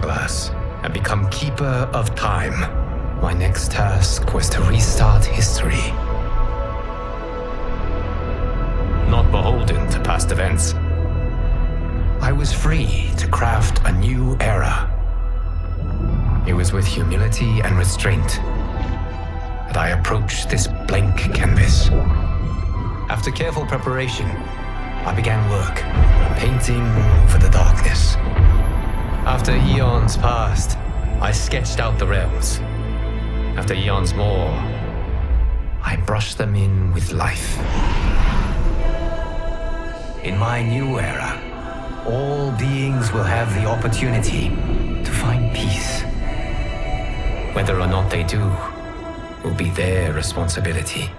Hourglass and become Keeper of Time. My next task was to restart history. Not beholden to past events. I was free to craft a new era. It was with humility and restraint that I approached this blank canvas. After careful preparation, I began work, painting over the darkness. After eons passed, I sketched out the realms. After eons more, I brushed them in with life. In my new era, all beings will have the opportunity to find peace. Whether or not they do will be their responsibility.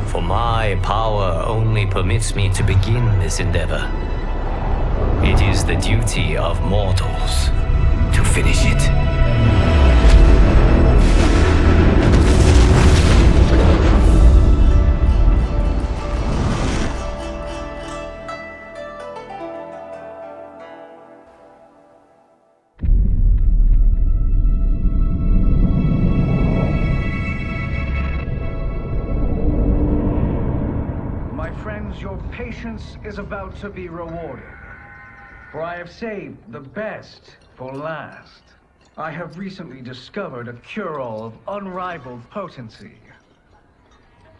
For my power only permits me to begin this endeavor. It is the duty of mortals to finish it. Your patience is about to be rewarded, for I have saved the best for last. I have recently discovered a cure-all of unrivaled potency.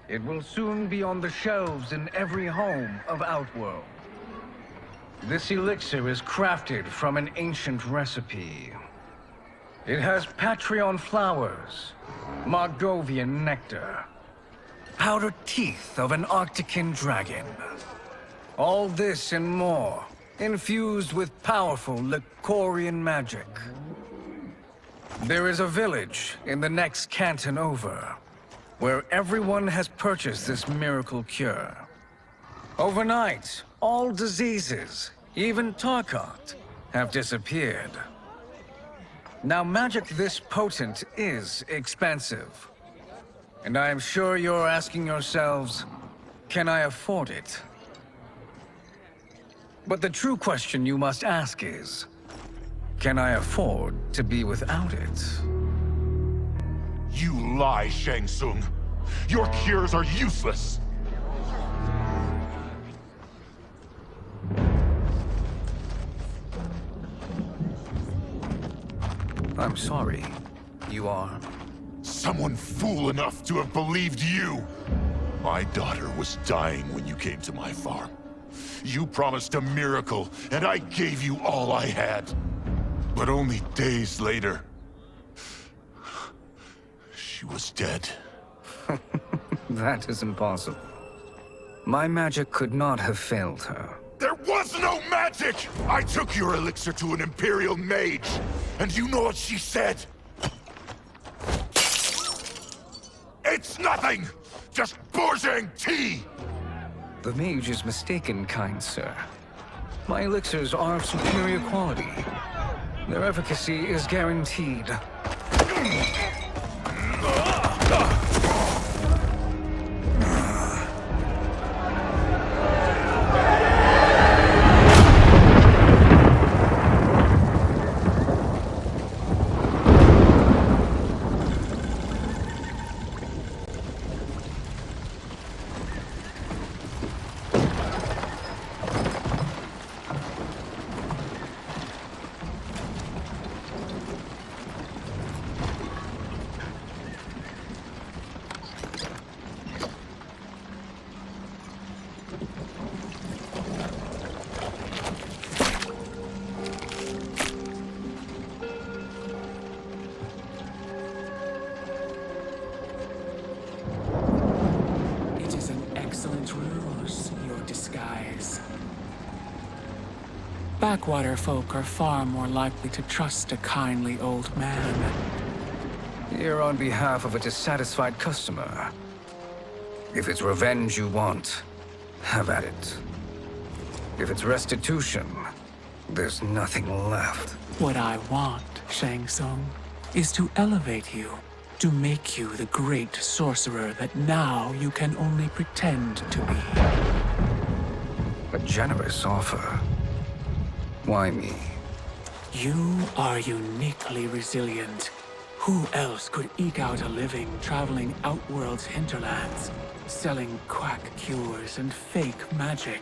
It will soon be on the shelves in every home of Outworld. This elixir is crafted from an ancient recipe. It has Patreon flowers, Margovian nectar, powdered teeth of an Arctican dragon. All this and more, infused with powerful Lycorian magic. There is a village in the next canton over, where everyone has purchased this miracle cure. Overnight, all diseases, even Tarkat, have disappeared. Now, magic this potent is expensive. And I am sure you're asking yourselves, can I afford it? But the true question you must ask is, can I afford to be without it? You lie, Shang Tsung. Your cures are useless. I'm sorry. You are? Someone fool enough to have believed you. My daughter was dying when you came to my farm. You promised a miracle, and I gave you all I had. But only days later, she was dead. That is impossible. My magic could not have failed her. There was no magic! I took your elixir to an Imperial mage, and you know what she said? It's nothing! Just Bourgeois tea! The mage is mistaken, kind sir. My elixirs are of superior quality. Their efficacy is guaranteed. Backwater folk are far more likely to trust a kindly old man. Here on behalf of a dissatisfied customer. If it's revenge you want, have at it. If it's restitution, there's nothing left. What I want, Shang Tsung, is to elevate you, to make you the great sorcerer that now you can only pretend to be. A generous offer. Why me? You are uniquely resilient. Who else could eke out a living traveling Outworld's hinterlands, selling quack cures and fake magic?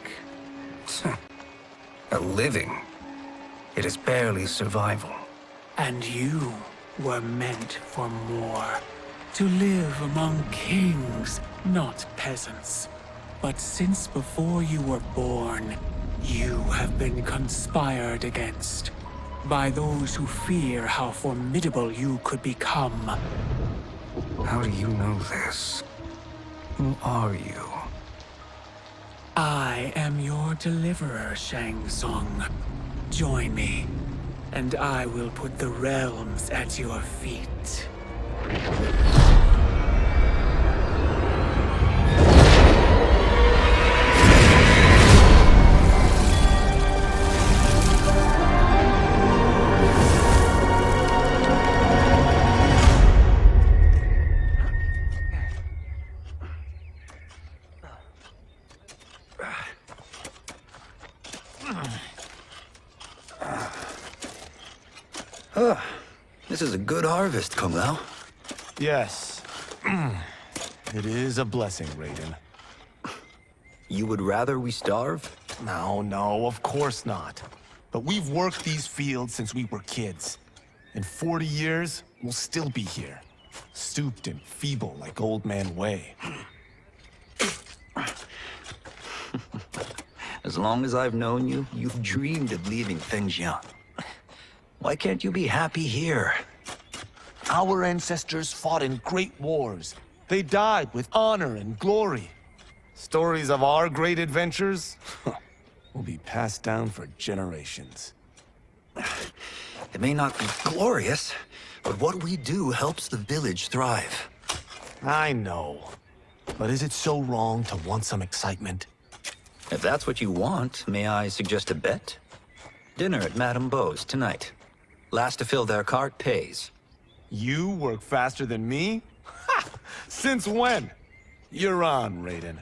A living? It is barely survival. And you were meant for more. To live among kings, not peasants. But since before you were born, you have been conspired against by those who fear how formidable you could become. How do you know this? Who are you? I am your deliverer, Shang Tsung. Join me, and I will put the realms at your feet. This is a good harvest, Kung Lao. Yes. It is a blessing, Raiden. You would rather we starve? No, of course not. But we've worked these fields since we were kids. In 40 years, we'll still be here. Stooped and feeble like Old Man Wei. As long as I've known you, you've dreamed of leaving Fengjian. Why can't you be happy here? Our ancestors fought in great wars. They died with honor and glory. Stories of our great adventures will be passed down for generations. It may not be glorious, but what we do helps the village thrive. I know. But is it so wrong to want some excitement? If that's what you want, may I suggest a bet? Dinner at Madame Beau's tonight. Last to fill their cart pays. You work faster than me? Ha! Since when? You're on, Raiden.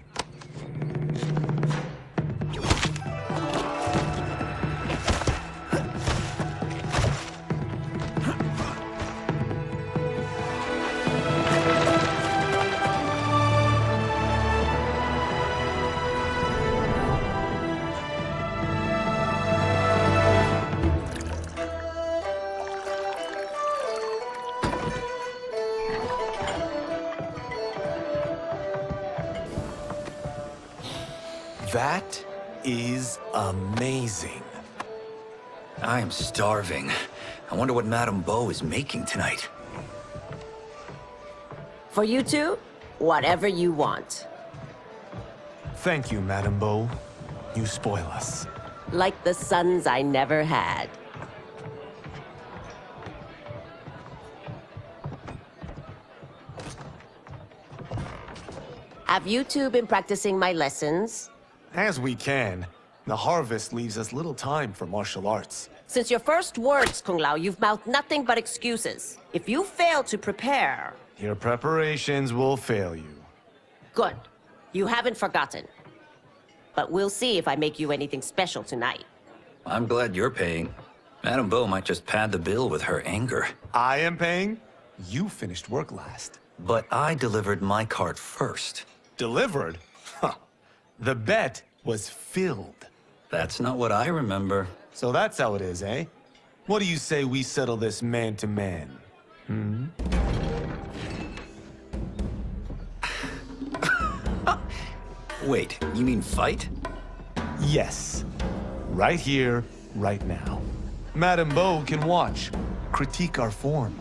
That is amazing. I am starving. I wonder what Madame Beau is making tonight. For you two, whatever you want. Thank you, Madame Beau. You spoil us. Like the sons I never had. Have you two been practicing my lessons? As we can. The harvest leaves us little time for martial arts. Since your first words, Kung Lao, you've mouthed nothing but excuses. If you fail to prepare... Your preparations will fail you. Good. You haven't forgotten. But we'll see if I make you anything special tonight. I'm glad you're paying. Madame Beau might just pad the bill with her anger. I am paying? You finished work last. But I delivered my cart first. Delivered? Huh. The bet was filled. That's not what I remember. So that's how it is, eh? What do you say we settle this man to man? Wait, you mean fight? Yes. Right here, right now. Madame Beau can watch, critique our form.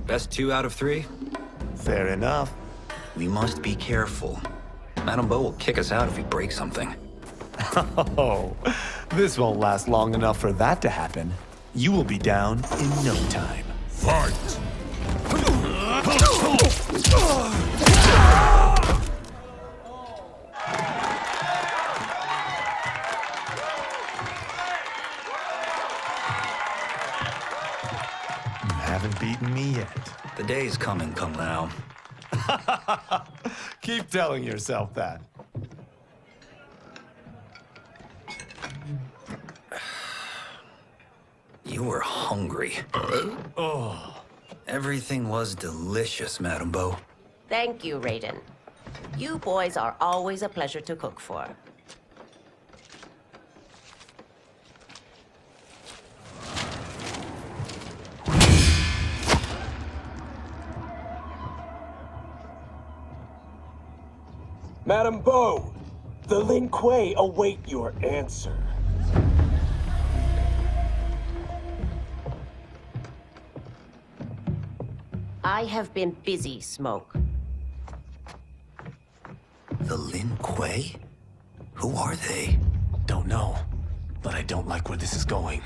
Best 2 out of 3? Fair enough. We must be careful. Madame Beau will kick us out if we break something. Oh, this won't last long enough for that to happen. You will be down in no time. Fight! You haven't beaten me yet. The day's coming, Kung Lao. Keep telling yourself that. You were hungry. Everything was delicious, Madame Beau. Thank you, Raiden. You boys are always a pleasure to cook for. Madame Beau, the Lin Kuei await your answer. I have been busy, Smoke. The Lin Kuei? Who are they? Don't know, but I don't like where this is going.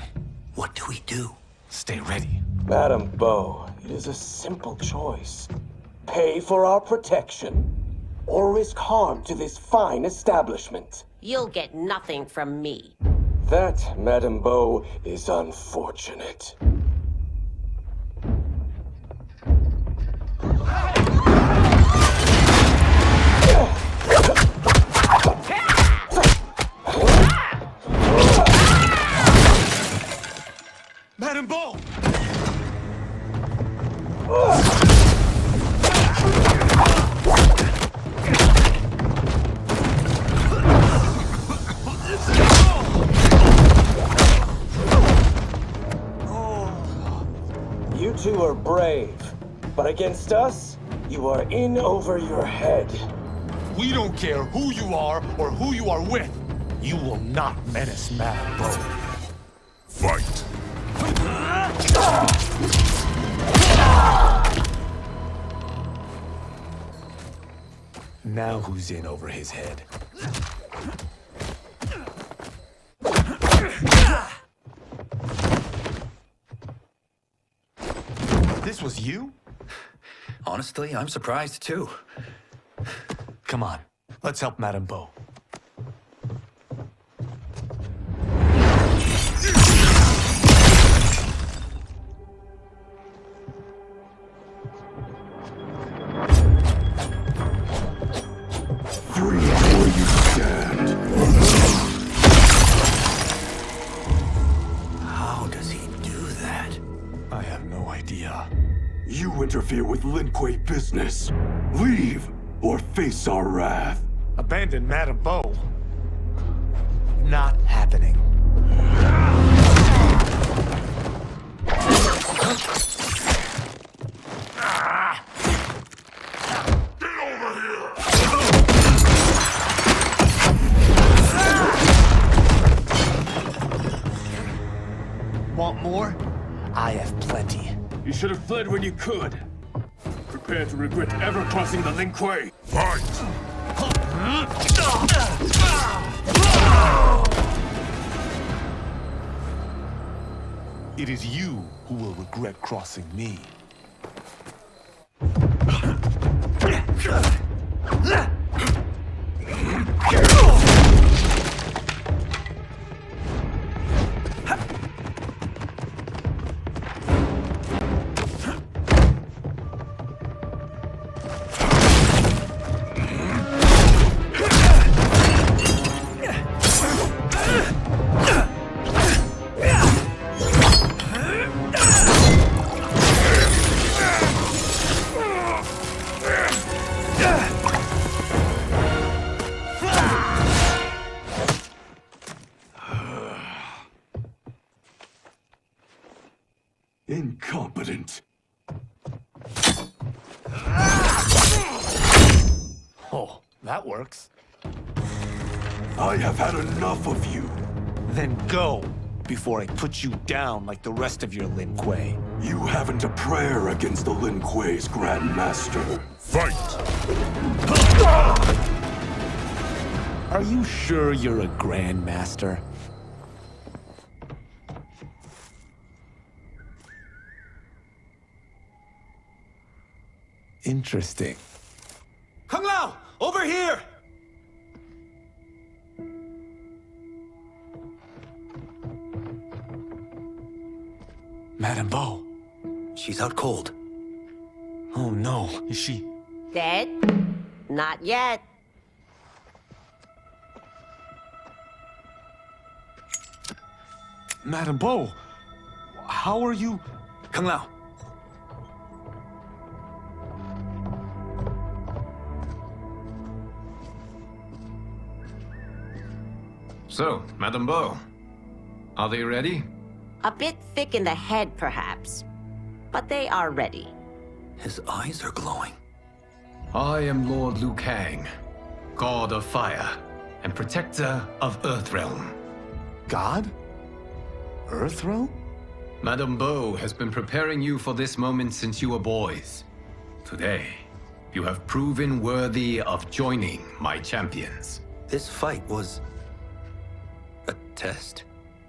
What do we do? Stay ready. Madame Beau, it is a simple choice. Pay for our protection, or risk harm to this fine establishment. You'll get nothing from me. That, Madame Beau, is unfortunate. Madame Beau! You two are brave, but against us, you are in over your head. We don't care who you are or who you are with. You will not menace Madame Beau. Fight! Now who's in over his head? This was you? Honestly, I'm surprised too. Come on, let's help Madame Beau. Free where you stand. How does he do that? I have no idea. You interfere with Lin Kuei business. Leave, or face our wrath. Abandon Madame Beau? Not happening. Want more? I have plenty. You should have fled when you could. Prepare to regret ever crossing the Lin Kuei. Fight! It is you who will regret crossing me. Incompetent. Oh, that works. I have had enough of you. Then go, before I put you down like the rest of your Lin Kuei. You haven't a prayer against the Lin Kuei's Grand Master. Fight! Are you sure you're a Grand Master? Interesting. Kung Lao! Over here! Madame Beau. She's out cold. Oh no, is she? Dead? Not yet. Madame Beau, how are you? Kung Lao. So, Madame Bo, are they ready? A bit thick in the head, perhaps. But they are ready. His eyes are glowing. I am Lord Liu Kang, God of Fire and Protector of Earthrealm. God? Earthrealm? Madame Bo has been preparing you for this moment since you were boys. Today, you have proven worthy of joining my champions. This fight was a test?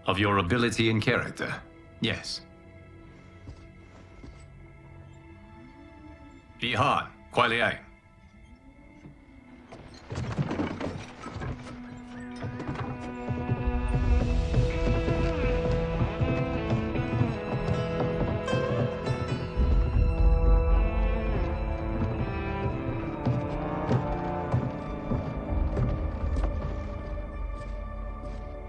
Of your ability and character, yes. Ihan, Kuai Liang.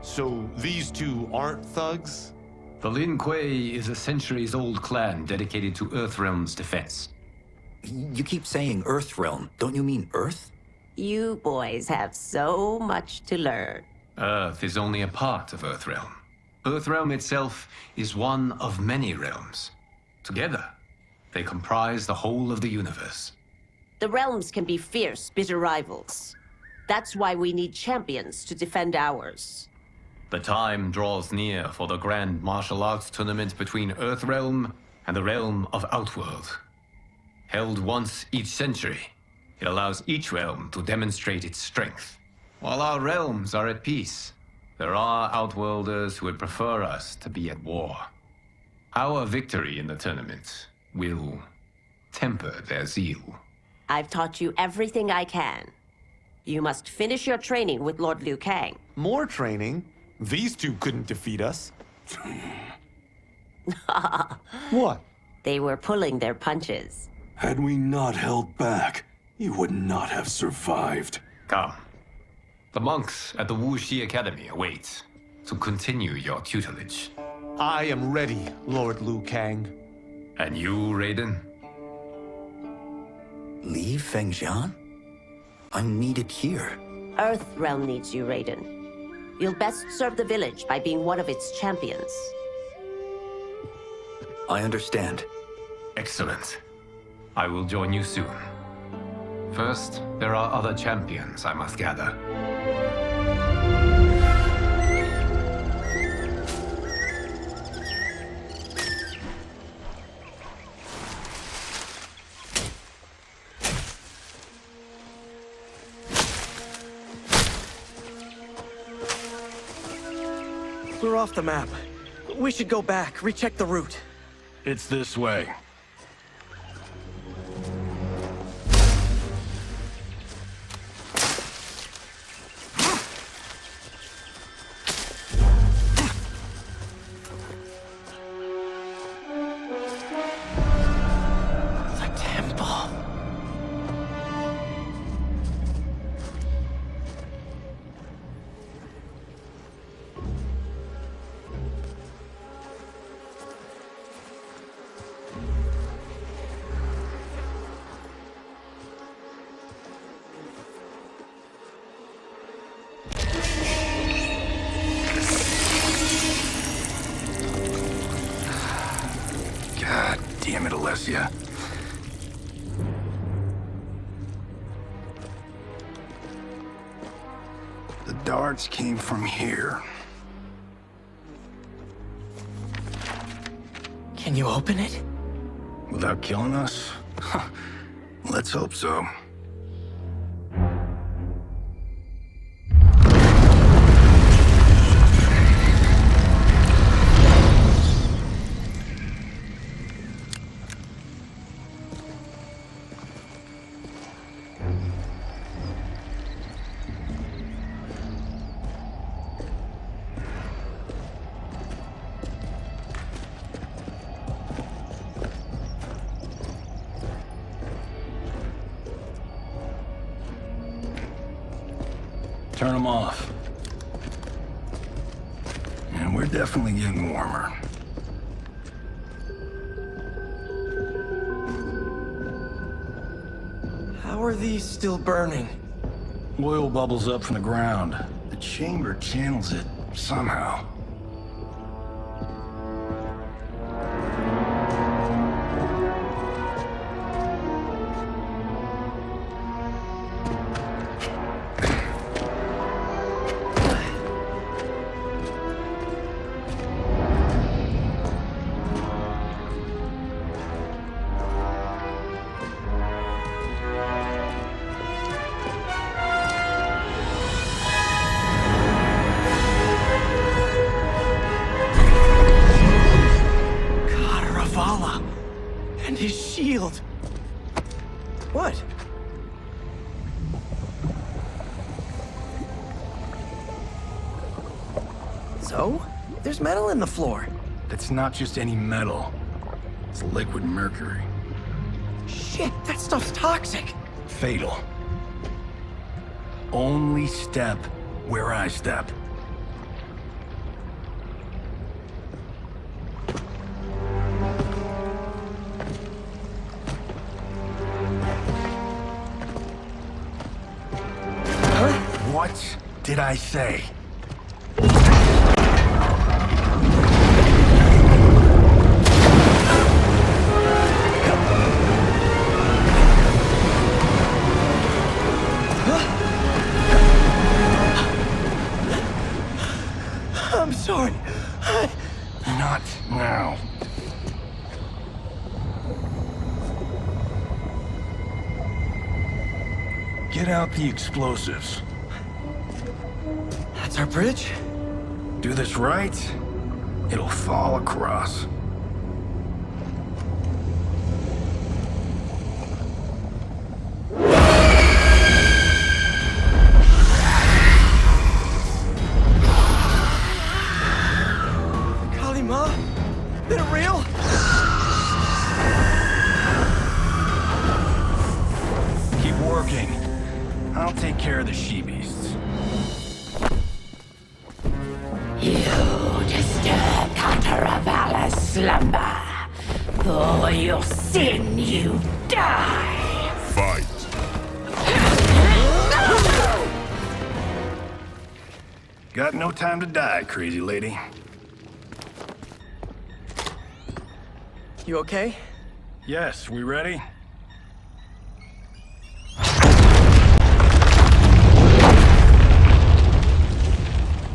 So these two aren't thugs? The Lin Kuei is a centuries-old clan dedicated to Earthrealm's defense. You keep saying Earthrealm. Don't you mean Earth? You boys have so much to learn. Earth is only a part of Earthrealm. Earthrealm itself is one of many realms. Together, they comprise the whole of the universe. The realms can be fierce, bitter rivals. That's why we need champions to defend ours. The time draws near for the grand martial arts tournament between Earthrealm and the realm of Outworld. Held once each century, it allows each realm to demonstrate its strength. While our realms are at peace, there are Outworlders who would prefer us to be at war. Our victory in the tournament will temper their zeal. I've taught you everything I can. You must finish your training with Lord Liu Kang. More training? These two couldn't defeat us. What? They were pulling their punches. Had we not held back, you would not have survived. Come. The monks at the Wuxi Academy await to continue your tutelage. I am ready, Lord Liu Kang. And you, Raiden? Leave Fengjian? I'm needed here. Earthrealm needs you, Raiden. You'll best serve the village by being one of its champions. I understand. Excellent. I will join you soon. First, there are other champions I must gather. We're off the map. We should go back, recheck the route. It's this way. The temple. God damn it, Alessia. The darts came from here. Can you open it? Without killing us? Huh. Let's hope so. Turn them off. And we're definitely getting warmer. How are these still burning? Oil bubbles up from the ground. The chamber channels it somehow. And his shield. What? So? There's metal in the floor. It's not just any metal. It's liquid mercury. Shit, that stuff's toxic. Fatal. Only step where I step. What did I say? I'm sorry. Not now. Get out the explosives. That's our bridge? Do this right, it'll fall across. Kalima? Is it real? Keep working. I'll take care of the she-beasts. You disturb Cataravalla's slumber. For your sin, you die. Fight. Got no time to die, crazy lady. You okay? Yes, we ready?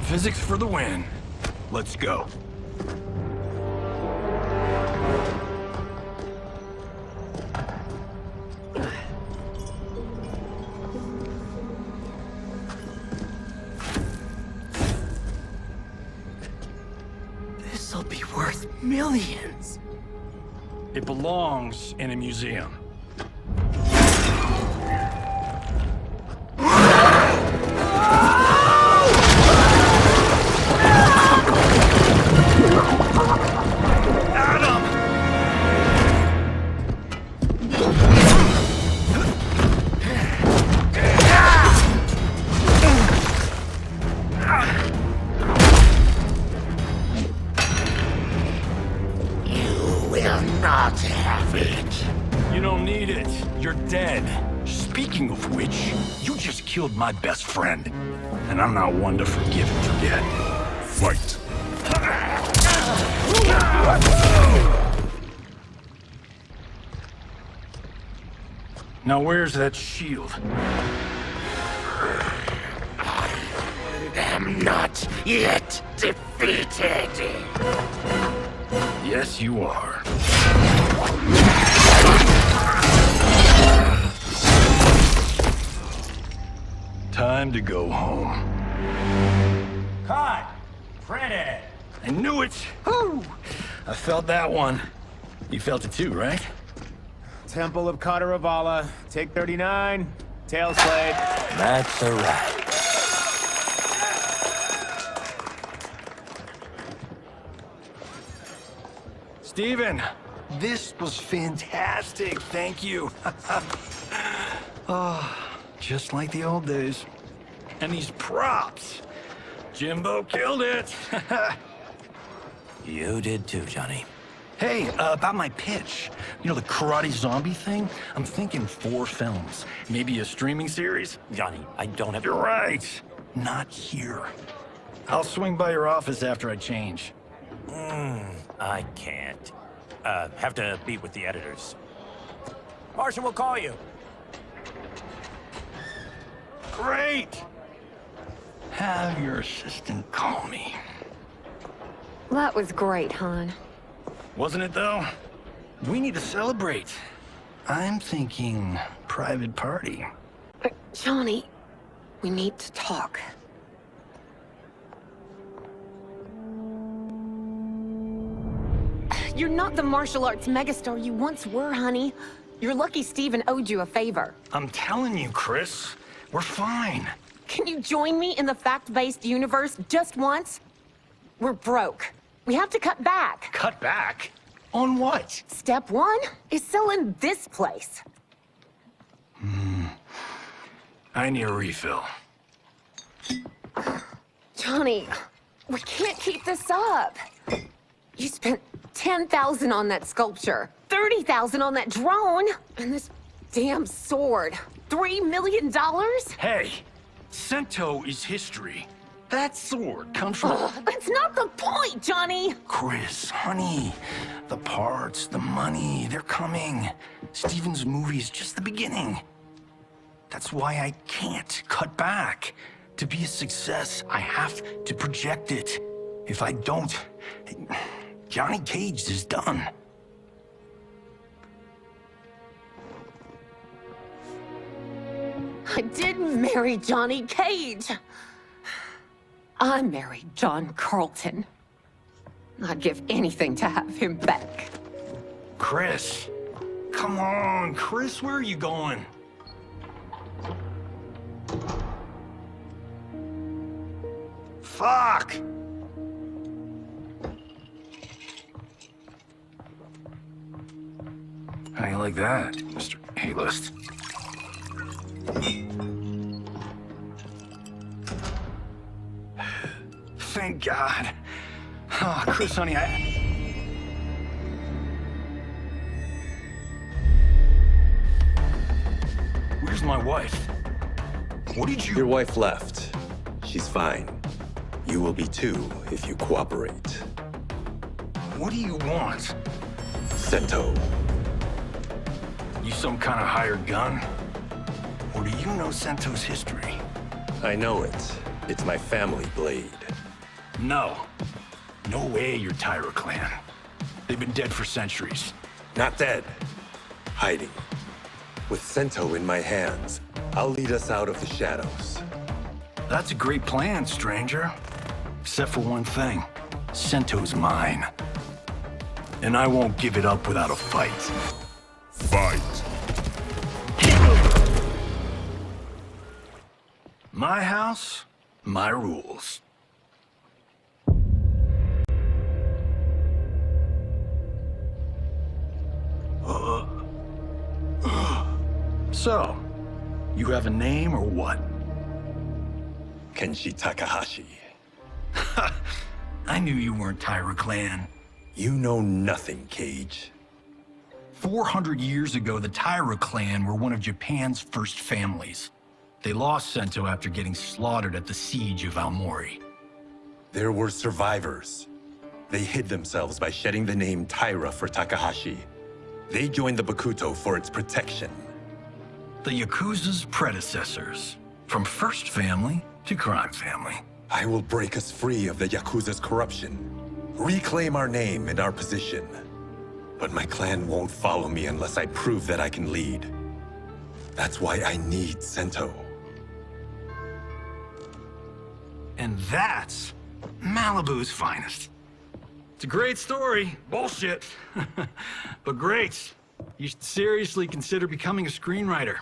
Physics for the win. Let's go. This'll be worth millions. It belongs in a museum. Not have it. You don't need it. You're dead. Speaking of which, you just killed my best friend. And I'm not one to forgive and forget. Fight. Now where's that shield? I'm not yet defeated. Yes, you are. Time to go home. Cut! Printed! I knew it! Woo! I felt that one. You felt it too, right? Temple of Kataravala, take 39, tail slate. That's a wrap. Steven, this was fantastic. Thank you. Oh, just like the old days. And these props. Jimbo killed it. You did too, Johnny. Hey, about my pitch. You know, the karate zombie thing? I'm thinking 4 films. Maybe a streaming series? Johnny, I don't have... You're right. Not here. I'll swing by your office after I change. I can't. Have to meet with the editors. Martian will call you. Great! Have your assistant call me. That was great, hon. Wasn't it, though? We need to celebrate. I'm thinking private party. Johnny, we need to talk. You're not the martial arts megastar you once were, honey. You're lucky Steven owed you a favor. I'm telling you, Chris, we're fine. Can you join me in the fact-based universe just once? We're broke. We have to cut back. Cut back? On what? Step 1 is selling this place. I need a refill. Johnny, we can't keep this up. You spent $10,000 on that sculpture, $30,000 on that drone, and this damn sword. $3 million? Hey, Sento is history. That sword comes from... That's not the point, Johnny! Chris, honey, the parts, the money, they're coming. Steven's movie is just the beginning. That's why I can't cut back. To be a success, I have to project it. If I don't, Johnny Cage is done. I didn't marry Johnny Cage. I married John Carlton. I'd give anything to have him back. Chris, come on, Chris, where are you going? Fuck! How you like that, Mr. A-list? Thank God. Oh, Chris, honey, Where's my wife? What did you... Your wife left. She's fine. You will be too, if you cooperate. What do you want? Sento. You some kind of hired gun? Or do you know Sento's history? I know it. It's my family blade. No. No way you're Tyra clan. They've been dead for centuries. Not dead. Hiding. With Sento in my hands, I'll lead us out of the shadows. That's a great plan, stranger. Except for one thing. Sento's mine. And I won't give it up without a fight. Fight. My house, my rules. So, you have a name or what? Kenshi Takahashi. I knew you weren't Tyra clan. You know nothing, Cage. 400 years ago, the Tyra clan were one of Japan's first families. They lost Sento after getting slaughtered at the siege of Aomori. There were survivors. They hid themselves by shedding the name Tyra for Takahashi. They joined the Bakuto for its protection. The Yakuza's predecessors. From first family to crime family. I will break us free of the Yakuza's corruption. Reclaim our name and our position. But my clan won't follow me unless I prove that I can lead. That's why I need Sento. And that's Malibu's finest. It's a great story. Bullshit. But great. You should seriously consider becoming a screenwriter.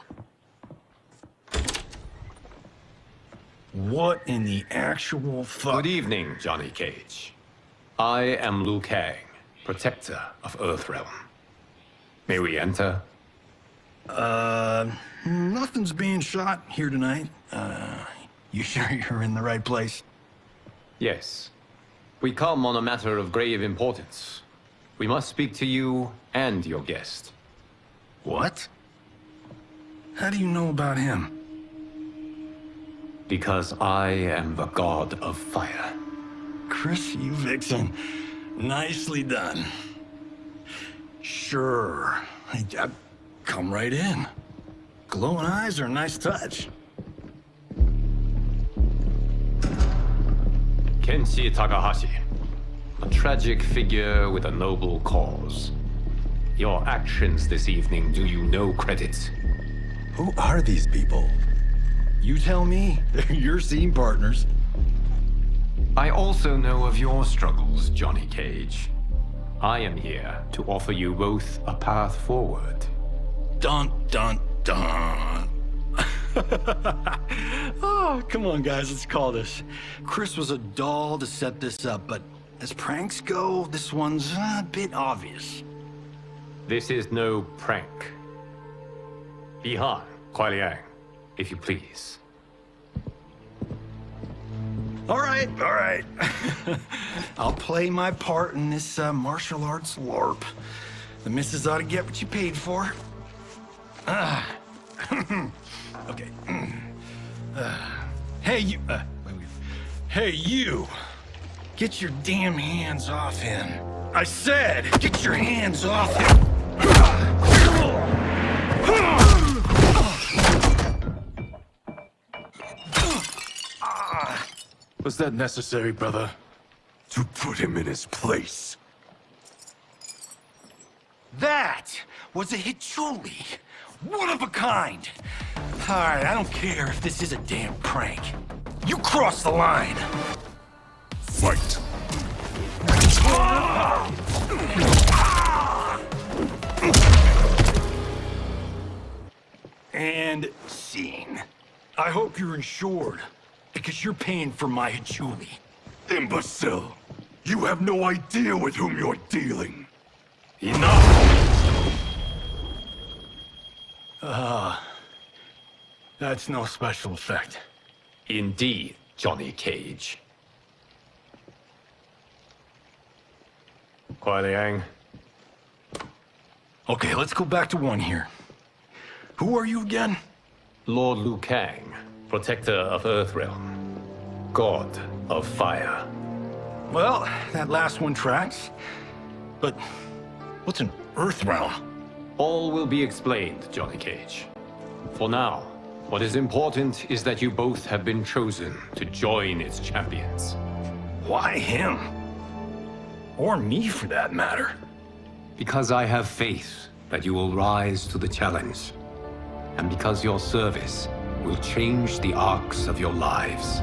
What in the actual fuck? Good evening, Johnny Cage. I am Liu Kang, protector of Earthrealm. May we enter? Nothing's being shot here tonight. You sure you're in the right place? Yes. We come on a matter of grave importance. We must speak to you and your guest. What? How do you know about him? Because I am the god of fire. Chris, you vixen. Nicely done. Sure. Come right in. Glowing eyes are a nice touch. Kenshi Takahashi. A tragic figure with a noble cause. Your actions this evening do you no credit. Who are these people? You tell me. They're your scene partners. I also know of your struggles, Johnny Cage. I am here to offer you both a path forward. Dun, dun, dun. Oh, come on, guys, let's call this. Chris was a doll to set this up, but as pranks go, this one's a bit obvious. This is no prank. Bihan, Kuai Liang, if you please. All right. I'll play my part in this martial arts LARP. The missus ought to get what you paid for. Okay. Hey, you... wait. Hey, you! Get your damn hands off him. I said, get your hands off him! Was that necessary, brother? To put him in his place. That was a Hichuli. One of a kind. All right, I don't care if this is a damn prank. You crossed the line. Fight. And scene. I hope you're insured, because you're paying for my Hichuli. Imbecile! You have no idea with whom you're dealing. Enough! That's no special effect. Indeed, Johnny Cage. Kuai Liang. Okay, let's go back to one here. Who are you again? Lord Liu Kang, protector of Earthrealm. God of fire. Well, that last one tracks. But what's an Earthrealm? All will be explained, Johnny Cage. For now, what is important is that you both have been chosen to join its champions. Why him? Or me, for that matter. Because I have faith that you will rise to the challenge. And because your service will change the arcs of your lives.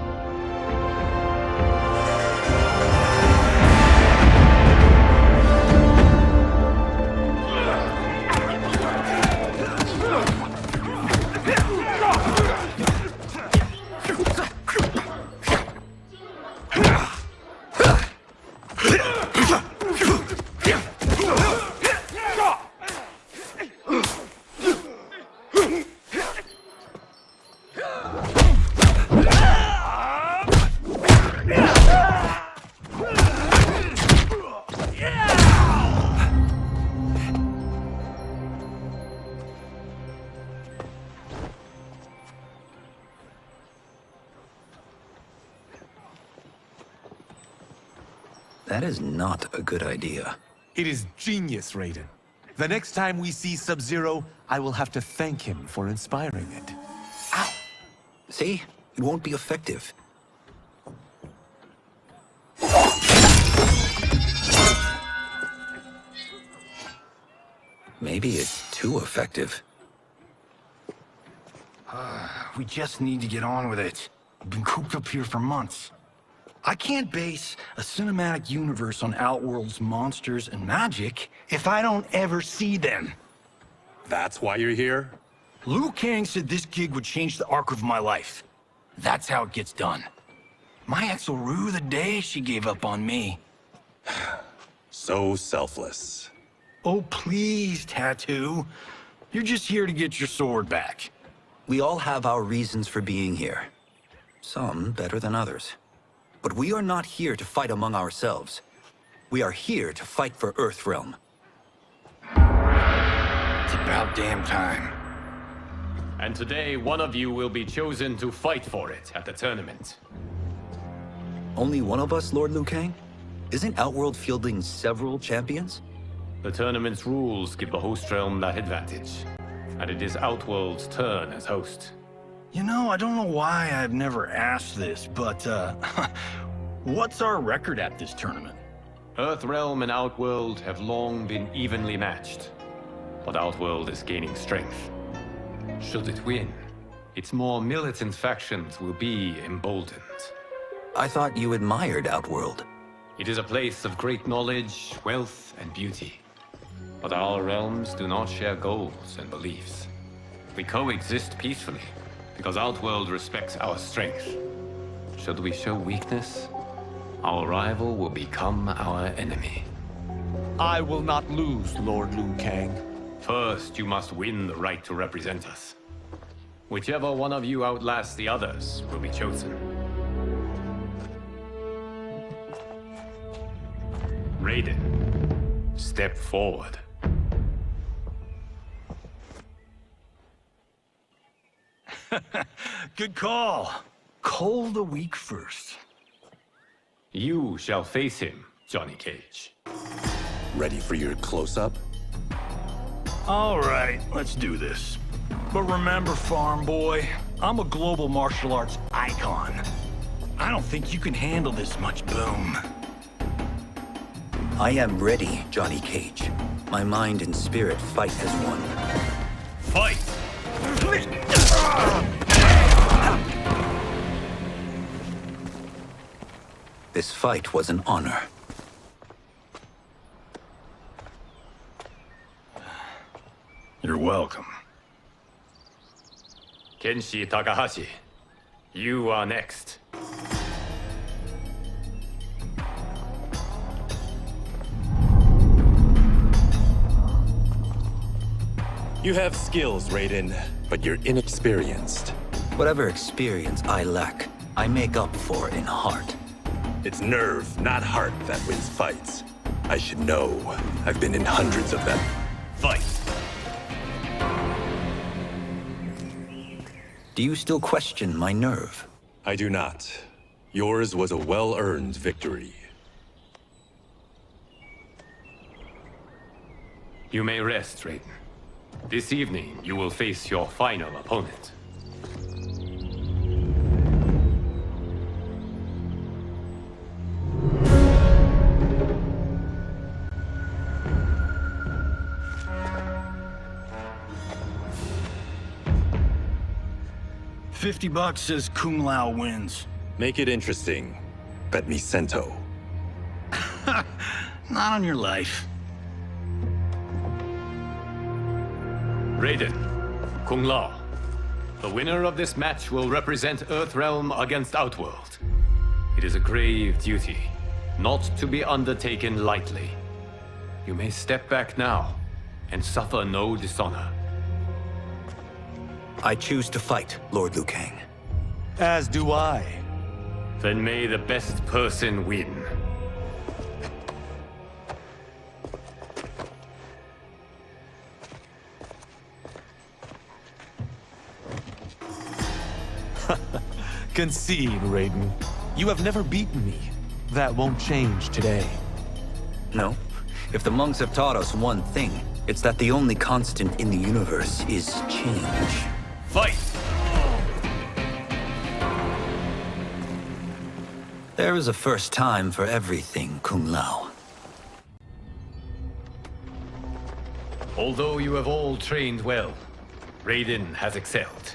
That is not a good idea. It is genius, Raiden. The next time we see Sub-Zero, I will have to thank him for inspiring it. Ow! See? It won't be effective. Maybe it's too effective. We just need to get on with it. I've been cooped up here for months. I can't base a cinematic universe on Outworld's monsters and magic if I don't ever see them. That's why you're here? Liu Kang said this gig would change the arc of my life. That's how it gets done. My ex will rue the day she gave up on me. So selfless. Oh, please, Tattoo. You're just here to get your sword back. We all have our reasons for being here. Some better than others. But we are not here to fight among ourselves. We are here to fight for Earthrealm. It's about damn time. And today, one of you will be chosen to fight for it at the tournament. Only one of us, Lord Liu Kang? Isn't Outworld fielding several champions? The tournament's rules give the host realm that advantage. And it is Outworld's turn as host. You know, I don't know why I've never asked this, but, what's our record at this tournament? Earthrealm and Outworld have long been evenly matched. But Outworld is gaining strength. Should it win, its more militant factions will be emboldened. I thought you admired Outworld. It is a place of great knowledge, wealth, and beauty. But our realms do not share goals and beliefs. We coexist peacefully, because Outworld respects our strength. Should we show weakness, our rival will become our enemy. I will not lose, Lord Liu Kang. First, you must win the right to represent us. Whichever one of you outlasts the others will be chosen. Raiden, step forward. Good call. Cole the weak first. You shall face him, Johnny Cage. Ready for your close-up? All right, let's do this. But remember, farm boy, I'm a global martial arts icon. I don't think you can handle this much boom. I am ready, Johnny Cage. My mind and spirit fight as one. Fight! This fight was an honor. You're welcome. Kenshi Takahashi, you are next. You have skills, Raiden, but you're inexperienced. Whatever experience I lack, I make up for in heart. It's nerve, not heart, that wins fights. I should know. I've been in hundreds of them. Fight! Do you still question my nerve? I do not. Yours was a well-earned victory. You may rest, Raiden. This evening, you will face your final opponent. $50 says Kung Lao wins. Make it interesting. Bet me Cento. Not on your life. Raiden, Kung Lao. The winner of this match will represent Earthrealm against Outworld. It is a grave duty, not to be undertaken lightly. You may step back now and suffer no dishonor. I choose to fight, Lord Liu Kang. As do I. Then may the best person win. Concede, Raiden. You have never beaten me. That won't change today. No. If the monks have taught us one thing, it's that the only constant in the universe is change. Fight! There is a first time for everything, Kung Lao. Although you have all trained well, Raiden has excelled.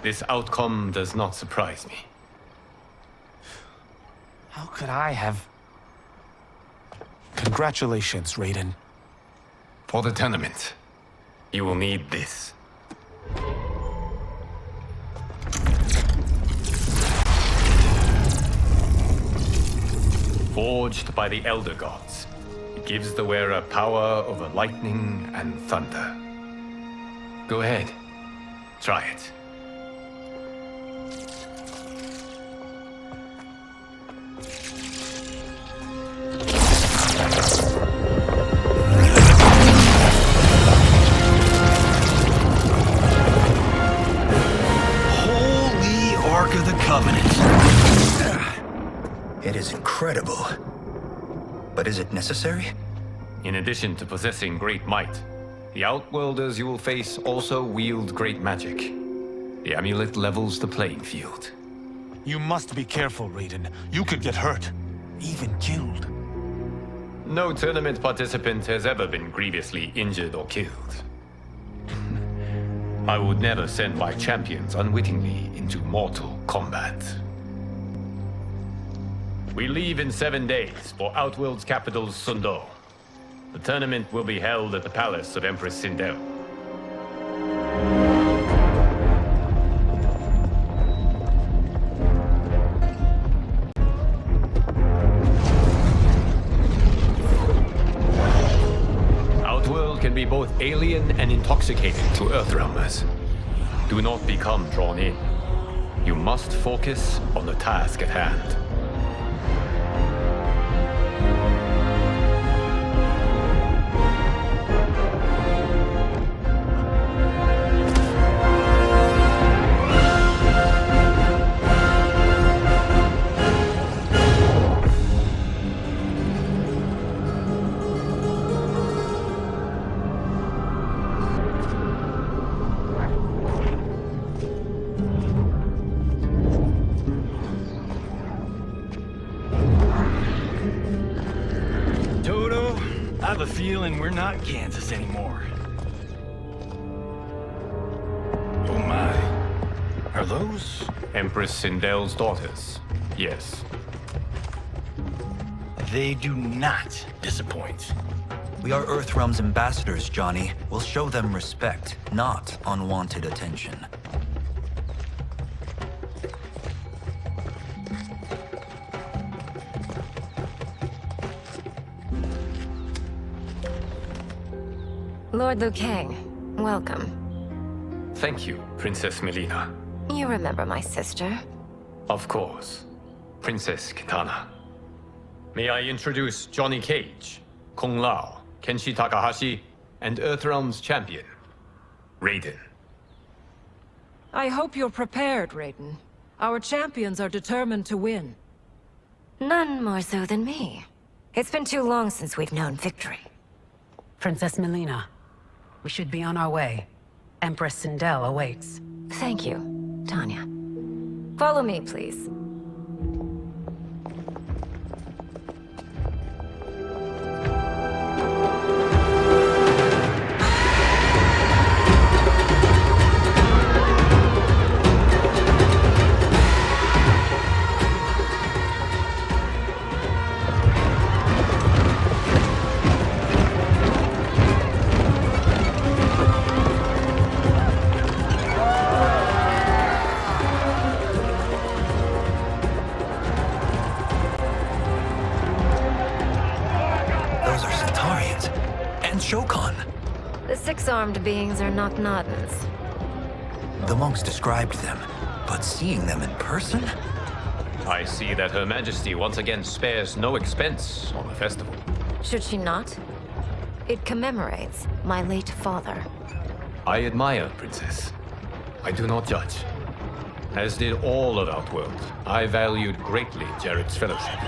This outcome does not surprise me. How could I have... Congratulations, Raiden. For the tournament, you will need this. Forged by the Elder Gods, it gives the wearer power over lightning and thunder. Go ahead, try it. Incredible. But is it necessary? In addition to possessing great might, the Outworlders you will face also wield great magic. The amulet levels the playing field. You must be careful, Raiden. You could get hurt. Even killed. No tournament participant has ever been grievously injured or killed. I would never send my champions unwittingly into mortal combat. We leave in 7 days for Outworld's capital, Sundo. The tournament will be held at the palace of Empress Sindel. Outworld can be both alien and intoxicating to Earthrealmers. Do not become drawn in. You must focus on the task at hand. I have a feeling we're not Kansas anymore. Oh my. Are those? Empress Sindel's daughters, yes. They do not disappoint. We are Earthrealm's ambassadors, Johnny. We'll show them respect, not unwanted attention. Lord Liu Kang, welcome. Thank you, Princess Melina. You remember my sister? Of course. Princess Kitana. May I introduce Johnny Cage, Kung Lao, Kenshi Takahashi, and Earthrealm's champion, Raiden. I hope you're prepared, Raiden. Our champions are determined to win. None more so than me. It's been too long since we've known victory. Princess Melina, we should be on our way. Empress Sindel awaits. Thank you, Tanya. Follow me, please. The six-armed beings are not Nodens. The monks described them, but seeing them in person? I see that Her Majesty once again spares no expense on the festival. Should she not? It commemorates my late father. I admire, Princess. I do not judge. As did all of Outworld, I valued greatly Jared's fellowship.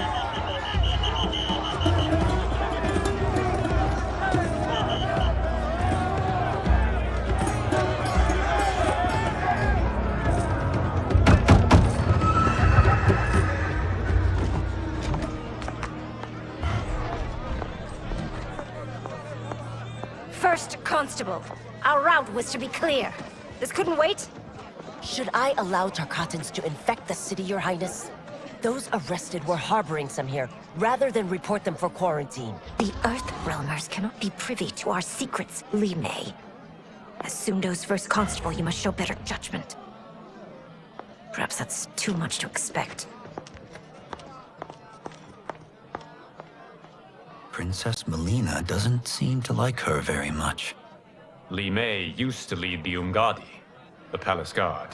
First Constable, our route was to be clear. This couldn't wait? Should I allow Tarkatans to infect the city, Your Highness? Those arrested were harboring some here, rather than report them for quarantine. The Earthrealmers cannot be privy to our secrets, Li Mei. As Sundo's first constable, you must show better judgment. Perhaps that's too much to expect. Princess Melina doesn't seem to like her very much. Li Mei used to lead the Umgadi, the palace guard.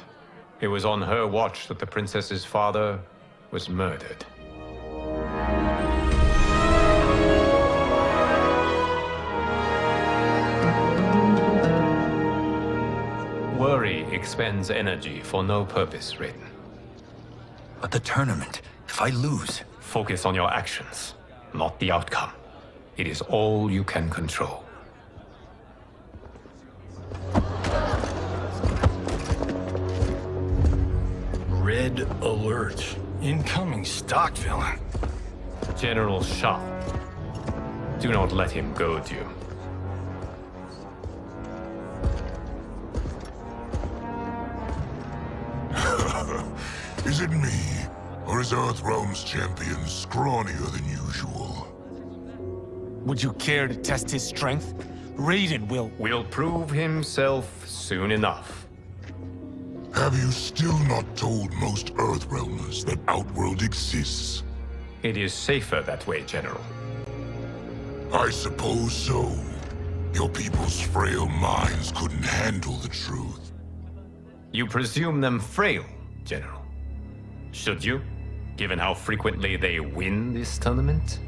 It was on her watch that the princess's father was murdered. Worry expends energy for no purpose, Raiden. But the tournament, if I lose, Focus on your actions, not the outcome. It is all you can control. Red alert. Incoming stock villain. General Shao. Do not let him goad you. Is it me? Or is Earthrealm's champion scrawnier than usual? Would you care to test his strength? Raiden will prove himself soon enough. Have you still not told most Earthrealmers that Outworld exists? It is safer that way, General. I suppose so. Your people's frail minds couldn't handle the truth. You presume them frail, General. Should you, given how frequently they win this tournament?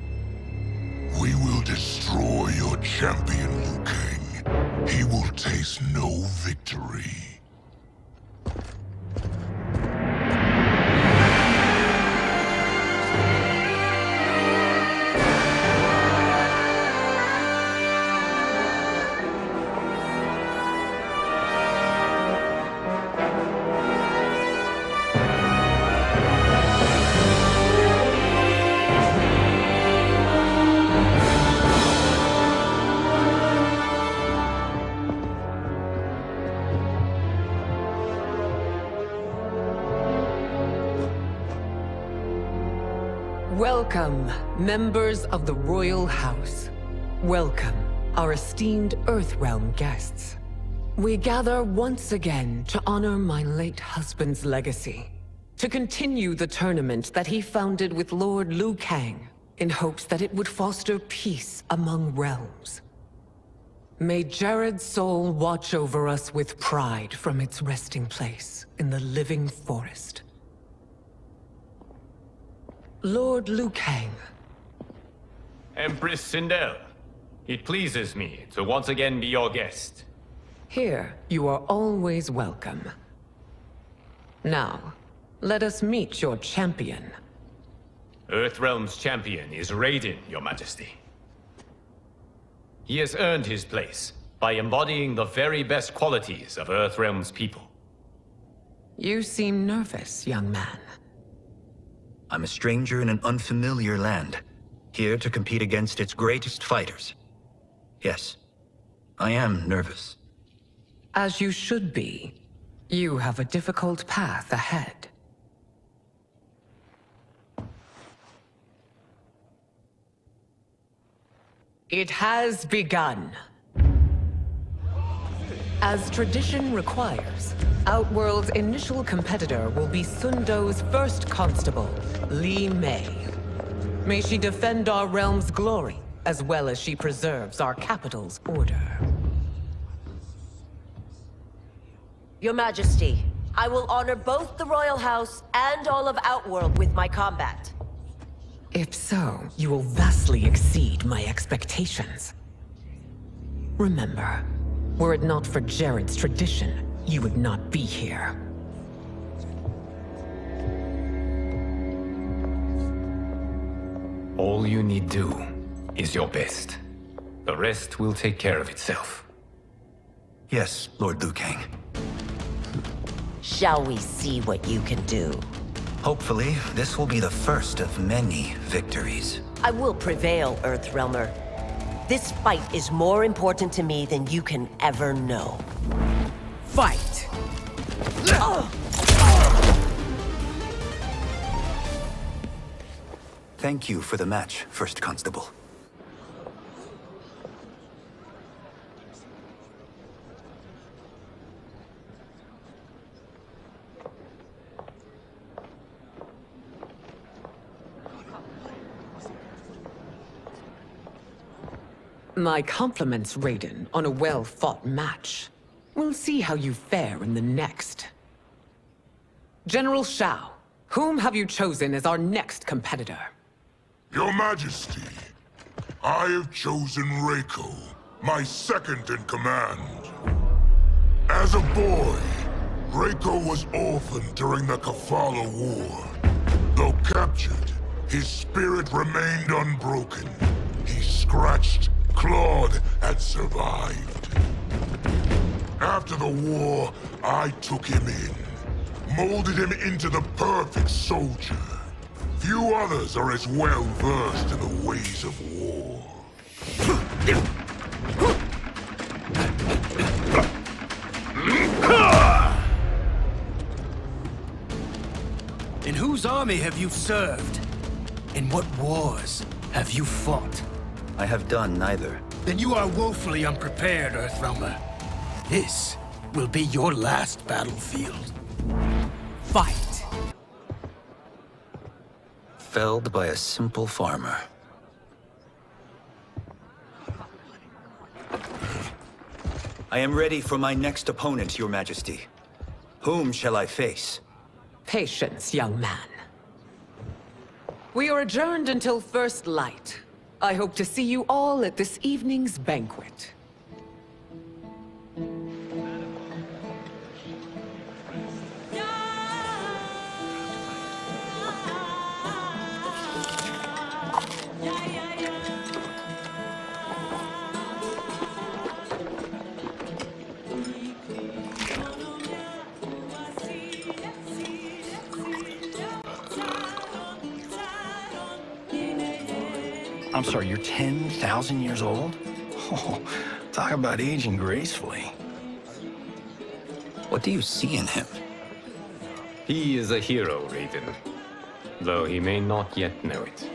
We will destroy your champion, Liu Kang. He will taste no victory. Welcome, members of the Royal House. Welcome, our esteemed Earthrealm guests. We gather once again to honor my late husband's legacy, to continue the tournament that he founded with Lord Liu Kang, in hopes that it would foster peace among realms. May Jared's soul watch over us with pride from its resting place in the living forest. Lord Liu Kang. Empress Sindel, it pleases me to once again be your guest. Here, you are always welcome. Now, let us meet your champion. Earthrealm's champion is Raiden, Your Majesty. He has earned his place by embodying the very best qualities of Earthrealm's people. You seem nervous, young man. I'm a stranger in an unfamiliar land, here to compete against its greatest fighters. Yes, I am nervous. As you should be. You have a difficult path ahead. It has begun. As tradition requires, Outworld's initial competitor will be Sundo's first constable, Li Mei. May she defend our realm's glory, as well as she preserves our capital's order. Your Majesty, I will honor both the Royal House and all of Outworld with my combat. If so, you will vastly exceed my expectations. Remember, were it not for Jared's tradition, you would not be here. All you need do is your best. The rest will take care of itself. Yes, Lord Liu Kang. Shall we see what you can do? Hopefully, this will be the first of many victories. I will prevail, Earthrealmer. This fight is more important to me than you can ever know. Fight! Thank you for the match, First Constable. My compliments, Raiden, on a well-fought match. We'll see how you fare in the next. General Shao, whom have you chosen as our next competitor? Your Majesty, I have chosen Reiko, my second in command. As a boy, Reiko was orphaned during the Kafala War. Though captured, His spirit remained unbroken. He scratched, clawed, and survived. After the war, I took him in, molded him into the perfect soldier. Few others are as well versed in the ways of war. In whose army have you served? In what wars have you fought? I have done neither. Then you are woefully unprepared, Earthrealmer. This will be your last battlefield. Fight! Felled by a simple farmer. I am ready for my next opponent, Your Majesty. Whom shall I face? Patience, young man. We are adjourned until first light. I hope to see you all at this evening's banquet. I'm sorry, you're 10,000 years old? Oh, talk about aging gracefully. What do you see in him? He is a hero, Raiden, though he may not yet know it.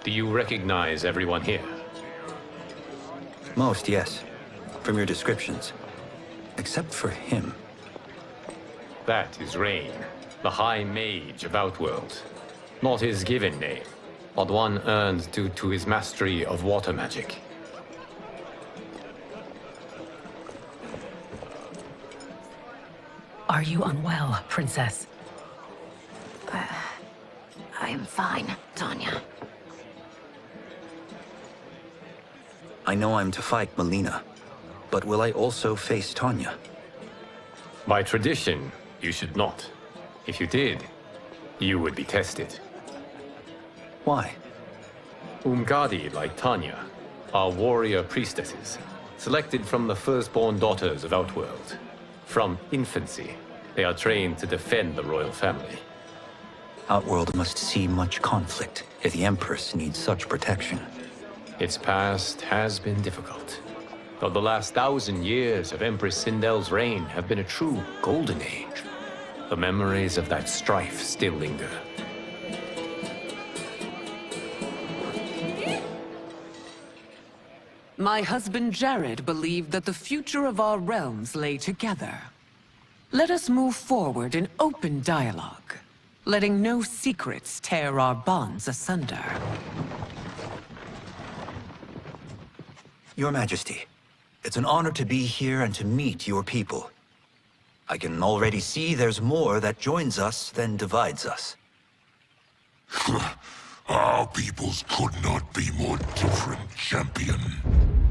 Do you recognize everyone here? Most, yes. From your descriptions. Except for him. That is Rain, the High Mage of Outworld. Not his given name, but one earned due to his mastery of water magic. Are you unwell, Princess? I am fine, Tanya. I know I'm to fight Melina, but will I also face Tanya? By tradition, you should not. If you did, you would be tested. Why? Umgadi, like Tanya, are warrior priestesses, selected from the firstborn daughters of Outworld. From infancy, they are trained to defend the royal family. Outworld must see much conflict if the Empress needs such protection. Its past has been difficult, though the last 1,000 years of Empress Sindel's reign have been a true golden age. The memories of that strife still linger. My husband Jared believed that the future of our realms lay together. Let us move forward in open dialogue, letting no secrets tear our bonds asunder. Your Majesty, it's an honor to be here and to meet your people. I can already see there's more that joins us than divides us. Our peoples could not be more different, champion.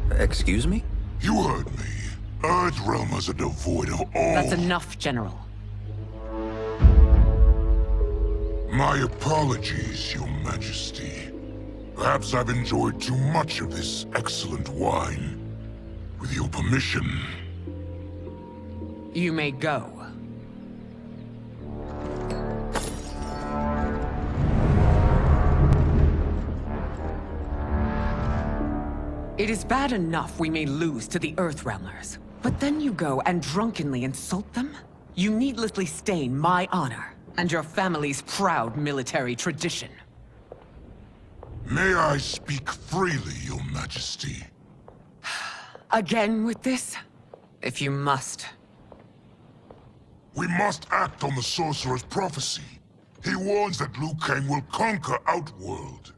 Excuse me? You heard me. Earthrealmers are devoid of all... That's enough, General. My apologies, Your Majesty. Perhaps I've enjoyed too much of this excellent wine. With your permission... You may go. It is bad enough we may lose to the Earthrealmers, but then you go and drunkenly insult them? You needlessly stain my honor and your family's proud military tradition. May I speak freely, Your Majesty? Again with this? If you must. We must act on the Sorcerer's prophecy. He warns that Liu Kang will conquer Outworld.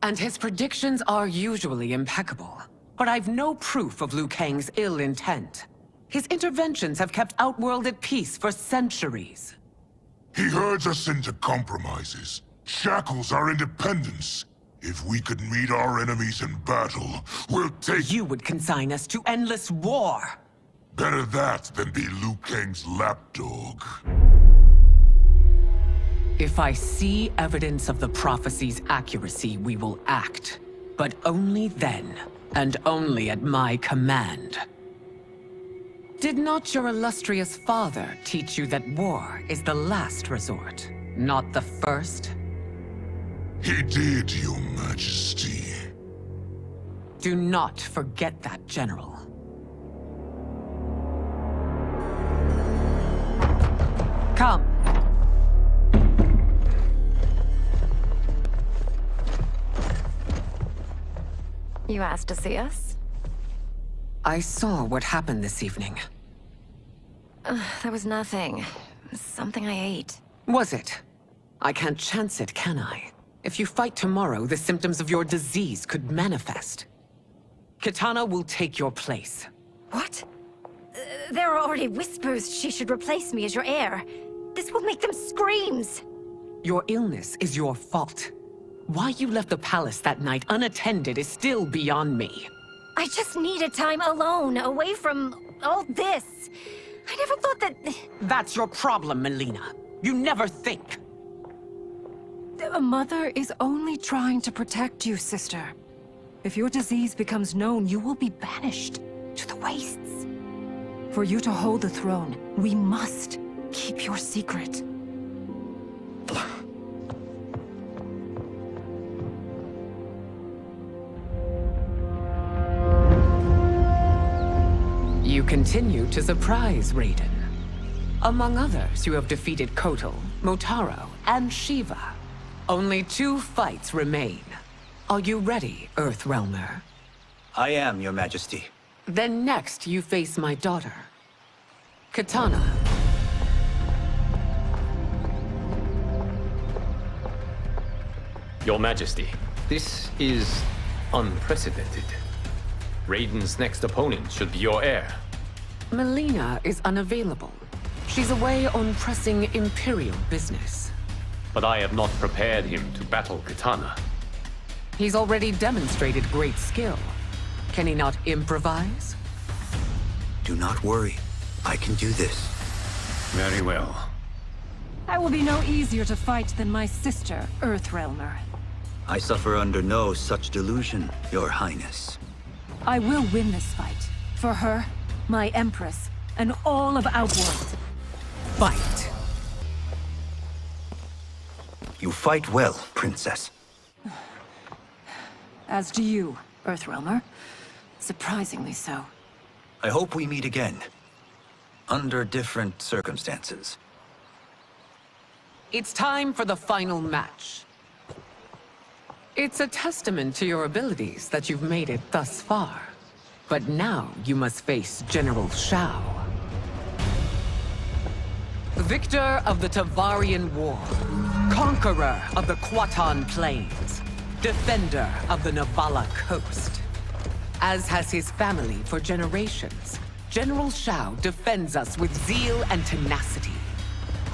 And his predictions are usually impeccable. But I've no proof of Liu Kang's ill intent. His interventions have kept Outworld at peace for centuries. He herds us into compromises, shackles our independence. If we could meet our enemies in battle, we'll take... You would consign us to endless war! Better that than be Liu Kang's lapdog. If I see evidence of the prophecy's accuracy, we will act. But only then, and only at my command. Did not your illustrious father teach you that war is the last resort, not the first? He did, Your Majesty. Do not forget that, General. Come. You asked to see us? I saw what happened this evening. There was nothing. Something I ate. Was it? I can't chance it, can I? If you fight tomorrow, the symptoms of your disease could manifest. Kitana will take your place. What? There are already whispers she should replace me as your heir. This will make them screams! Your illness is your fault. Why you left the palace that night unattended is still beyond me. I just needed time alone, away from all this. I never thought that... That's your problem, Melina. You never think. A mother is only trying to protect you, sister. If your disease becomes known, you will be banished to the wastes. For you to hold the throne, we must keep your secret. You continue to surprise Raiden. Among others, you have defeated Kotal, Motaro, and Shiva. Only 2 fights remain. Are you ready, Earthrealmer? I am, Your Majesty. Then next, you face my daughter, Kitana. Your Majesty, this is unprecedented. Raiden's next opponent should be your heir. Melina is unavailable. She's away on pressing Imperial business. But I have not prepared him to battle Kitana. He's already demonstrated great skill. Can he not improvise? Do not worry. I can do this. Very well. I will be no easier to fight than my sister, Earthrealmer. I suffer under no such delusion, Your Highness. I will win this fight. For her, my Empress, and all of Outworld. Fight. You fight well, Princess. As do you, Earthrealmer. Surprisingly so. I hope we meet again. Under different circumstances. It's time for the final match. It's a testament to your abilities that you've made it thus far. But now you must face General Shao. Victor of the Tavarian War. Conqueror of the Kwatan Plains. Defender of the Navala Coast. As has his family for generations, General Shao defends us with zeal and tenacity.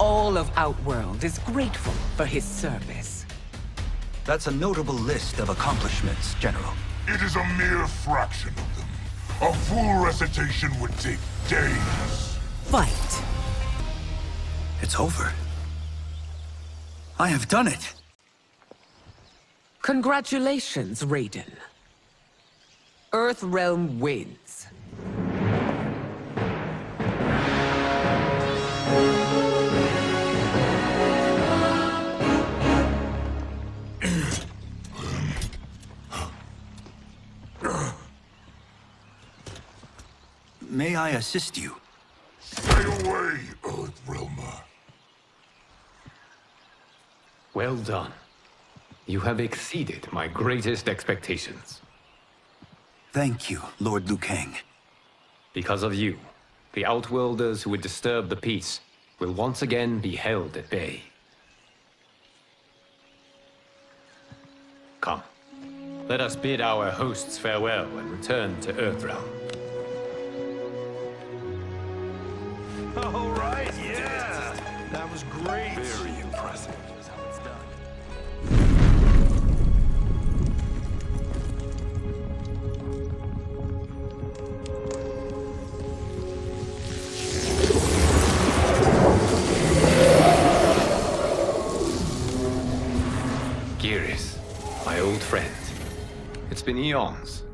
All of Outworld is grateful for his service. That's a notable list of accomplishments, General. It is a mere fraction of them. A full recitation would take days. Fight. It's over. I have done it. Congratulations, Raiden. Earthrealm wins. May I assist you? Stay away, Earthrealmer. Well done. You have exceeded my greatest expectations. Thank you, Lord Liu Kang. Because of you, the Outworlders who would disturb the peace will once again be held at bay. Come, let us bid our hosts farewell and return to Earthrealm. All right, yeah! That was great! Very impressive. been eons.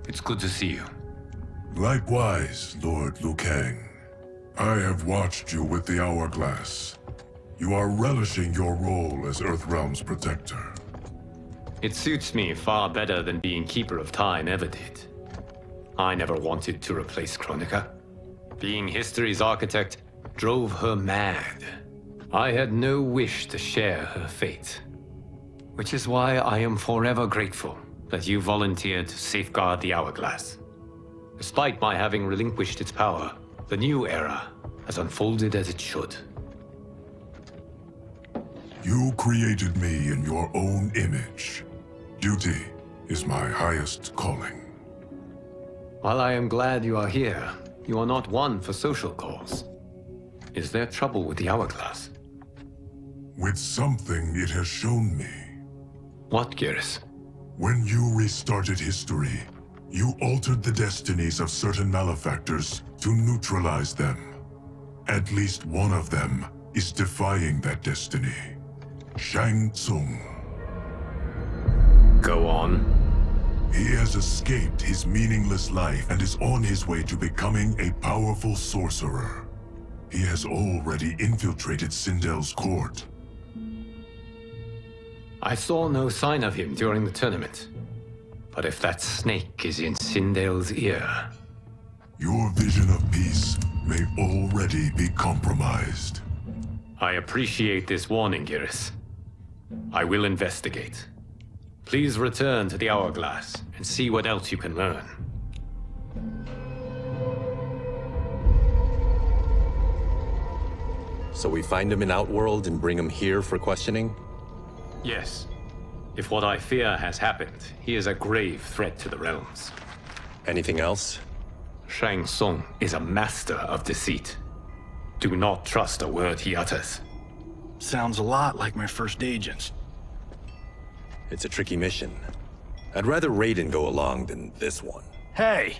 It's good to see you. Likewise, Lord Liu Kang. I have watched you with the Hourglass. You are relishing your role as Earthrealm's protector. It suits me far better than being Keeper of Time ever did. I never wanted to replace Kronika. Being history's architect drove her mad. I had no wish to share her fate. Which is why I am forever grateful that you volunteered to safeguard the Hourglass. Despite my having relinquished its power, the new era has unfolded as it should. You created me in your own image. Duty is my highest calling. While I am glad you are here, you are not one for social calls. Is there trouble with the Hourglass? With something it has shown me. What, Geras? When you restarted history, you altered the destinies of certain malefactors to neutralize them. At least one of them is defying that destiny. Shang Tsung. Go on. He has escaped his meaningless life and is on his way to becoming a powerful sorcerer. He has already infiltrated Sindel's court. I saw no sign of him during the tournament. But if that snake is in Sindel's ear... Your vision of peace may already be compromised. I appreciate this warning, Geras. I will investigate. Please return to the Hourglass and see what else you can learn. So we find him in Outworld and bring him here for questioning? Yes. If what I fear has happened, he is a grave threat to the realms. Anything else? Shang Tsung is a master of deceit. Do not trust a word he utters. Sounds a lot like my first agents. It's a tricky mission. I'd rather Raiden go along than this one. Hey,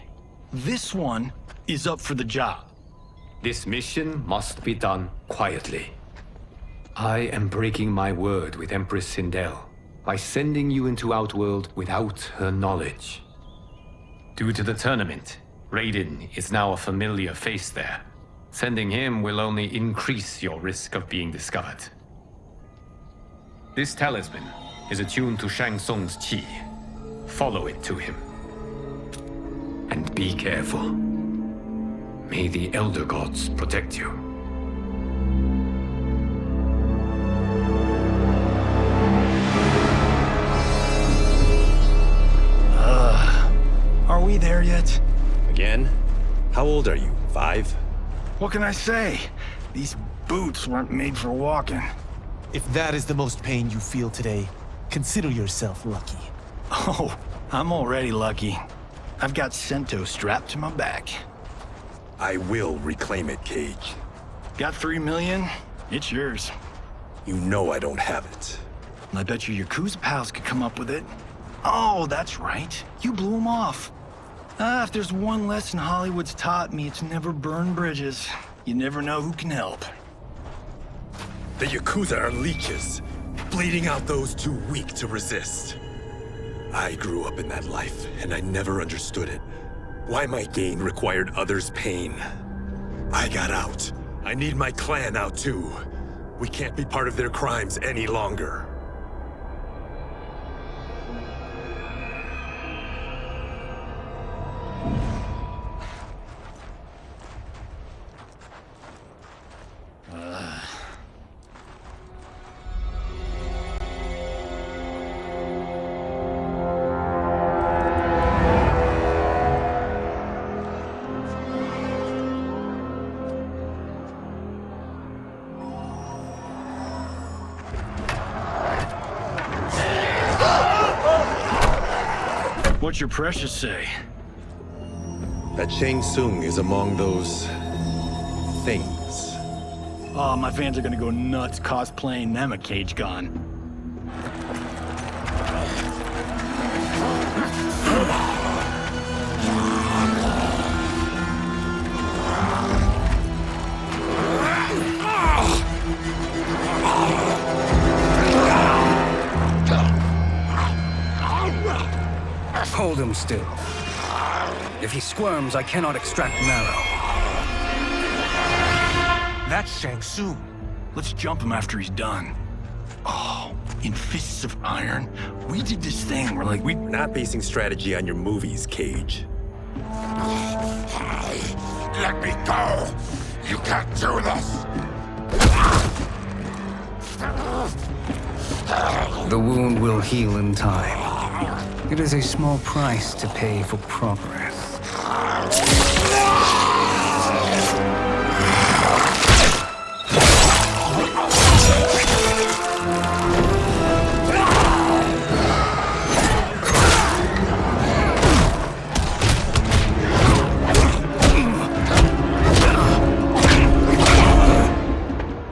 this one is up for the job. This mission must be done quietly. I am breaking my word with Empress Sindel by sending you into Outworld without her knowledge. Due to the tournament, Raiden is now a familiar face there. Sending him will only increase your risk of being discovered. This talisman is attuned to Shang Tsung's chi. Follow it to him. And be careful. May the Elder Gods protect you. Are we there yet? Again? How old are you? 5? What can I say? These boots weren't made for walking. If that is the most pain you feel today, consider yourself lucky. Oh, I'm already lucky. I've got Sento strapped to my back. I will reclaim it, Cage. Got 3 million? It's yours. You know I don't have it. I bet your Yakuza pals could come up with it. Oh, that's right. You blew them off. If there's one lesson Hollywood's taught me, it's never burn bridges. You never know who can help. The Yakuza are leeches, bleeding out those too weak to resist. I grew up in that life, and I never understood it. Why my gain required others' pain. I got out. I need my clan out too. We can't be part of their crimes any longer. What's your precious say? That Shang Tsung is among those... things. Oh, my fans are gonna go nuts cosplaying them a Cage Gun. him still. If he squirms, I cannot extract marrow. That's Shang Tsung. Let's jump him after he's done. Oh, in Fists of Iron, we did this thing where we're not basing strategy on your movies, Cage. Let me go! You can't do this! The wound will heal in time. It is a small price to pay for progress.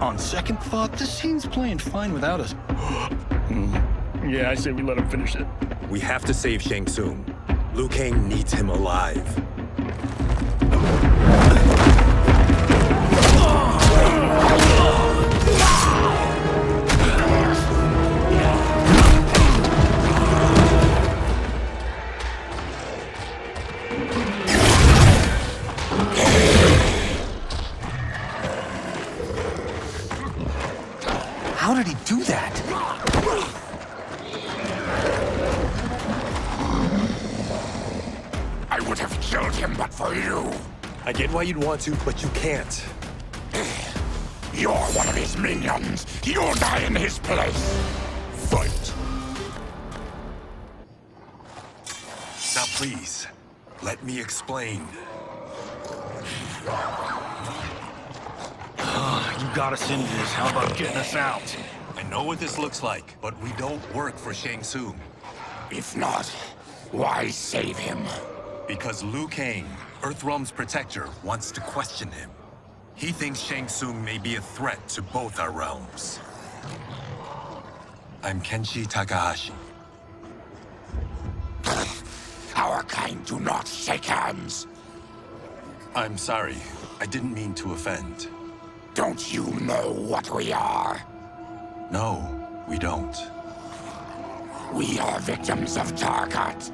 On second thought, this scene's playing fine without us. Yeah, I say we let him finish it. We have to save Shang Tsung. Liu Kang needs him alive. How did he do that? I would have killed him but for you. I get why you'd want to, but you can't. You're one of his minions. You'll die in his place. Fight. Now please, let me explain. You got us into this. How about getting us out? I know what this looks like, but we don't work for Shang Tsung. If not, why save him? Because Liu Kang, Earthrealm's protector, wants to question him. He thinks Shang Tsung may be a threat to both our realms. I'm Kenshi Takahashi. Our kind do not shake hands. I'm sorry. I didn't mean to offend. Don't you know what we are? No, we don't. We are victims of Tarkat.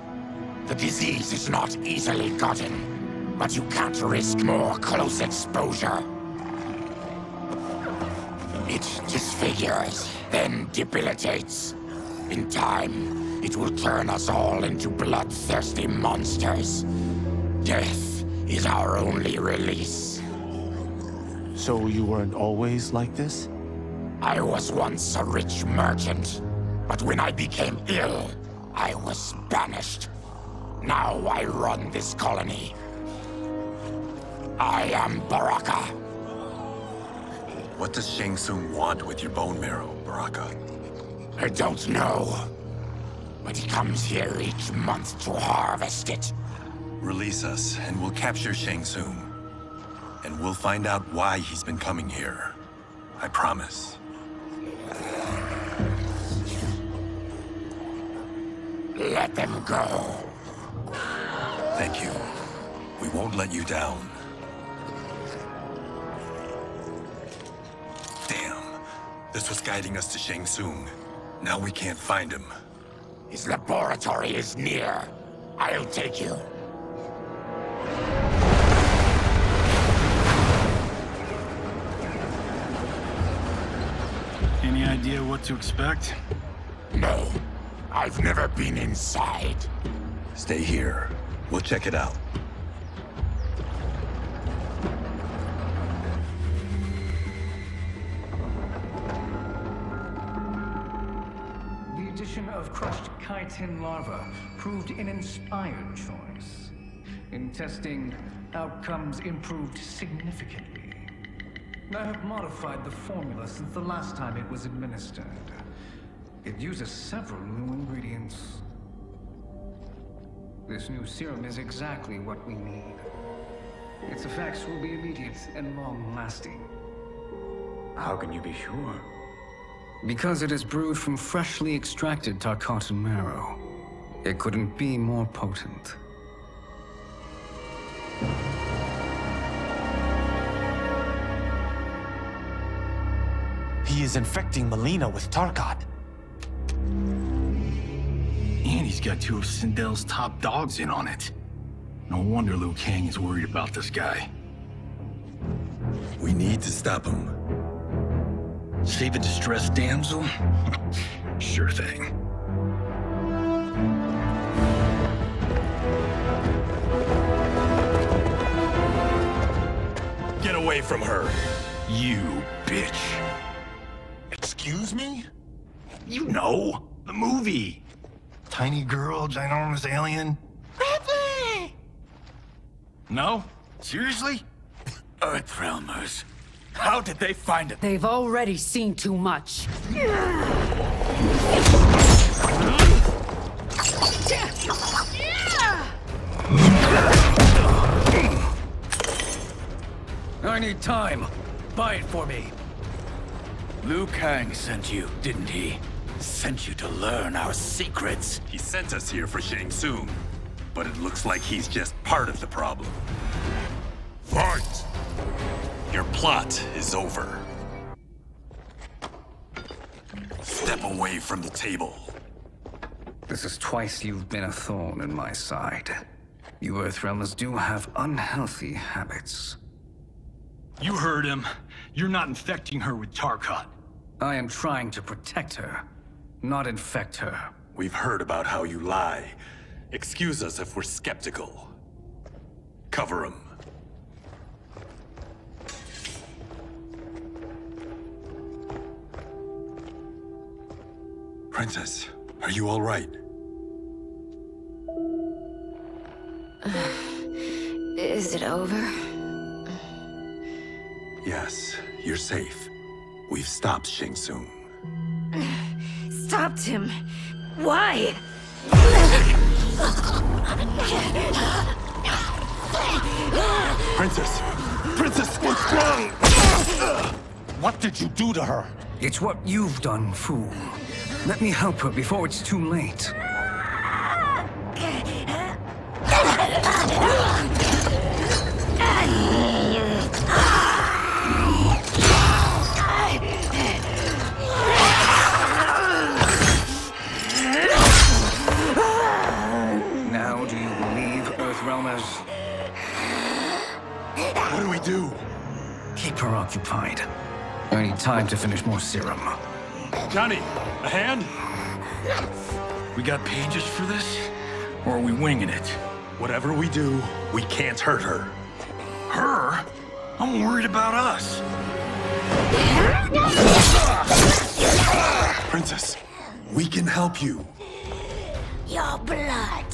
The disease is not easily gotten, but you can't risk more close exposure. It disfigures, then debilitates. In time, it will turn us all into bloodthirsty monsters. Death is our only release. So you weren't always like this? I was once a rich merchant, but when I became ill, I was banished. Now I run this colony. I am Baraka. What does Shang Tsung want with your bone marrow, Baraka? I don't know, but he comes here each month to harvest it. Release us, and we'll capture Shang Tsung. And we'll find out why he's been coming here. I promise. Let them go. Thank you. We won't let you down. Damn. This was guiding us to Shang Tsung. Now we can't find him. His laboratory is near. I'll take you. Any idea what to expect? No. I've never been inside. Stay here. We'll check it out. The addition of crushed chitin larva proved an inspired choice. In testing, outcomes improved significantly. I have modified the formula since the last time it was administered. It uses several new ingredients. This new serum is exactly what we need. Its effects will be immediate and long-lasting. How can you be sure? Because it is brewed from freshly extracted Tarkatan marrow. It couldn't be more potent. He is infecting Mileena with Tarkat. And he's got two of Sindel's top dogs in on it. No wonder Liu Kang is worried about this guy. We need to stop him. Save a distressed damsel? Sure thing. Get away from her! You bitch. Excuse me? You know, the movie. Tiny girl, ginormous alien. No? Seriously? Earthrealmers. How did they find it? They've already seen too much. I need time. Buy it for me. Liu Kang sent you, didn't he? Sent you to learn our secrets. He sent us here for Shang Tsung, but it looks like he's just part of the problem. Fight! Your plot is over. Step away from the table. This is twice you've been a thorn in my side. You Earthrealmers do have unhealthy habits. You heard him. You're not infecting her with Tarkat. I am trying to protect her, not infect her. We've heard about how you lie. Excuse us if we're skeptical. Cover him. Princess, are you all right? Is it over? Yes, you're safe. We've stopped Shang Tsung. Stopped him? Why? Princess! Princess, what's wrong? What did you do to her? It's what you've done, fool. Let me help her before it's too late. Now do you believe, Earthrealmers? What do we do? Keep her occupied. I need time to finish more serum. Johnny, a hand? We got pages for this? Or are we winging it? Whatever we do, we can't hurt her. Her? I'm worried about us. Princess, we can help you. Your blood.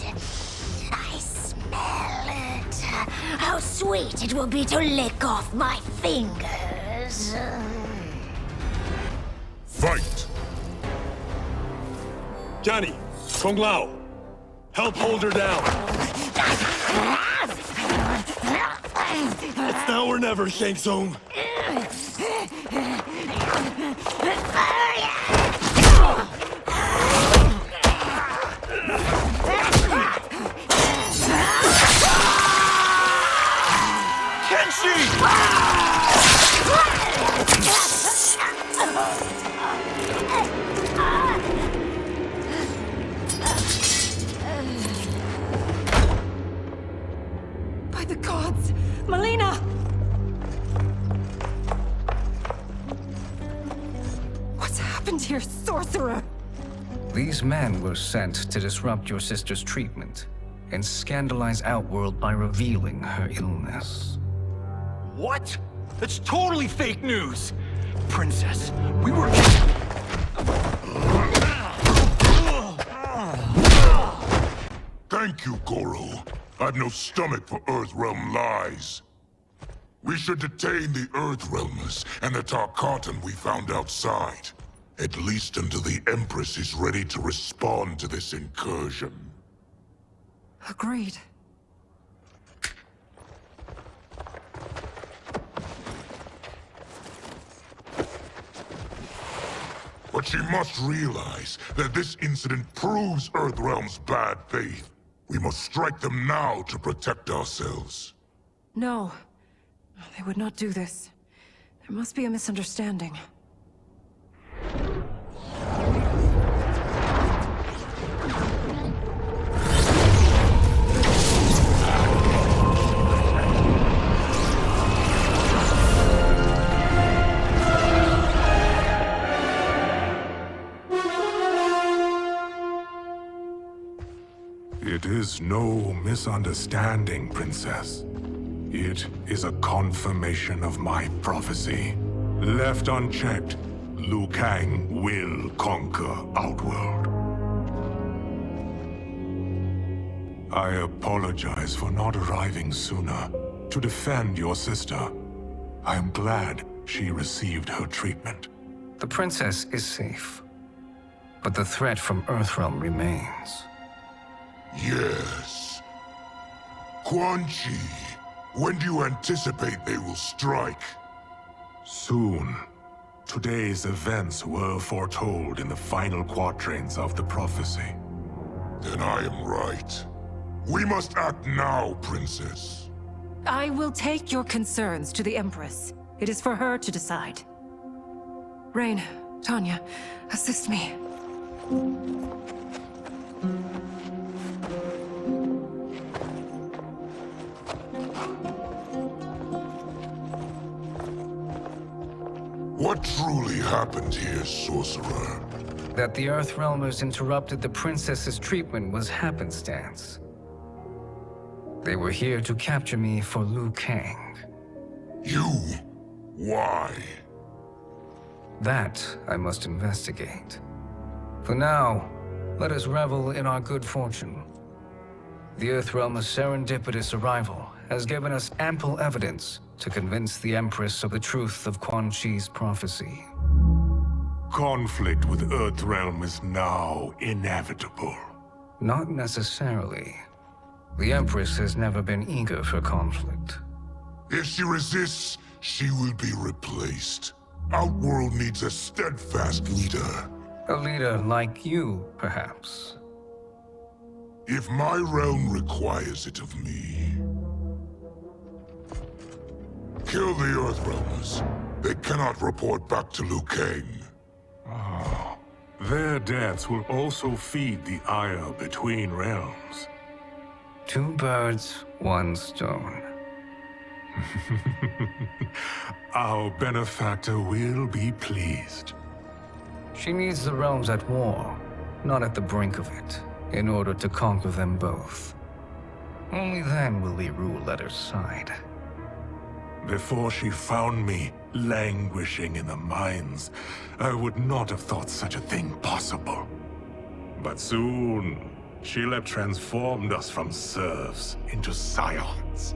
I smell it. How sweet it will be to lick off my fingers. Fight! Johnny, Kung Lao, help hold her down. It's now or never, Shang Tsung. By the gods! Melina! What's happened here, sorcerer? These men were sent to disrupt your sister's treatment and scandalize Outworld by revealing her illness. What? That's totally fake news! Princess, we were... Thank you, Goro. I've no stomach for Earthrealm lies. We should detain the Earthrealmers and the Tarkatan we found outside. At least until the Empress is ready to respond to this incursion. Agreed. But she must realize that this incident proves Earthrealm's bad faith. We must strike them now to protect ourselves. No. They would not do this. There must be a misunderstanding. is no misunderstanding, Princess. It is a confirmation of my prophecy. Left unchecked, Liu Kang will conquer Outworld. I apologize for not arriving sooner to defend your sister. I am glad she received her treatment. The princess is safe, but the threat from Earthrealm remains. Yes. Quan Chi, when do you anticipate they will strike? Soon. Today's events were foretold in the final quatrains of the prophecy. Then I am right. We must act now, Princess. I will take your concerns to the Empress. It is for her to decide. Rain, Tanya, assist me. What truly happened here, Sorcerer? That the Earthrealmers interrupted the princess's treatment was happenstance. They were here to capture me for Liu Kang. You? Why? That I must investigate. For now, let us revel in our good fortune. The Earthrealm's serendipitous arrival has given us ample evidence to convince the Empress of the truth of Quan Chi's prophecy. Conflict with Earthrealm is now inevitable. Not necessarily. The Empress has never been eager for conflict. If she resists, she will be replaced. Outworld needs a steadfast leader. A leader like you, perhaps. If my realm requires it of me. Kill the Earthrealmers. They cannot report back to Liu Kang. Their deaths will also feed the ire between realms. Two birds, one stone. Our benefactor will be pleased. She needs the realms at war, not at the brink of it, in order to conquer them both. Only then will we rule at her side. Before she found me languishing in the mines, I would not have thought such a thing possible. But soon, she'll have transformed us from serfs into scions.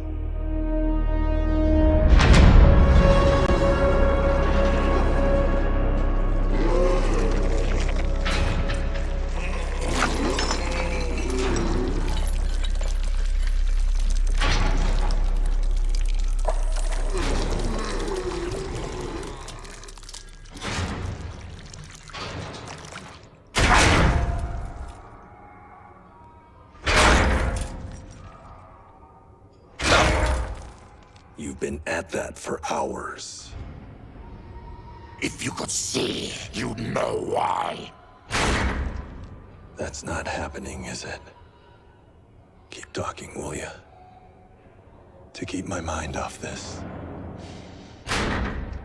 You've been at that for hours. If you could see, you'd know why. That's not happening, is it? Keep talking, will ya? To keep my mind off this.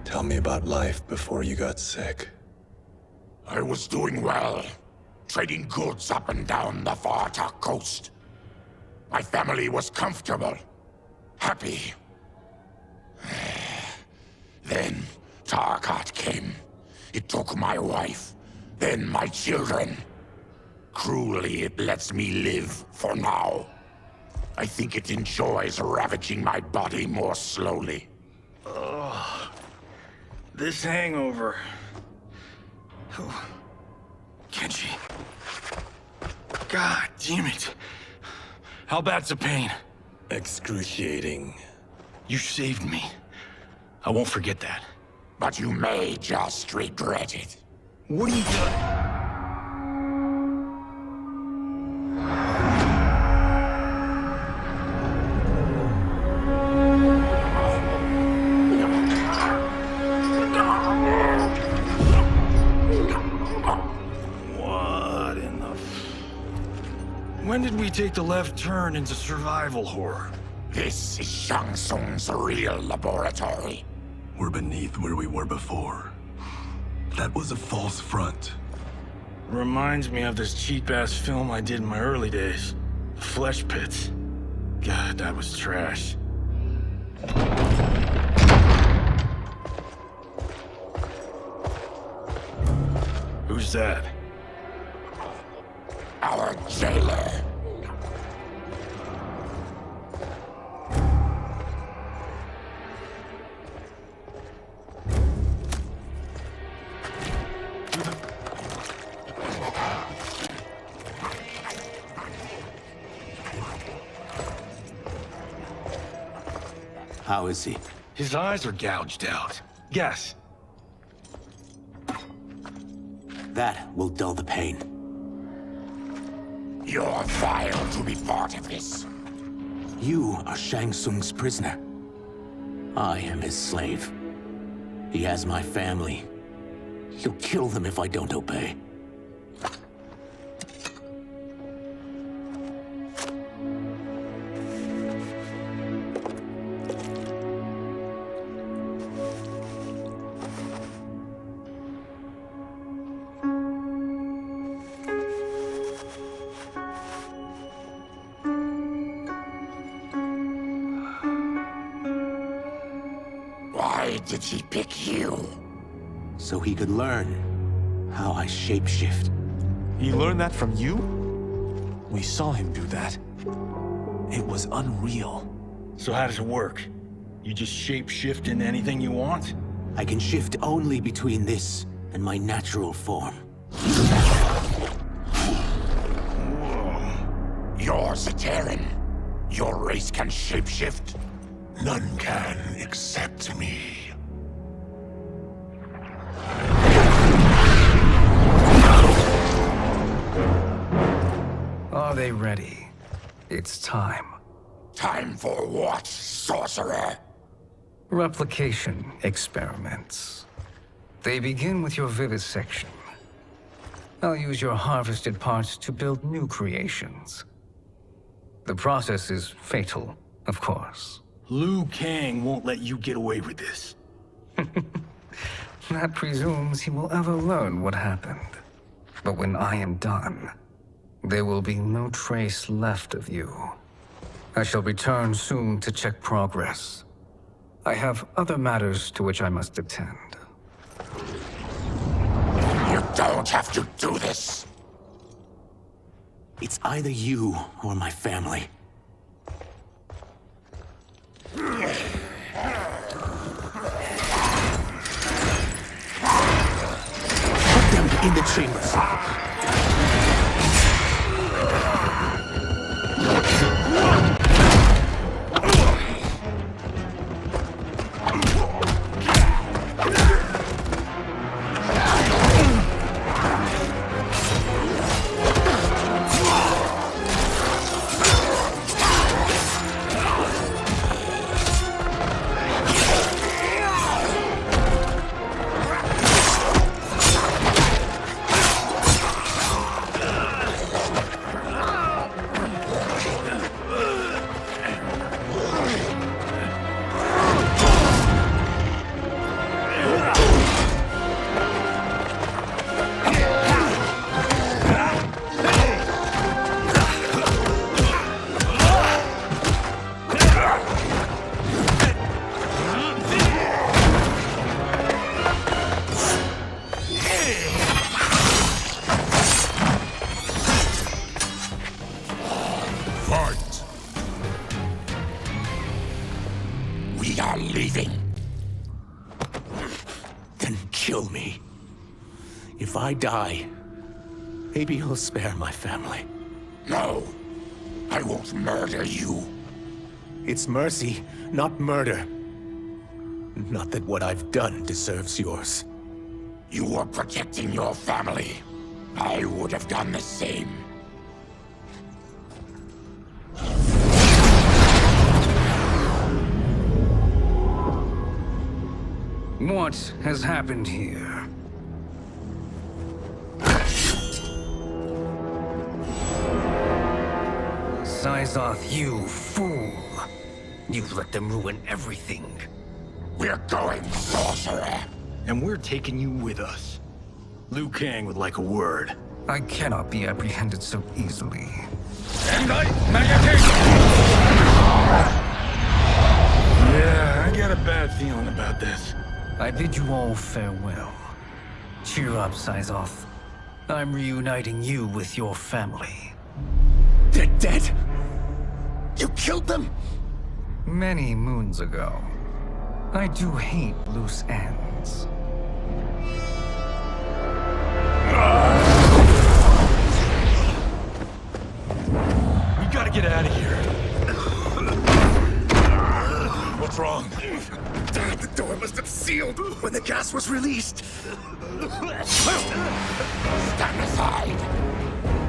Tell me about life before you got sick. I was doing well, trading goods up and down the Varta coast. My family was comfortable, happy. Then Tarkat came. It took my wife, then my children. Cruelly, it lets me live for now. I think it enjoys ravaging my body more slowly. Ugh. This hangover. Oh. Kenji. God damn it. How bad's the pain? Excruciating. You saved me. I won't forget that. But you may just regret it. What are you doing? What in the... When did we take the left turn into survival horror? This is Shang Tsung's real laboratory. We're beneath where we were before. That was a false front. Reminds me of this cheap-ass film I did in my early days. Flesh pits. God, that was trash. Who's that? Our jailer. How is he? His eyes are gouged out. Guess. That will dull the pain. You're vile to be part of this. You are Shang Tsung's prisoner. I am his slave. He has my family. He'll kill them if I don't obey. Why did he pick you? So he could learn how I shapeshift. He learned that from you? We saw him do that. It was unreal. So how does it work? You just shape-shift into anything you want? I can shift only between this and my natural form. You're Zaterran. Your race can shapeshift. None can except me. Are they ready? It's time. Time for what, sorcerer? Replication experiments. They begin with your vivisection. I'll use your harvested parts to build new creations. The process is fatal, of course. Liu Kang won't let you get away with this. That presumes he will ever learn what happened. But when I am done, there will be no trace left of you. I shall return soon to check progress. I have other matters to which I must attend. You don't have to do this. It's either you or my family. Put them in the chambers. We are leaving. Then kill me. If I die, maybe you'll spare my family. No, I won't murder you. It's mercy, not murder. Not that what I've done deserves yours. You were protecting your family. I would have done the same. What has happened here? Sizoth, you fool! You let them ruin everything. We're going, sorcerer. And we're taking you with us. Liu Kang would like a word. I cannot be apprehended so easily. Yeah, I got a bad feeling about this. I bid you all farewell. Cheer up, Sizoth. I'm reuniting you with your family. They're dead? You killed them? Many moons ago. I do hate loose ends. We gotta get out of here. What's wrong? The door must have sealed when the gas was released. Stand aside.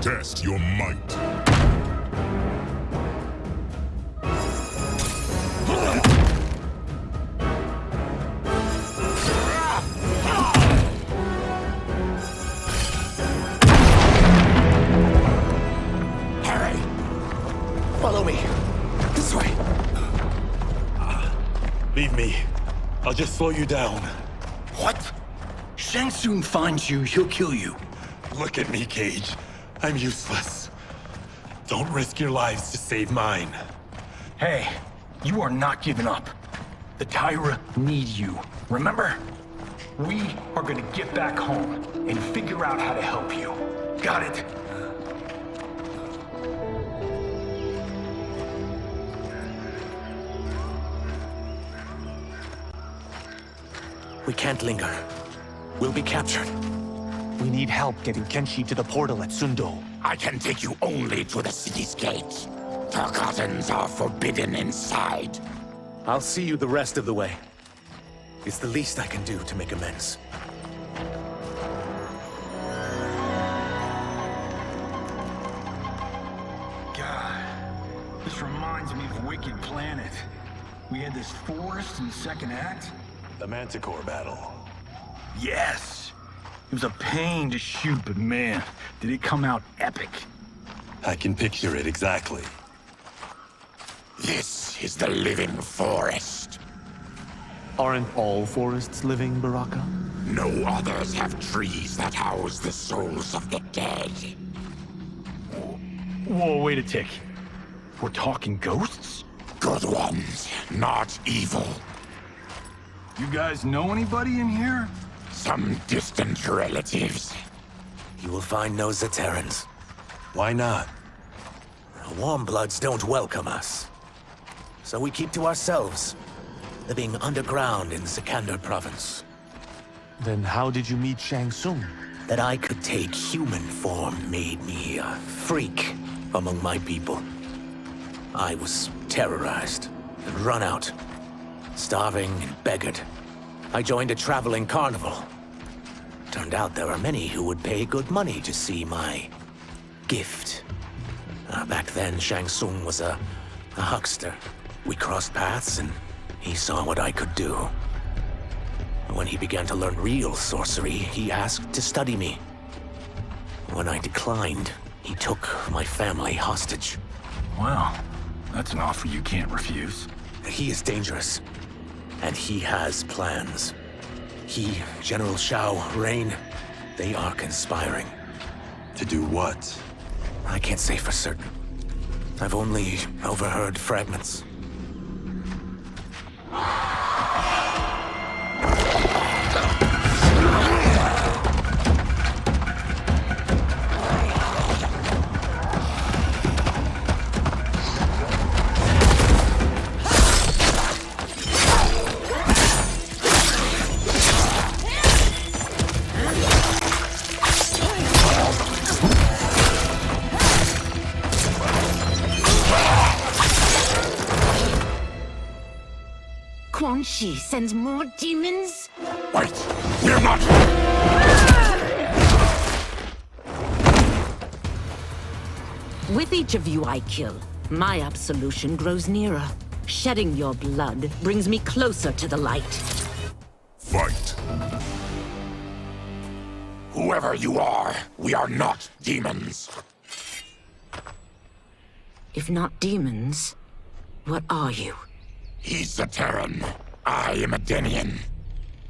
Test your might. Harry! Follow me. This way. Leave me. I'll just slow you down. What? Shang Tsung finds you, he'll kill you. Look at me, Cage. I'm useless. Don't risk your lives to save mine. Hey, you are not giving up. The Tyra need you, remember? We are gonna get back home and figure out how to help you. Got it? We can't linger. We'll be captured. We need help getting Kenshi to the portal at Sundo. I can take you only to the city's gate. Tarkatans are forbidden inside. I'll see you the rest of the way. It's the least I can do to make amends. God, this reminds me of Wicked Planet. We had this forest in the second act. The Manticore battle. Yes! It was a pain to shoot, but man, did it come out epic. I can picture it exactly. This is the living forest. Aren't all forests living, Baraka? No others have trees that house the souls of the dead. Whoa, wait a tick. We're talking ghosts? Good ones, not evil. You guys know anybody in here? Some distant relatives. You will find no Zaterrans. Why not? Warmbloods don't welcome us. So we keep to ourselves, living underground in Sikander province. Then how did you meet Shang Tsung? That I could take human form made me a freak among my people. I was terrorized and run out, starving and beggared. I joined a traveling carnival. Turned out there are many who would pay good money to see my gift. Back then, Shang Tsung was a huckster. We crossed paths and he saw what I could do. When he began to learn real sorcery, he asked to study me. When I declined, he took my family hostage. Wow, that's an offer you can't refuse. He is dangerous, and he has plans. He, General Shao, Rain, they are conspiring. To do what? I can't say for certain. I've only overheard fragments. Quan Chi sends more demons? Wait, we're not... With each of you I kill, my absolution grows nearer. Shedding your blood brings me closer to the light. Fight. Whoever you are, we are not demons. If not demons, what are you? He's a Terran. I am a Denian.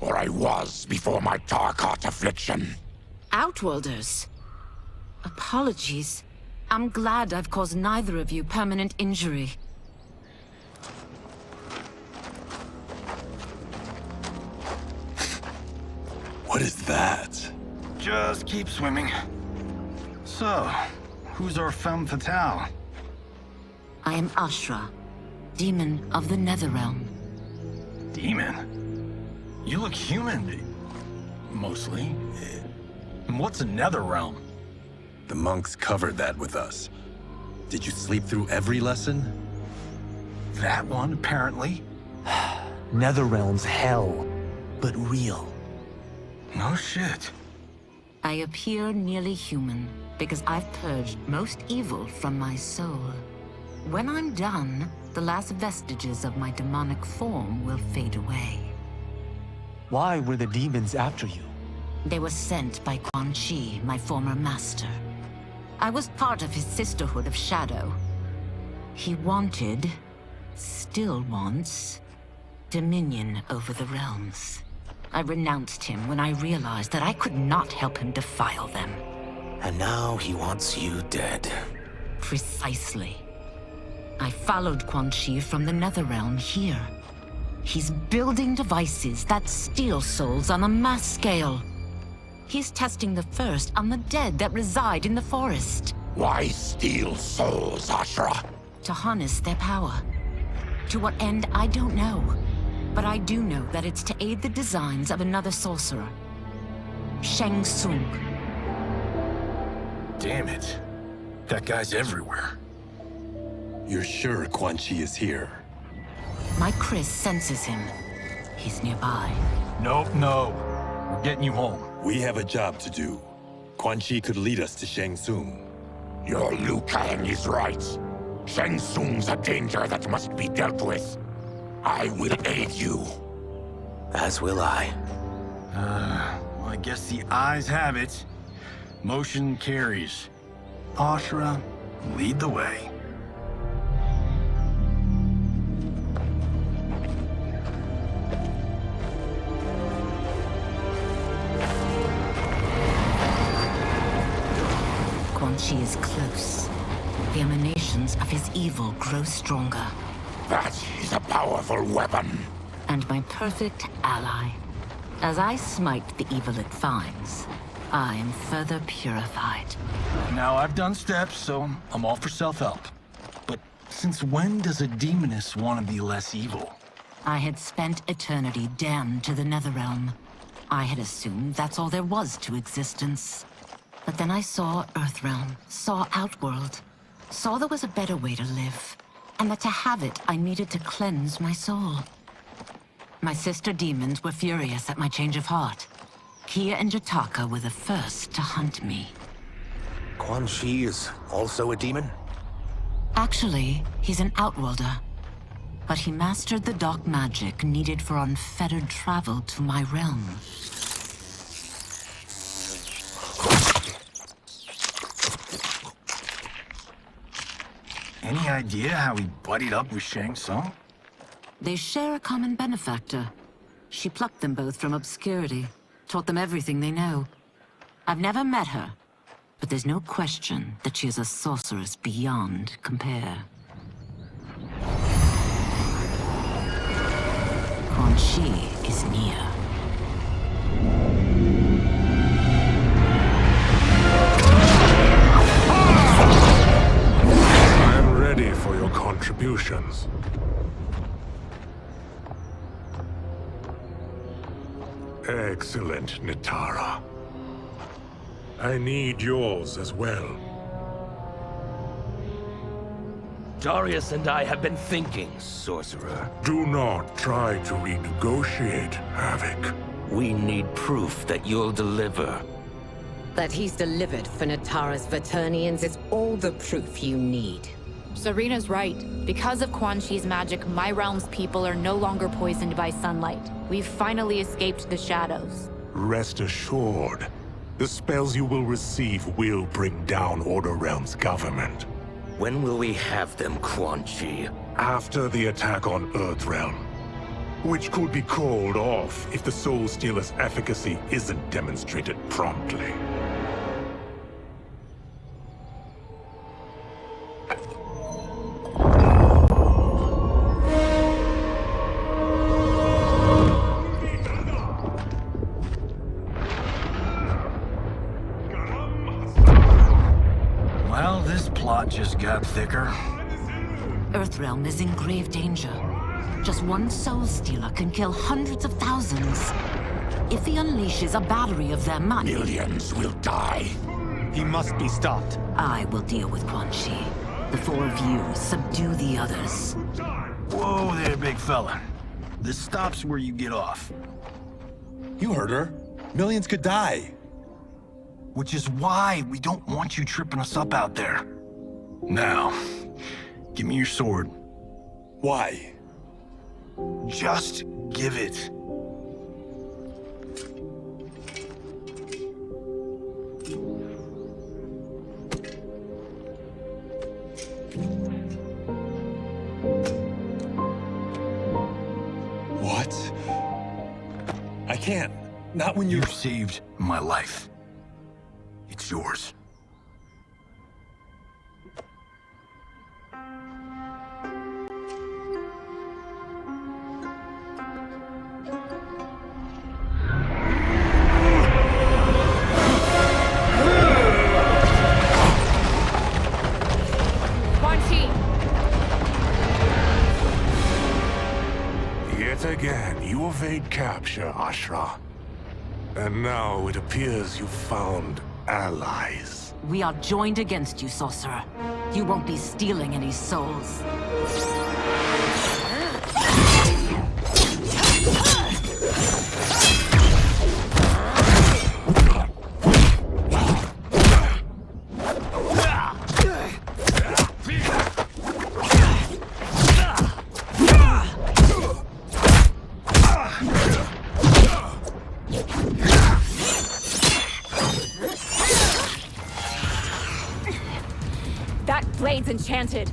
Or I was before my Tarkat affliction. Outworlders. Apologies. I'm glad I've caused neither of you permanent injury. What is that? Just keep swimming. So, who's our femme fatale? I am Ashra, demon of the Netherrealm. Demon? You look human, mostly. And what's a Netherrealm? The monks covered that with us. Did you sleep through every lesson? That one, apparently. Netherrealm's hell, but real. No shit. I appear nearly human because I've purged most evil from my soul. When I'm done, the last vestiges of my demonic form will fade away. Why were the demons after you? They were sent by Quan Chi, my former master. I was part of his Sisterhood of Shadow. He wanted, still wants, dominion over the realms. I renounced him when I realized that I could not help him defile them. And now he wants you dead. Precisely. I followed Quan Chi from the Netherrealm here. He's building devices that steal souls on a mass scale. He's testing the first on the dead that reside in the forest. Why steal souls, Ashra? To harness their power. To what end, I don't know. But I do know that it's to aid the designs of another sorcerer. Shang Tsung. Damn it. That guy's everywhere. You're sure Quan Chi is here? My Chris senses him. He's nearby. Nope, no. We're getting you home. We have a job to do. Quan Chi could lead us to Shang Tsung. Your Liu Kang is right. Shang Tsung's a danger that must be dealt with. I will aid you. As will I. Well, I guess the eyes have it. Motion carries. Ashra, lead the way. Quan Chi is close. The emanations of his evil grow stronger. That is a powerful weapon. And my perfect ally. As I smite the evil it finds, I am further purified. Now, I've done steps, so I'm all for self-help. But since when does a demoness want to be less evil? I had spent eternity damned to the Netherrealm. I had assumed that's all there was to existence. But then I saw Earthrealm, saw Outworld, saw there was a better way to live, and that to have it, I needed to cleanse my soul. My sister demons were furious at my change of heart. Kia and Jataka were the first to hunt me. Quan Chi is also a demon? Actually, he's an Outworlder. But he mastered the dark magic needed for unfettered travel to my realm. Any idea how he buddied up with Shang Tsung? They share a common benefactor. She plucked them both from obscurity, taught them everything they know. I've never met her, but there's no question that she is a sorceress beyond compare. Quan Chi is near. I'm ready for your contributions. Excellent, Nitara. I need yours as well. Darius and I have been thinking, Sorcerer. Do not try to renegotiate, Havoc. We need proof that you'll deliver. That he's delivered for Natara's Vaternians is all the proof you need. Serena's right. Because of Quan Chi's magic, my realm's people are no longer poisoned by sunlight. We've finally escaped the shadows. Rest assured, the spells you will receive will bring down Order Realm's government. When will we have them, Quan Chi? After the attack on Earthrealm, which could be called off if the Soul Stealer's efficacy isn't demonstrated promptly. plot just got thicker? Earthrealm is in grave danger. Just one soul stealer can kill hundreds of thousands. If he unleashes a battery of them, Millions will die. He must be stopped. I will deal with Quan Chi. The four of you subdue the others. Whoa there, big fella. This stops where you get off. You heard her. Millions could die. Which is why we don't want you tripping us up out there. Now, give me your sword. Why? Just give it. What? I can't. Not when You've saved my life. It's yours. Quan Chi! Yet again, you evade capture, Ashra. And now it appears you've found allies. We are joined against you, sorcerer. You won't be stealing any souls. Blade's enchanted.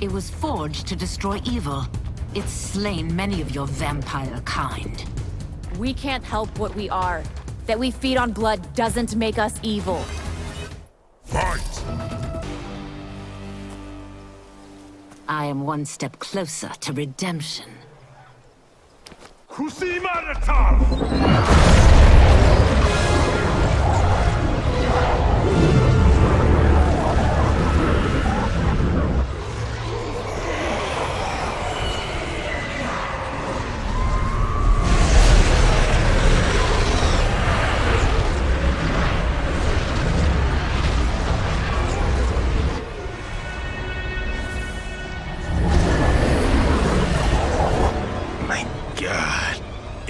It was forged to destroy evil. It's slain many of your vampire kind. We can't help what we are. That we feed on blood doesn't make us evil. Fight! I am one step closer to redemption.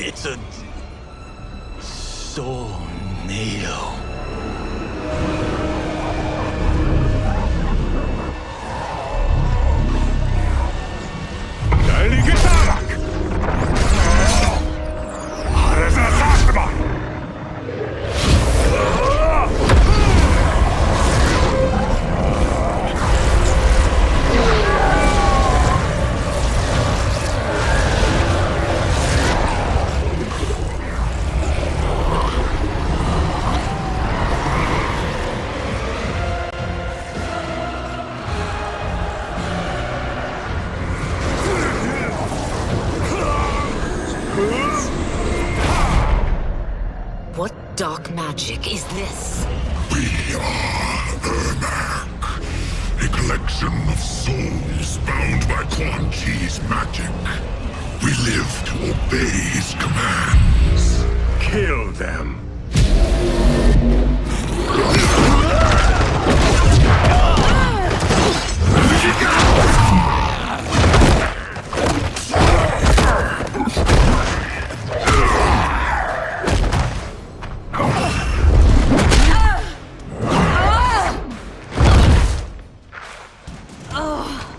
It's a tornado. What dark magic is this? We are Ermac, a collection of souls bound by Quan Chi's magic. We live to obey his commands. Kill them.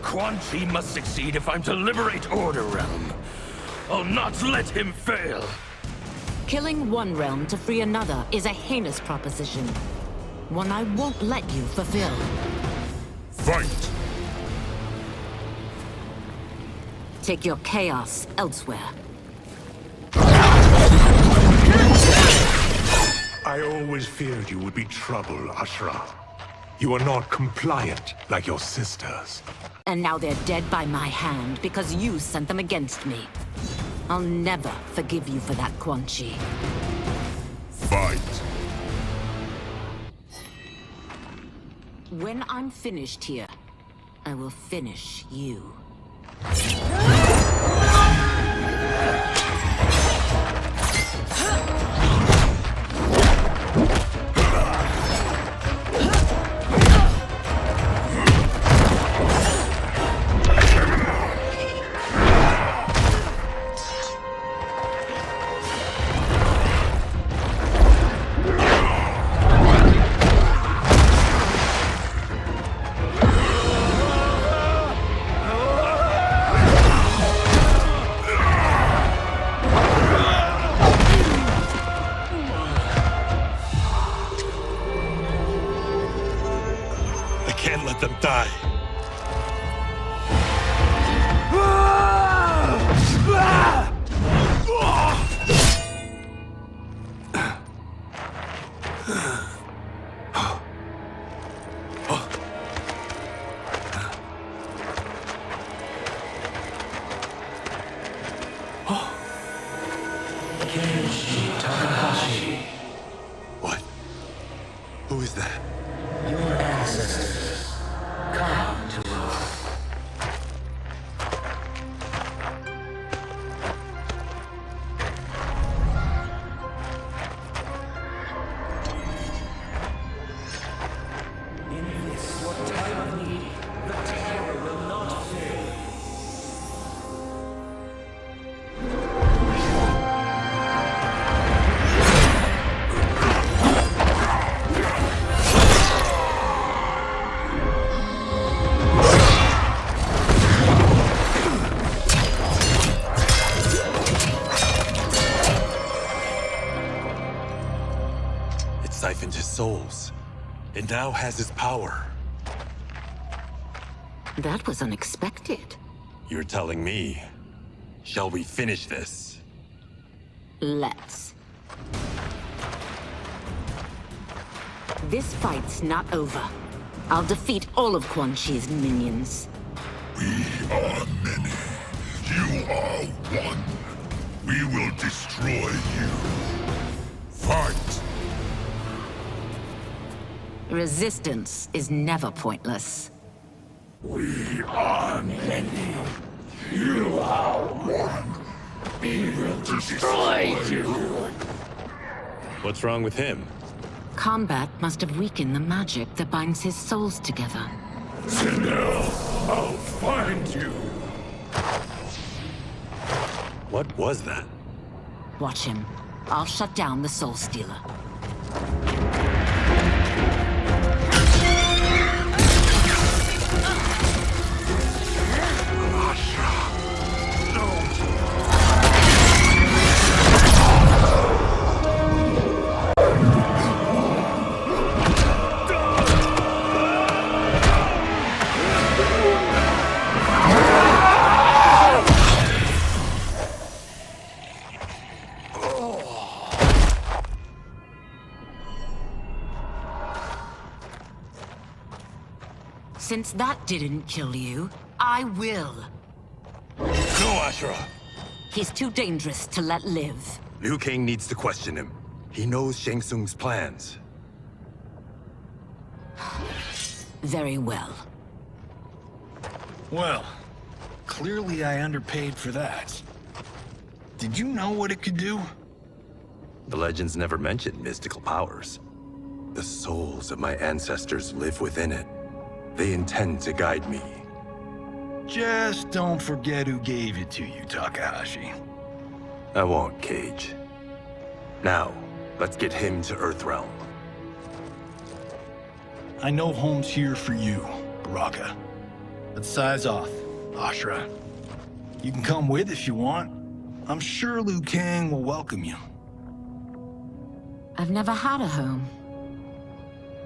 Quan Chi must succeed if I'm to liberate Realm. I'll not let him fail. Killing one realm to free another is a heinous proposition. One I won't let you fulfill. Fight! Take your chaos elsewhere. I always feared you would be trouble, Ashra. You are not compliant like your sisters. And now they're dead by my hand because you sent them against me. I'll never forgive you for that, Quan Chi. Fight! When I'm finished here, I will finish you. Them die. What? Who is that? Your ancestors. Come to us. In this, your time of need, the terror will not fail. Siphoned his souls. It now has his power. That was unexpected. You're telling me. Shall we finish this? Let's. This fight's not over. I'll defeat all of Quan Chi's minions. We are many. You are one. We will destroy you. Fight! Resistance is never pointless. We are many. You are one. We will destroy you. What's wrong with him? Kombat must have weakened the magic that binds his souls together. Sindel, I'll find you. What was that? Watch him. I'll shut down the Soul Stealer. Since that didn't kill you, I will. No, Ashura! He's too dangerous to let live. Liu Kang needs to question him. He knows Shang Tsung's plans. Very well. Well, clearly I underpaid for that. Did you know what it could do? The legends never mentioned mystical powers. The souls of my ancestors live within it. They intend to guide me. Just don't forget who gave it to you, Takahashi. I won't, Cage. Now, let's get him to Earthrealm. I know home's here for you, Baraka. But size off, Ashura. You can come with if you want. I'm sure Liu Kang will welcome you. I've never had a home.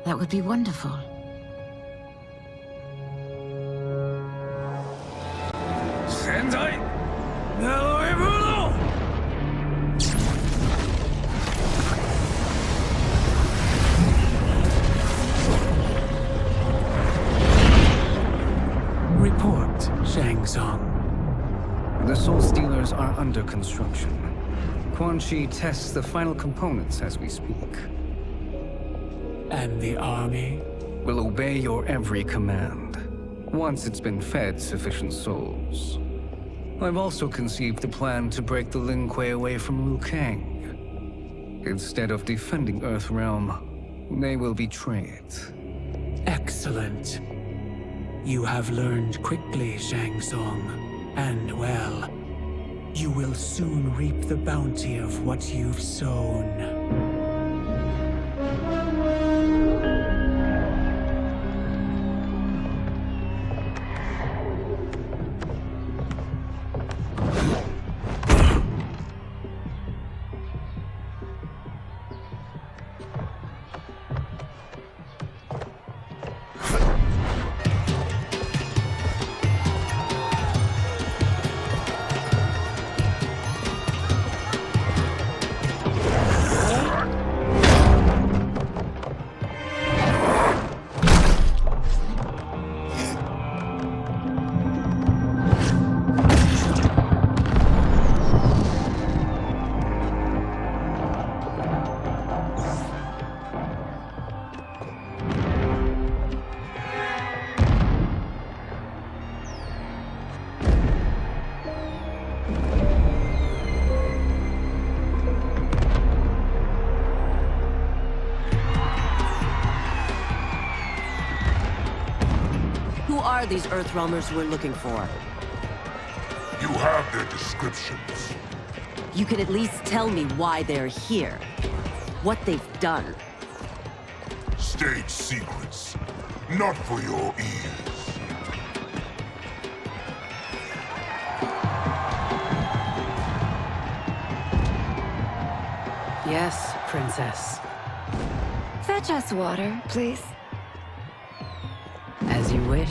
That would be wonderful. Sendai! Now Report, Shang Tsung. The Soul Stealers are under construction. Quan Chi tests the final components as we speak. And the army? will obey your every command, once it's been fed sufficient souls. I've also conceived a plan to break the Lin Kuei away from Liu Kang. Instead of defending Earthrealm, they will betray it. Excellent. You have learned quickly, Shang Tsung, and well, you will soon reap the bounty of what you've sown. These Earthrealmers we're looking for. You have their descriptions. You can at least tell me why they're here. What they've done. State secrets. Not for your ears. Yes, Princess. Fetch us water, please. As you wish.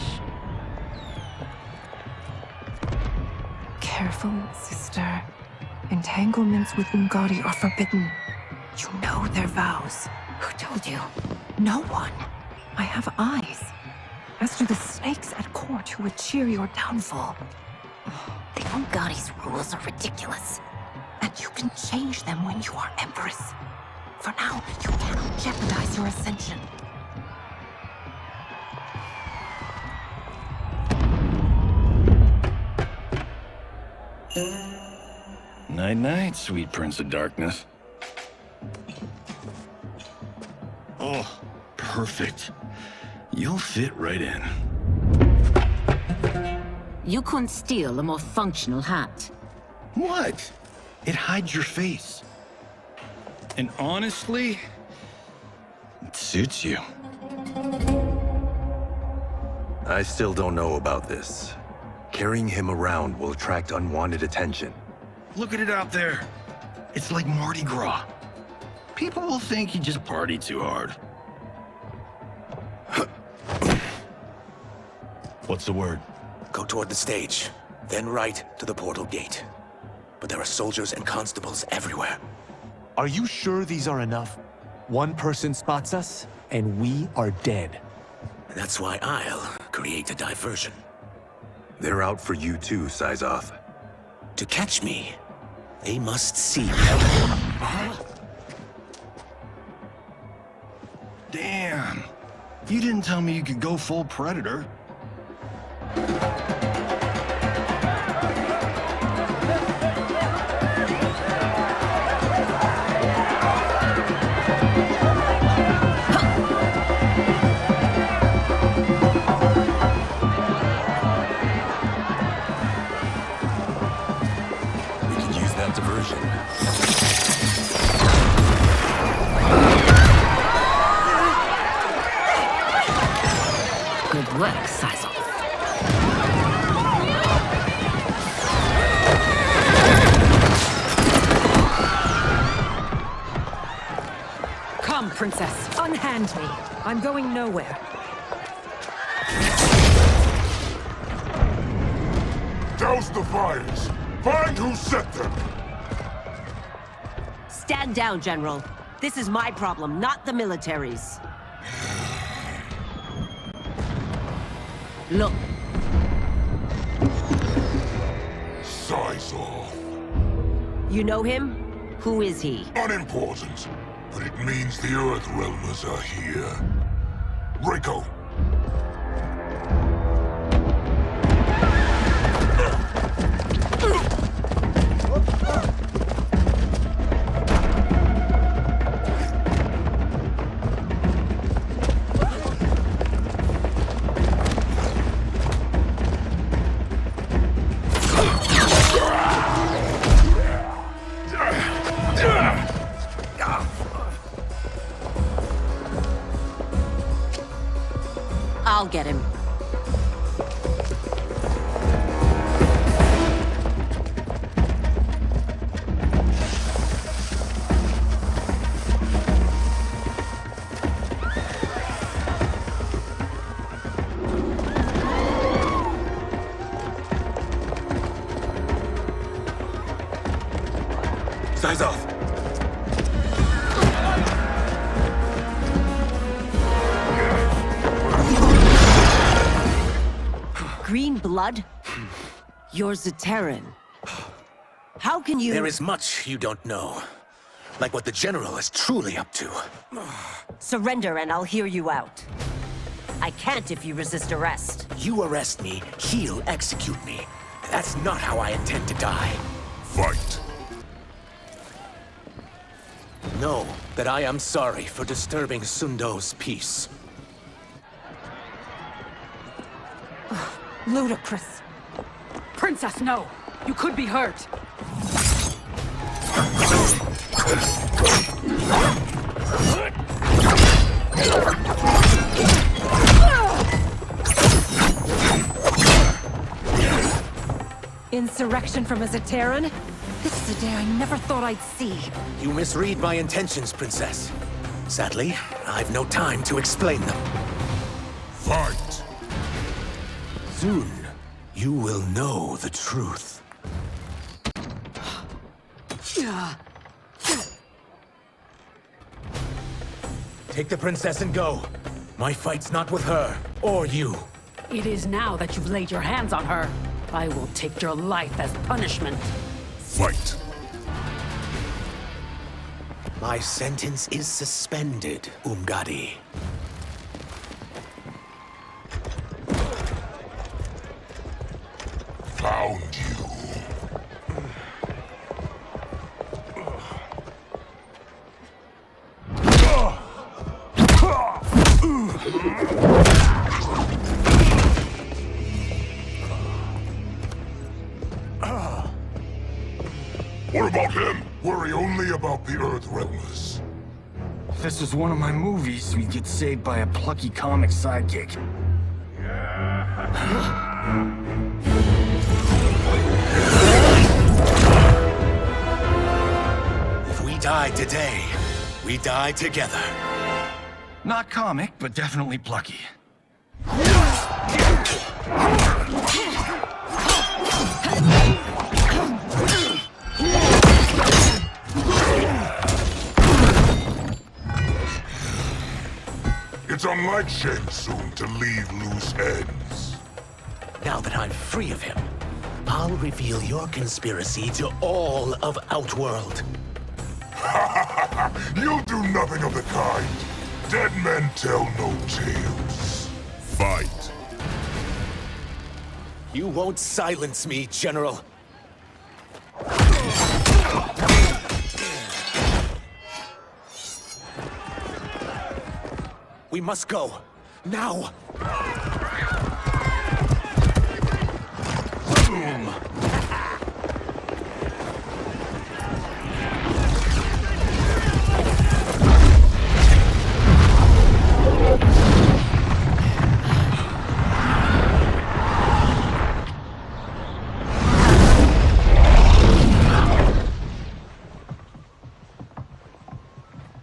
Careful, sister. Entanglements with Ungadi are forbidden. You know their vows. Who told you? No one. I have eyes. As do the snakes at court who would cheer your downfall. The Ungadi's rules are ridiculous. And you can change them when you are Empress. For now, you cannot jeopardize your ascension. Night-night, sweet Prince of Darkness. Oh, perfect. You'll fit right in. You couldn't steal a more functional hat. What? It hides your face. And honestly, it suits you. I still don't know about this. Carrying him around will attract unwanted attention. Look at it out there. It's like Mardi Gras. People will think you just party too hard. What's the word? Go toward the stage, then right to the portal gate. But there are soldiers and constables everywhere. Are you sure these are enough? One person spots us, and we are dead. That's why I'll create a diversion. They're out for you too, Syzoth. To catch me, they must see. Damn. You didn't tell me you could go full Predator. Good work, Syzoth. Come, Princess. Unhand me. I'm going nowhere. Douse the fires! Find who set them! Stand down, General. This is my problem, not the military's. Look. Syzoth. You know him? Who is he? Unimportant, but it means the Earthrealmers are here. Reiko! I'll get him. Eyes off. Green blood? You're Zaterran. How can you— There is much you don't know. Like what the General is truly up to. Surrender and I'll hear you out. I can't if you resist arrest. You arrest me, he'll execute me. That's not how I intend to die. Fight. Know that I am sorry for disturbing Sundo's peace. Ludicrous. Princess, no! You could be hurt! Insurrection from a Zaterran? This is a day I never thought I'd see. You misread my intentions, Princess. Sadly, I've no time to explain them. Fight! Soon, you will know the truth. Take the princess and go. My fight's not with her, or you. It is now that you've laid your hands on her. I will take your life as punishment. Fight! My sentence is suspended, Umgadi. Found you. What about him? Worry only about the Earthrealmers. If this was one of my movies, we'd get saved by a plucky comic sidekick. If we die today, we die together. Not comic, but definitely plucky. It's unlike Shang Tsung to leave loose ends. Now that I'm free of him, I'll reveal your conspiracy to all of Outworld. You'll do nothing of the kind. Dead men tell no tales. Fight. You won't silence me, General. We must go. Now! Boom!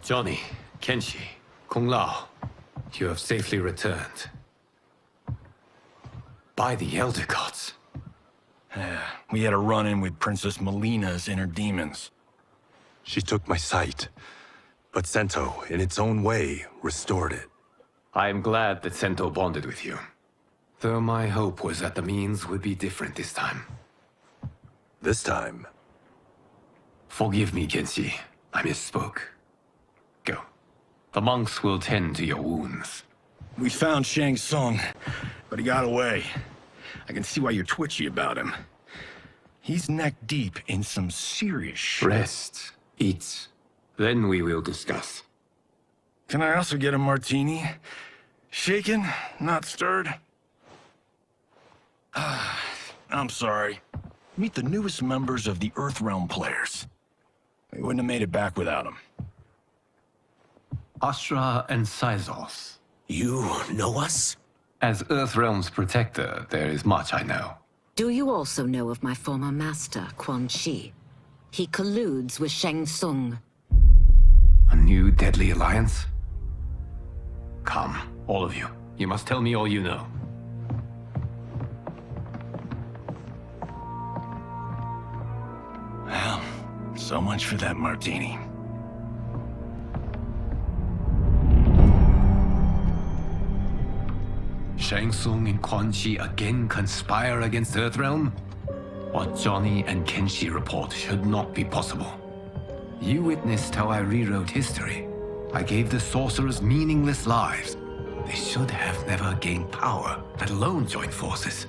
Johnny, Kenshi, Kung Lao, you have safely returned. By the Elder Gods. We had a run-in with Princess Melina's inner demons. She took my sight, but Sento, in its own way, restored it. I am glad that Sento bonded with you. Though my hope was that the means would be different this time. This time? Forgive me, Kenshi. I misspoke. Go. The monks will tend to your wounds. We found Shang Tsung, but he got away. I can see why you're twitchy about him. He's neck deep in some serious shit. Rest. Eat. Then we will discuss. Can I also get a martini? Shaken, not stirred? I'm sorry. Meet the newest members of the Earthrealm players. We wouldn't have made it back without them. Ashrah and Syzos. You know us? As Earthrealm's protector, there is much I know. Do you also know of my former master, Quan Chi? He colludes with Shang Tsung. A new deadly alliance? Come, all of you. You must tell me all you know. Well, so much for that martini. Shang Tsung and Quan Chi again conspire against Earthrealm? What Johnny and Kenshi report should not be possible. You witnessed how I rewrote history. I gave the sorcerers meaningless lives. They should have never gained power, let alone joined forces.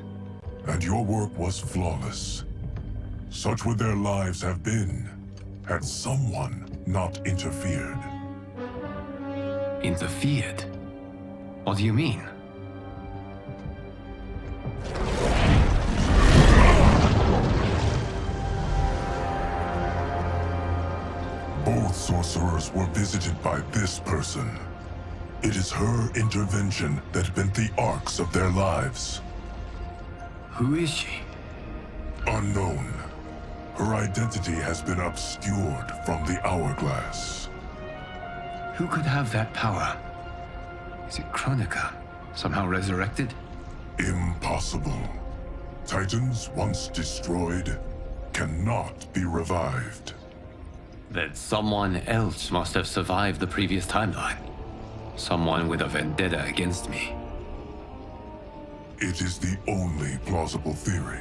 And your work was flawless. Such would their lives have been, had someone not interfered. Interfered? What do you mean? Both sorcerers were visited by this person. It is her intervention that bent the arcs of their lives. Who is she? Unknown. Her identity has been obscured from the Hourglass. Who could have that power? Is it Kronika? Somehow resurrected? Impossible. Titans once destroyed cannot be revived. Then someone else must have survived the previous timeline. Someone with a vendetta against me. It is the only plausible theory.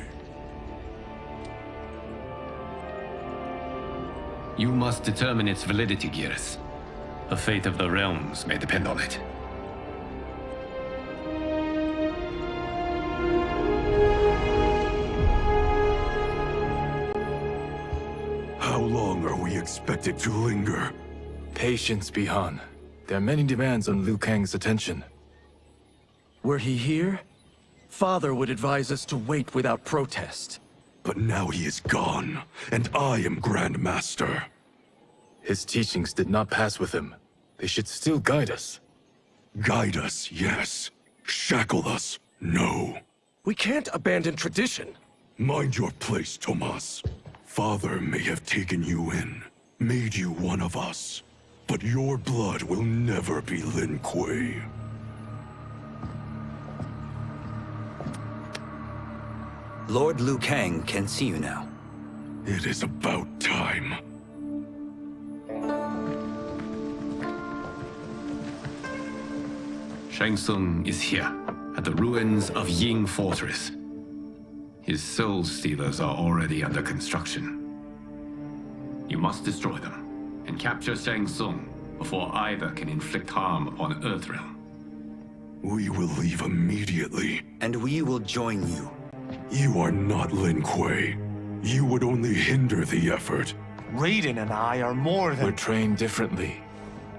You must determine its validity, Geras. The fate of the realms may depend on it. How long are we expected to linger? Patience, Bihan. There are many demands on Liu Kang's attention. Were he here, Father would advise us to wait without protest. But now he is gone, and I am Grand Master. His teachings did not pass with him. They should still guide us. Guide us, yes. Shackle us, no. We can't abandon tradition. Mind your place, Tomas. Father may have taken you in, made you one of us. But your blood will never be Lin Kuei. Lord Liu Kang can see you now. It is about time. Shang Tsung is here, at the ruins of Ying Fortress. His soul stealers are already under construction. You must destroy them, and capture Shang Tsung before either can inflict harm upon Earthrealm. We will leave immediately. And we will join you. You are not Lin Kuei. You would only hinder the effort. Raiden and I are more than... We're trained differently.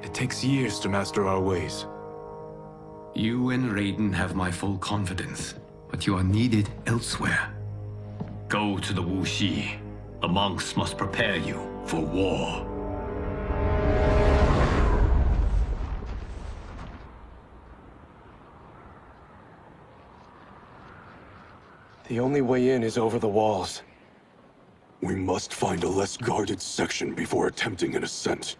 It takes years to master our ways. You and Raiden have my full confidence, but you are needed elsewhere. Go to the Wuxi. The monks must prepare you for war. The only way in is over the walls. We must find a less guarded section before attempting an ascent.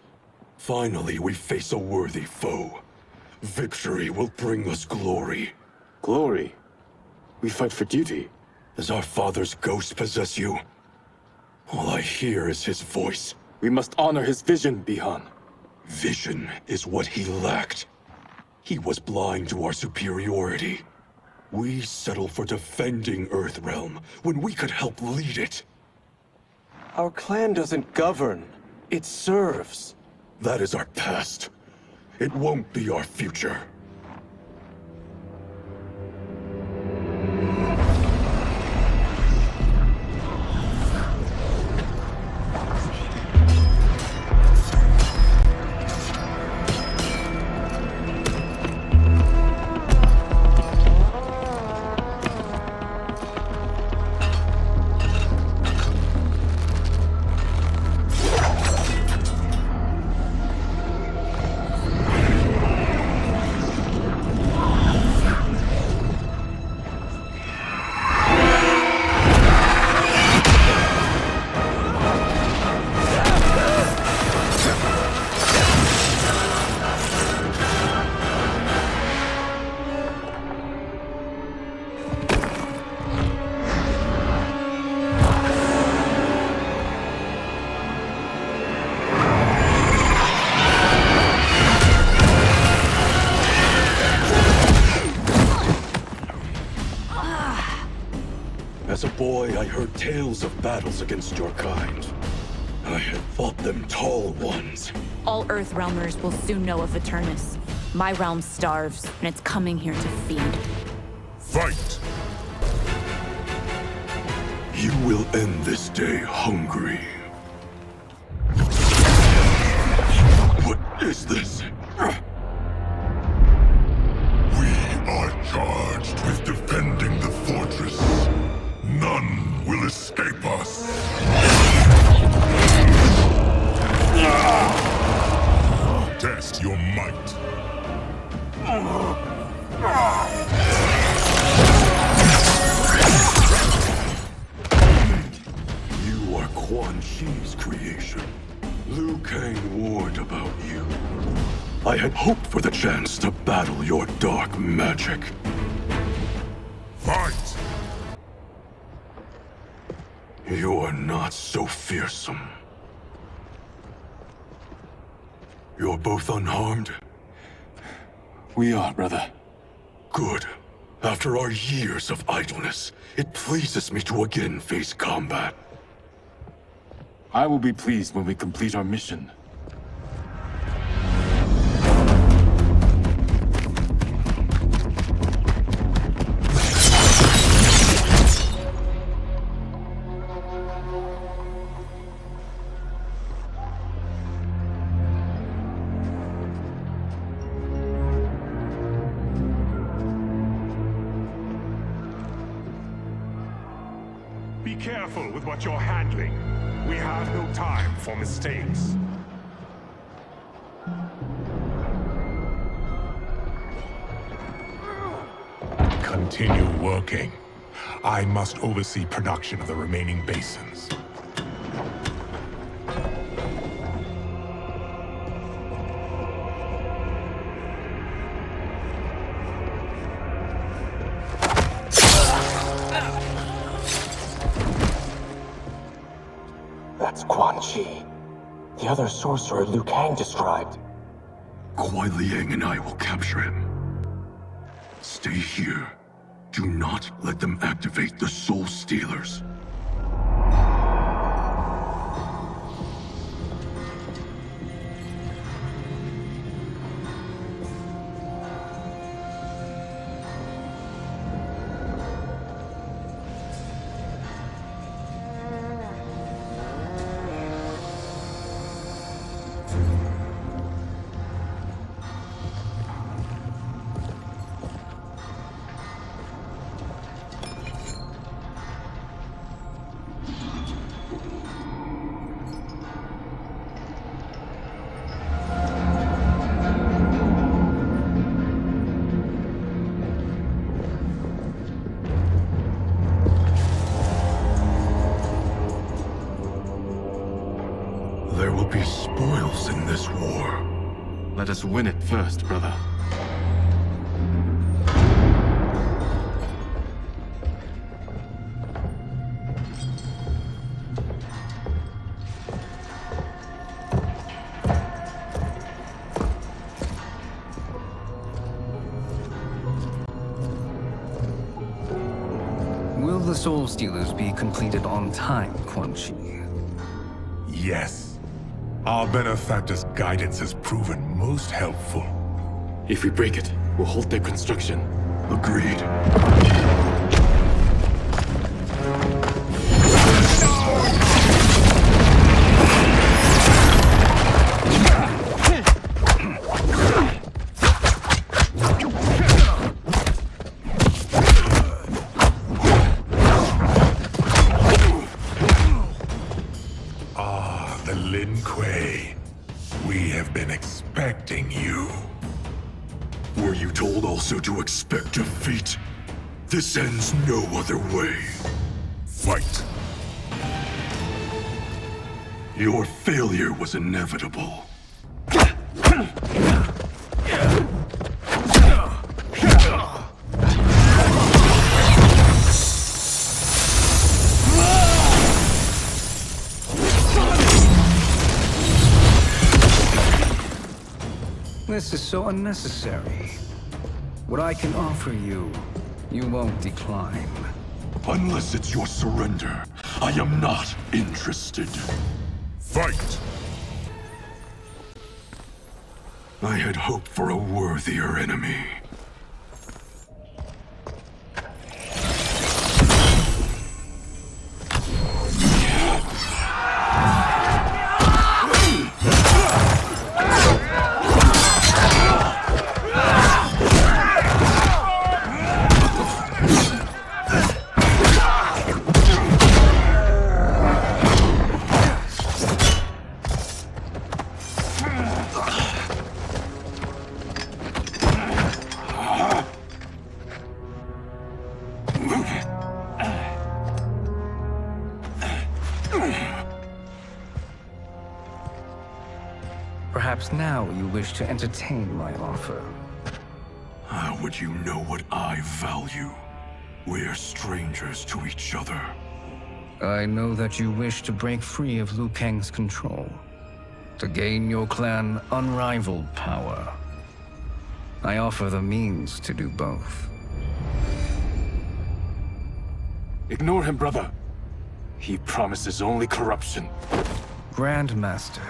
Finally, we face a worthy foe. Victory will bring us glory. Glory? We fight for duty. Does our father's ghost possess you? All I hear is his voice. We must honor his vision, Bihan. Vision is what he lacked. He was blind to our superiority. We settle for defending Earthrealm when we could help lead it. Our clan doesn't govern. It serves. That is our past. It won't be our future. boy, I heard tales of battles against your kind. I had fought them tall ones. All Earthrealmers will soon know of Eternus. My realm starves, and it's coming here to feed. Fight! You will end this day hungry. What is this? We are charged with defending the fortress. None will escape us. Test your might. You are Quan Chi's creation. Liu Kang warned about you. I had hoped for the chance to battle your dark magic. Fight! You are not so fearsome. You're both unharmed? We are, brother. Good. After our years of idleness, it pleases me to again face combat. I will be pleased when we complete our mission. Be careful with what you're handling. We have no time for mistakes. Continue working. I must oversee production of the remaining basins. That's Quan Chi. The other sorcerer Liu Kang described. Kuai Liang and I will capture him. Stay here. Do not let them activate the Soul Stealers. There will be spoils in this war. Let us win it first, brother. Will the Soul Stealers be completed on time, Quan Chi? Yes. Our benefactor's guidance has proven most helpful. If we break it, we'll halt their construction. Agreed. We have been expecting you. Were you told also to expect defeat? This ends no other way. Fight. Your failure was inevitable. This is so unnecessary. What I can offer you, you won't decline. Unless it's your surrender, I am not interested. Fight! I had hoped for a worthier enemy. Perhaps now you wish to entertain my offer. How would you know what I value? We're strangers to each other. I know that you wish to break free of Liu Kang's control, to gain your clan unrivaled power. I offer the means to do both. Ignore him, brother. He promises only corruption. Grandmaster,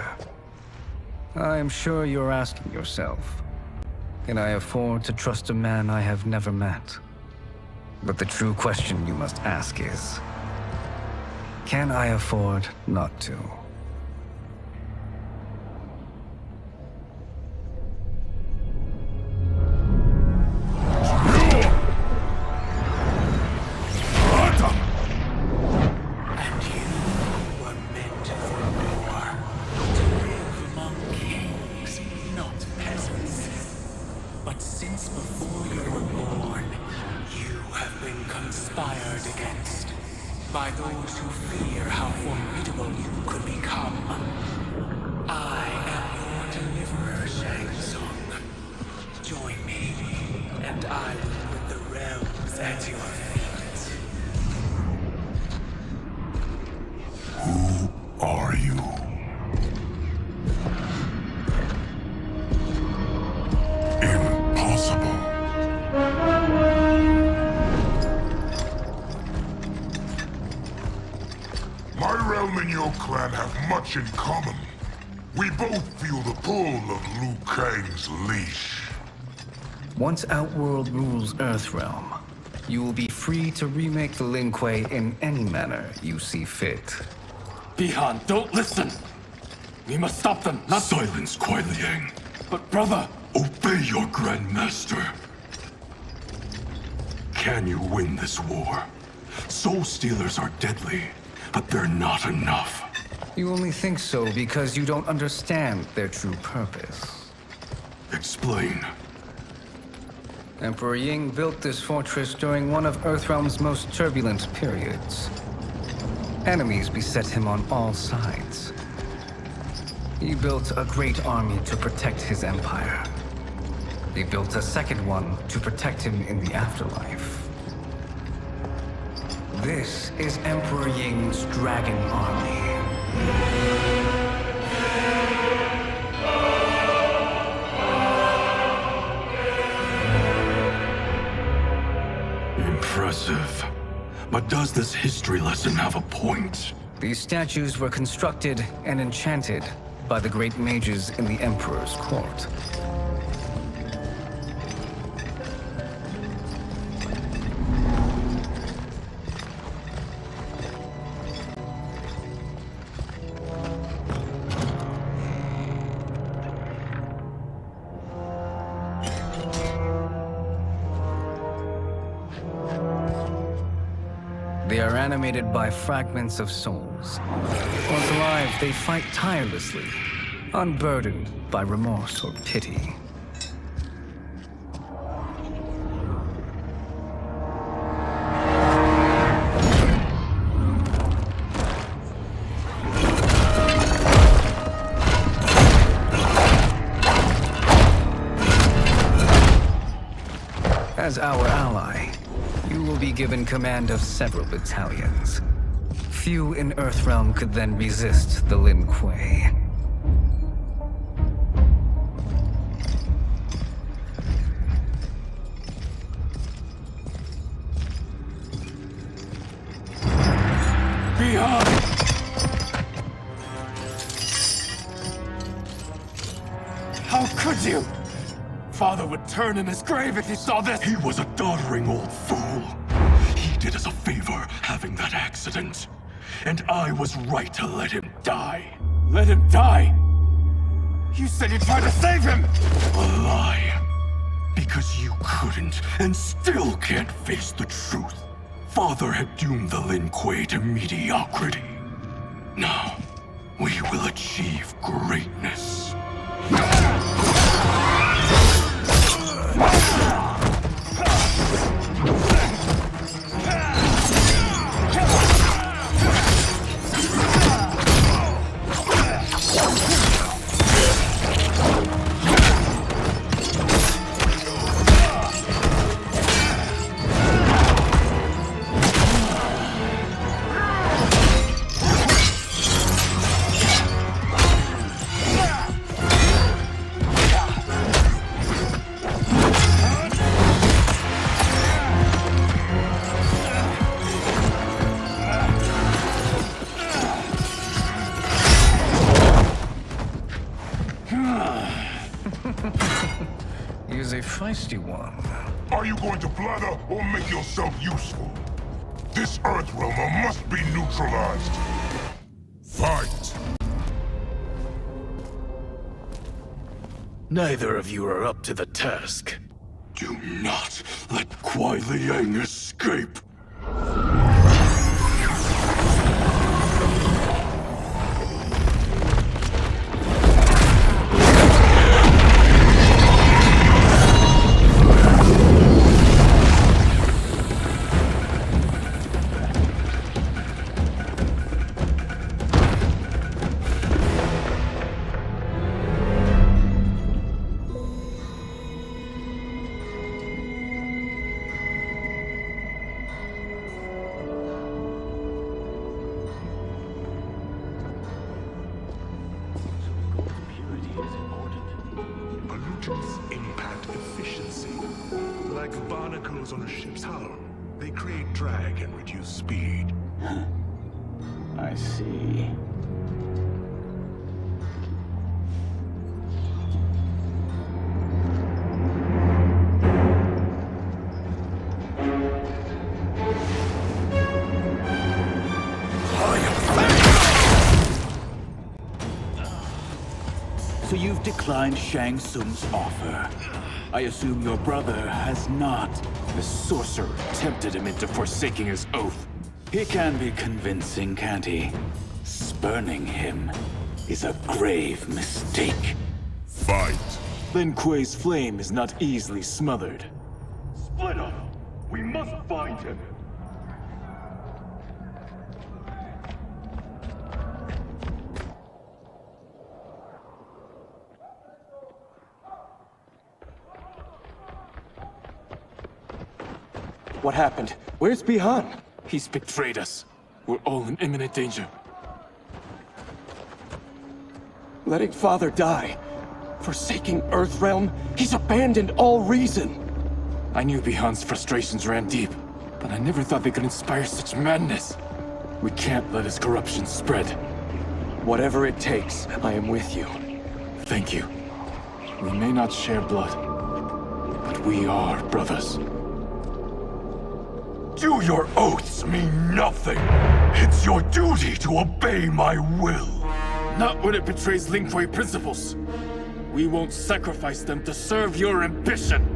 I am sure you're asking yourself, can I afford to trust a man I have never met? But the true question you must ask is, can I afford not to? By those who fear how formidable you could become. I am your deliverer, Shang Tsung. Join me, and I will put the realms at your feet. Who are you? Impossible. My realm and your clan have much in common. We both feel the pull of Liu Kang's leash. Once Outworld rules Earthrealm, you will be free to remake the Lin Kuei in any manner you see fit. Bihan, don't listen! We must stop them, not— Silence, Kuai Liang. But brother— Obey your Grandmaster. Can you win this war? Soul Stealers are deadly, but they're not enough. You only think so because you don't understand their true purpose. Explain. Emperor Ying built this fortress during one of Earthrealm's most turbulent periods. Enemies beset him on all sides. He built a great army to protect his empire. He built a second one to protect him in the afterlife. This is Emperor Ying's Dragon Army. Impressive. But does this history lesson have a point? These statues were constructed and enchanted by the great mages in the Emperor's court. They are animated by fragments of souls. Once alive, they fight tirelessly, unburdened by remorse or pity. As our ally, you will be given command of several battalions. Few in Earthrealm could then resist the Lin Kuei. How could you? Father would turn in his grave if he saw this! He was a doddering old fool. He did us a favor having that accident. And I was right to let him die. Let him die? You said you tried to save him! A lie. Because you couldn't, and still can't face the truth. Father had doomed the Lin Kuei to mediocrity. Now, we will achieve greatness. He's a feisty one. Are you going to blather or make yourself useful? This Earthrealmer must be neutralized. Fight! Neither of you are up to the task. Do not let Kuai Liang escape. Pollutants impact efficiency. Like barnacles on a ship's hull. They create drag and reduce speed. I see. So you've declined Shang Tsung's offer. I assume your brother has not. The sorcerer tempted him into forsaking his oath. He can be convincing, can't he? Spurning him is a grave mistake. Fight! Lin Kuei's flame is not easily smothered. Split up! We must find him! What happened? Where's Bihan? He's betrayed us. We're all in imminent danger. Letting Father die. Forsaking Earthrealm. He's abandoned all reason. I knew Bihan's frustrations ran deep, but I never thought they could inspire such madness. We can't let his corruption spread. Whatever it takes, I am with you. Thank you. We may not share blood, but we are brothers. Do your oaths mean nothing? It's your duty to obey my will. Not when it betrays Lin Kuei principles. We won't sacrifice them to serve your ambition.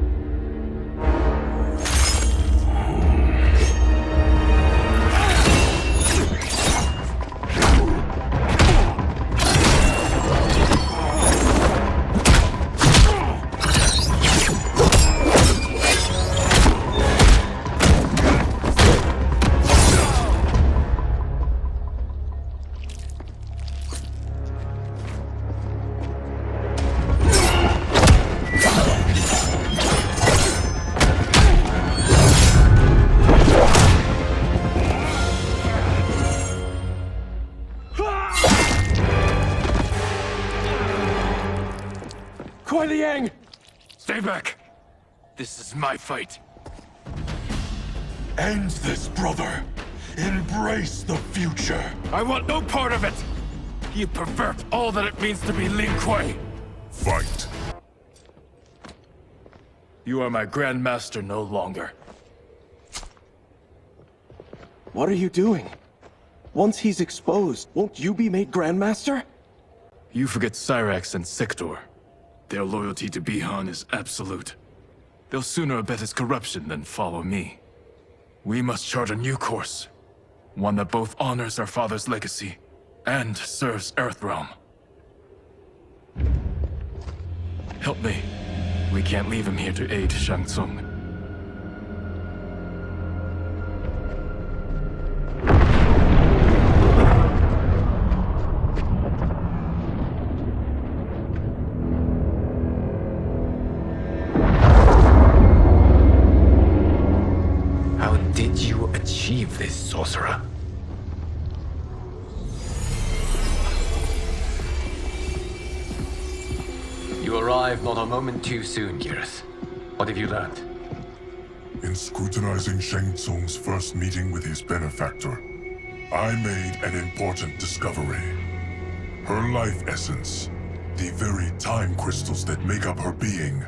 Kuai Liang! Stay back! This is my fight. End this, brother. Embrace the future. I want no part of it! You pervert all that it means to be Lin Kuei! Fight! You are my Grand Master no longer. What are you doing? Once he's exposed, won't you be made Grandmaster? You forget Cyrax and Sector. Their loyalty to Bihan is absolute. They'll sooner abet his corruption than follow me. We must chart a new course. One that both honors our father's legacy and serves Earthrealm. Help me. We can't leave him here to aid Shang Tsung. How did you achieve this, sorcerer? You arrived not a moment too soon, Geras. What have you learned? In scrutinizing Shang Tsung's first meeting with his benefactor, I made an important discovery. Her life essence, the very time crystals that make up her being,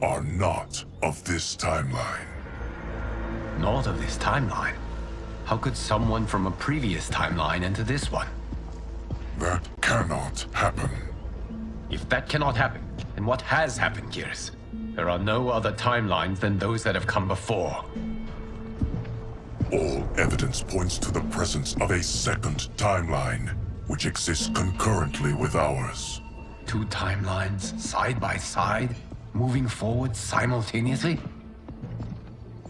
are not of this timeline. Not of this timeline? How could someone from a previous timeline enter this one? That cannot happen. If that cannot happen, then what has happened, Geras? There are no other timelines than those that have come before. All evidence points to the presence of a second timeline, which exists concurrently with ours. Two timelines, side by side, moving forward simultaneously?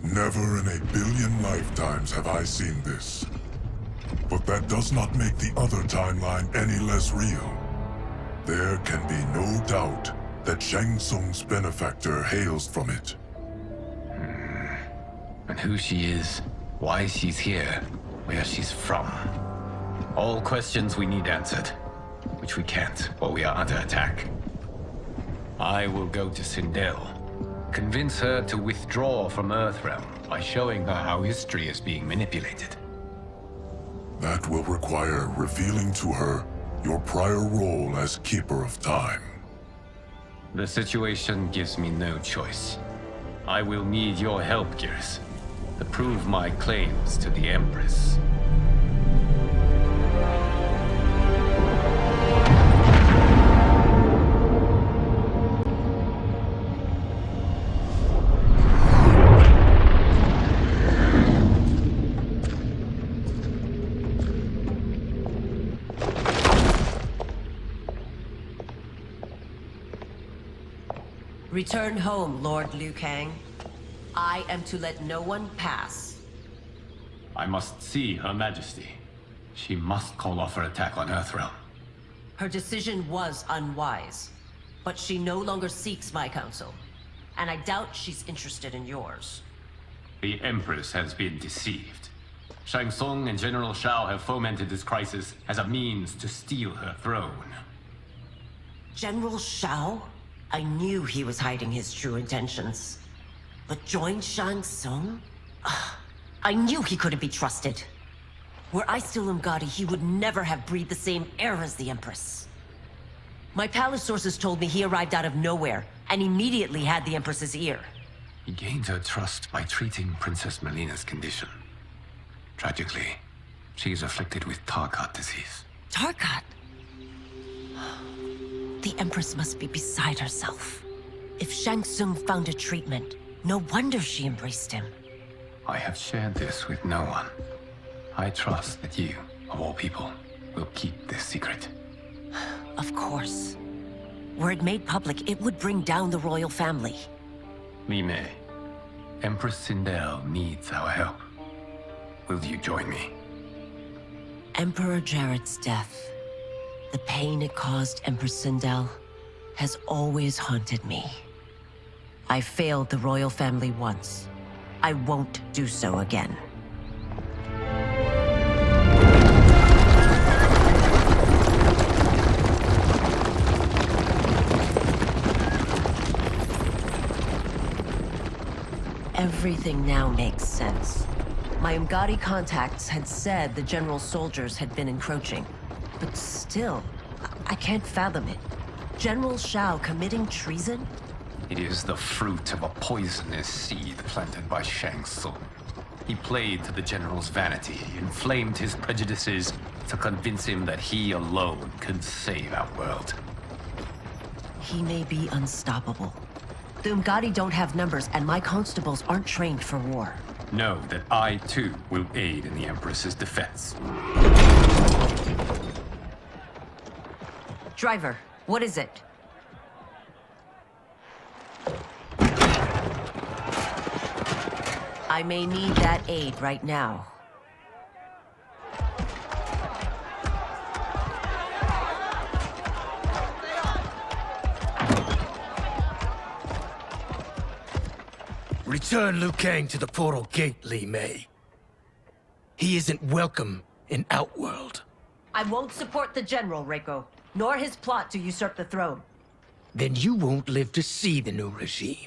Never in a billion lifetimes have I seen this. But that does not make the other timeline any less real. There can be no doubt that Shang Tsung's benefactor hails from it. And who she is, why she's here, where she's from. All questions we need answered, which we can't, or we are under attack. I will go to Sindel, convince her to withdraw from Earthrealm by showing her how history is being manipulated. That will require revealing to her your prior role as Keeper of Time. The situation gives me no choice. I will need your help, Geras, to prove my claims to the Empress. Return home, Lord Liu Kang. I am to let no one pass. I must see Her Majesty. She must call off her attack on Earthrealm. Her decision was unwise, but she no longer seeks my counsel, and I doubt she's interested in yours. The Empress has been deceived. Shang Tsung and General Shao have fomented this crisis as a means to steal her throne. General Shao? I knew he was hiding his true intentions. But join Shang Tsung? I knew he couldn't be trusted. Were I still Umgadi, he would never have breathed the same air as the Empress. My palace sources told me he arrived out of nowhere, and immediately had the Empress's ear. He gained her trust by treating Princess Melina's condition. Tragically, she is afflicted with Tarkat disease. Tarkat? The Empress must be beside herself. If Shang Tsung found a treatment, no wonder she embraced him. I have shared this with no one. I trust that you, of all people, will keep this secret. Of course. Were it made public, it would bring down the royal family. Li Mei, Empress Sindel needs our help. Will you join me? Emperor Jared's death, the pain it caused Empress Sindel, has always haunted me. I failed the royal family once. I won't do so again. Everything now makes sense. My Umgadi contacts had said the general's soldiers had been encroaching. But still, I can't fathom it. General Shao committing treason? It is the fruit of a poisonous seed planted by Shang Tsung. He played to the general's vanity, inflamed his prejudices to convince him that he alone could save our world. He may be unstoppable. The Umgadi don't have numbers, and my constables aren't trained for war. Know that I, too, will aid in the Empress's defense. Driver, what is it? I may need that aid right now. Return Liu Kang to the portal gate, Li Mei. He isn't welcome in Outworld. I won't support the General, Reiko, nor his plot to usurp the throne. Then you won't live to see the new regime.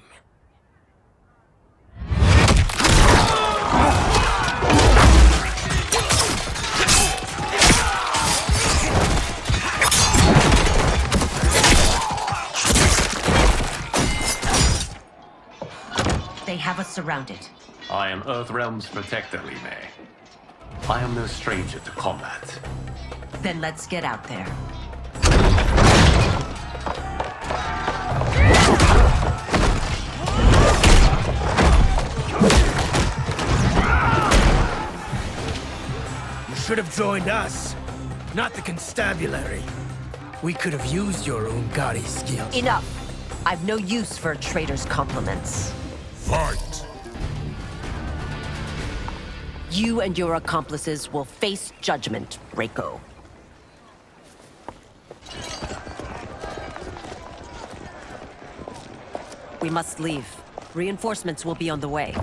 They have us surrounded. I am Earthrealm's protector, Li Mei. I am no stranger to combat. Then let's get out there. You should have joined us, not the constabulary. We could have used your Umgadi skills. Enough! I've no use for a traitor's compliments. Fight! You and your accomplices will face judgment, Reiko. We must leave. Reinforcements will be on the way.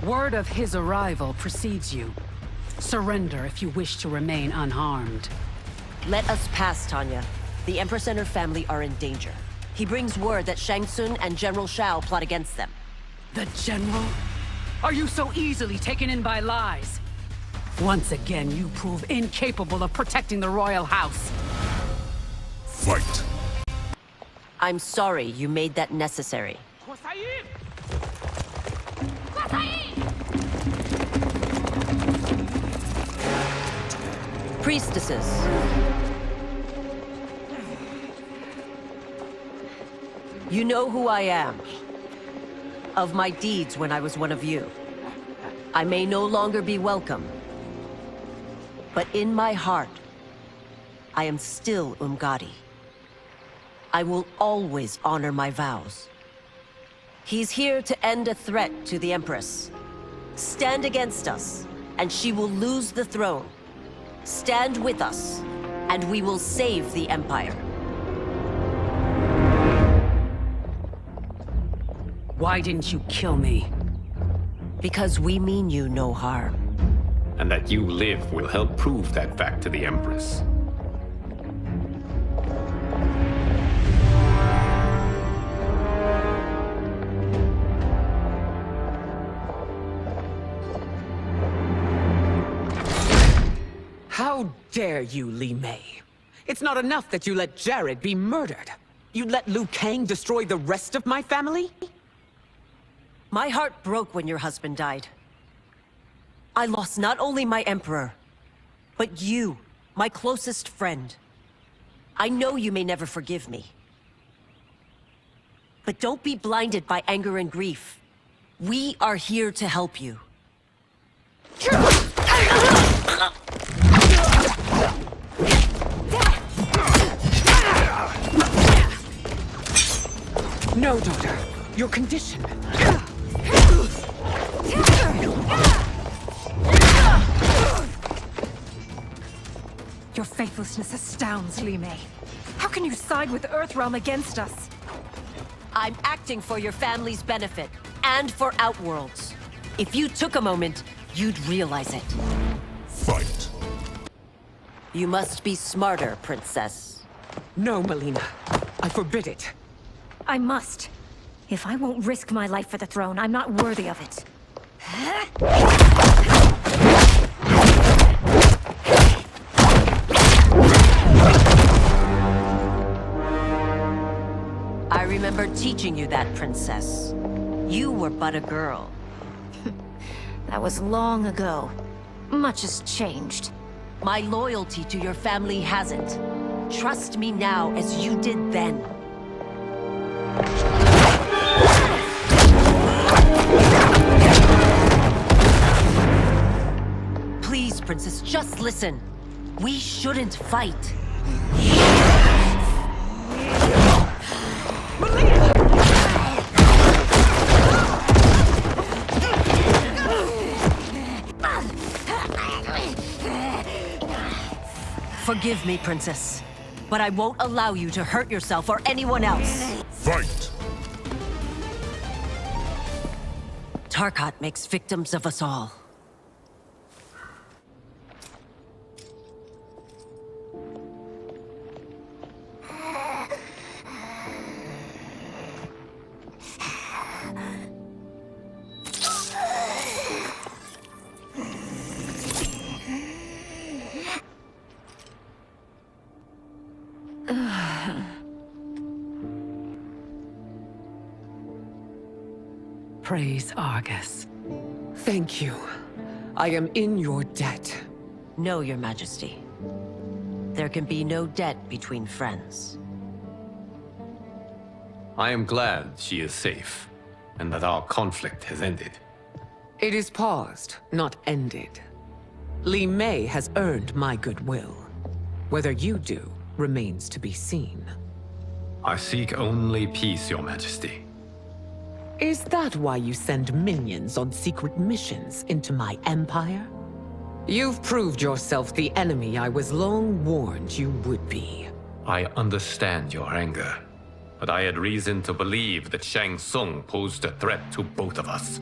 Word of his arrival precedes you. Surrender if you wish to remain unharmed. Let us pass, Tanya. The Empress and her family are in danger. He brings word that Shang Tsung and General Shao plot against them. The General? Are you so easily taken in by lies? Once again, you prove incapable of protecting the royal house. Fight! I'm sorry you made that necessary. Priestesses. You know who I am. Of my deeds when I was one of you. I may no longer be welcome. But in my heart, I am still Umgadi. I will always honor my vows. He's here to end a threat to the Empress. Stand against us, and she will lose the throne. Stand with us, and we will save the Empire. Why didn't you kill me? Because we mean you no harm. And that you live will help prove that fact to the Empress. How dare you, Li Mei? It's not enough that you let Jared be murdered. You let Liu Kang destroy the rest of my family? My heart broke when your husband died. I lost not only my Emperor, but you, my closest friend. I know you may never forgive me. But don't be blinded by anger and grief. We are here to help you. No, daughter. Your condition. Your faithlessness astounds, Li Mei. How can you side with Earthrealm against us? I'm acting for your family's benefit, and for Outworld's. If you took a moment, you'd realize it. Fight. You must be smarter, Princess. No, Melina. I forbid it. I must. If I won't risk my life for the throne, I'm not worthy of it. I remember teaching you that, Princess. You were but a girl. That was long ago. Much has changed. My loyalty to your family hasn't. Trust me now as you did then. Please, Princess, just listen. We shouldn't fight. Forgive me, Princess, but I won't allow you to hurt yourself or anyone else. Fight! Tarkat makes victims of us all. Praise Argus. Thank you. I am in your debt. No, Your Majesty. There can be no debt between friends. I am glad she is safe, and that our conflict has ended. It is paused, not ended. Li Mei has earned my goodwill. Whether you do remains to be seen. I seek only peace, Your Majesty. Is that why you send minions on secret missions into my empire? You've proved yourself the enemy I was long warned you would be. I understand your anger, but I had reason to believe that Shang Tsung posed a threat to both of us.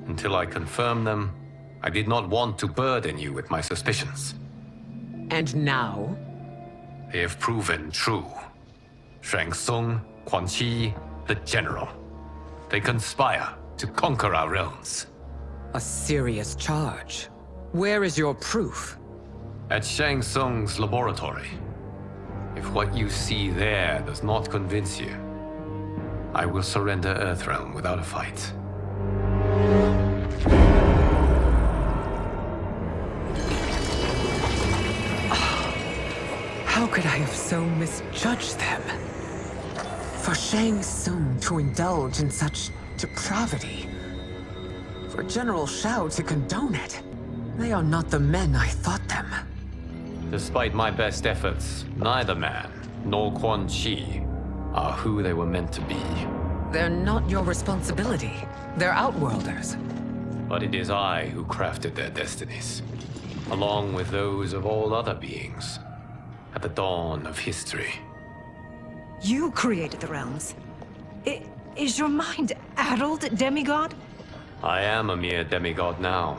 Until I confirmed them, I did not want to burden you with my suspicions. And now? They have proven true. Shang Tsung, Quan Chi, the General. They conspire to conquer our realms. A serious charge. Where is your proof? At Shang Tsung's laboratory. If what you see there does not convince you, I will surrender Earthrealm without a fight. How could I have so misjudged them? For Shang Tsung to indulge in such depravity. For General Shao to condone it. They are not the men I thought them. Despite my best efforts, neither man nor Quan Chi are who they were meant to be. They're not your responsibility. They're Outworlders. But it is I who crafted their destinies, along with those of all other beings, at the dawn of history. You created the realms. Is your mind addled, demigod? I am a mere demigod now.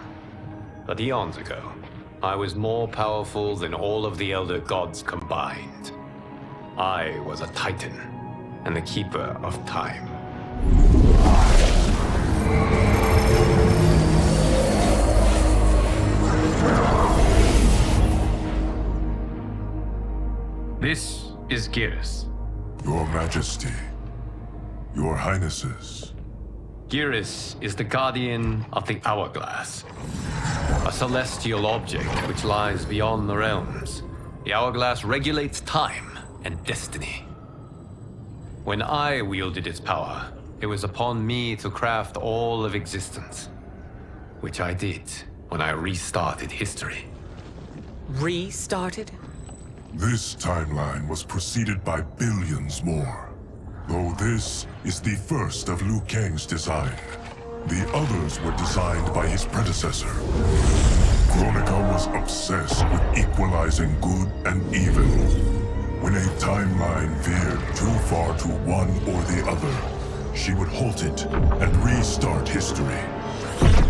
But eons ago, I was more powerful than all of the Elder Gods combined. I was a Titan, and the Keeper of Time. This is Geras. Your Majesty, Your Highnesses. Geras is the guardian of the Hourglass, a celestial object which lies beyond the realms. The Hourglass regulates time and destiny. When I wielded its power, it was upon me to craft all of existence, which I did when I restarted history. Restarted? This timeline was preceded by billions more. Though this is the first of Liu Kang's design. The others were designed by his predecessor. Kronika was obsessed with equalizing good and evil. When a timeline veered too far to one or the other, she would halt it and restart history.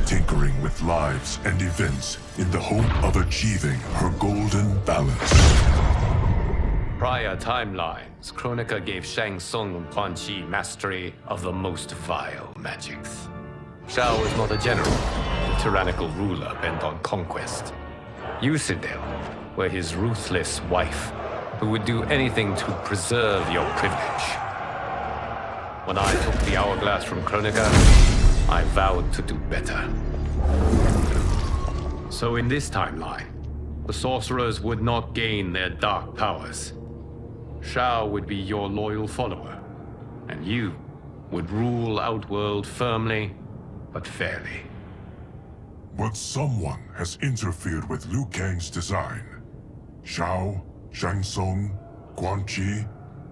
tinkering with lives and events in the hope of achieving her golden balance. Prior timelines, Kronika gave Shang Tsung and Quan Chi mastery of the most vile magics. Shao was not a general, a tyrannical ruler bent on conquest. You, Sindel, were his ruthless wife, who would do anything to preserve your privilege. When I took the Hourglass from Kronika, I vowed to do better. So in this timeline, the sorcerers would not gain their dark powers. Shao would be your loyal follower, and you would rule Outworld firmly, but fairly. But someone has interfered with Liu Kang's design. Shao, Shang Tsung, Quan Chi,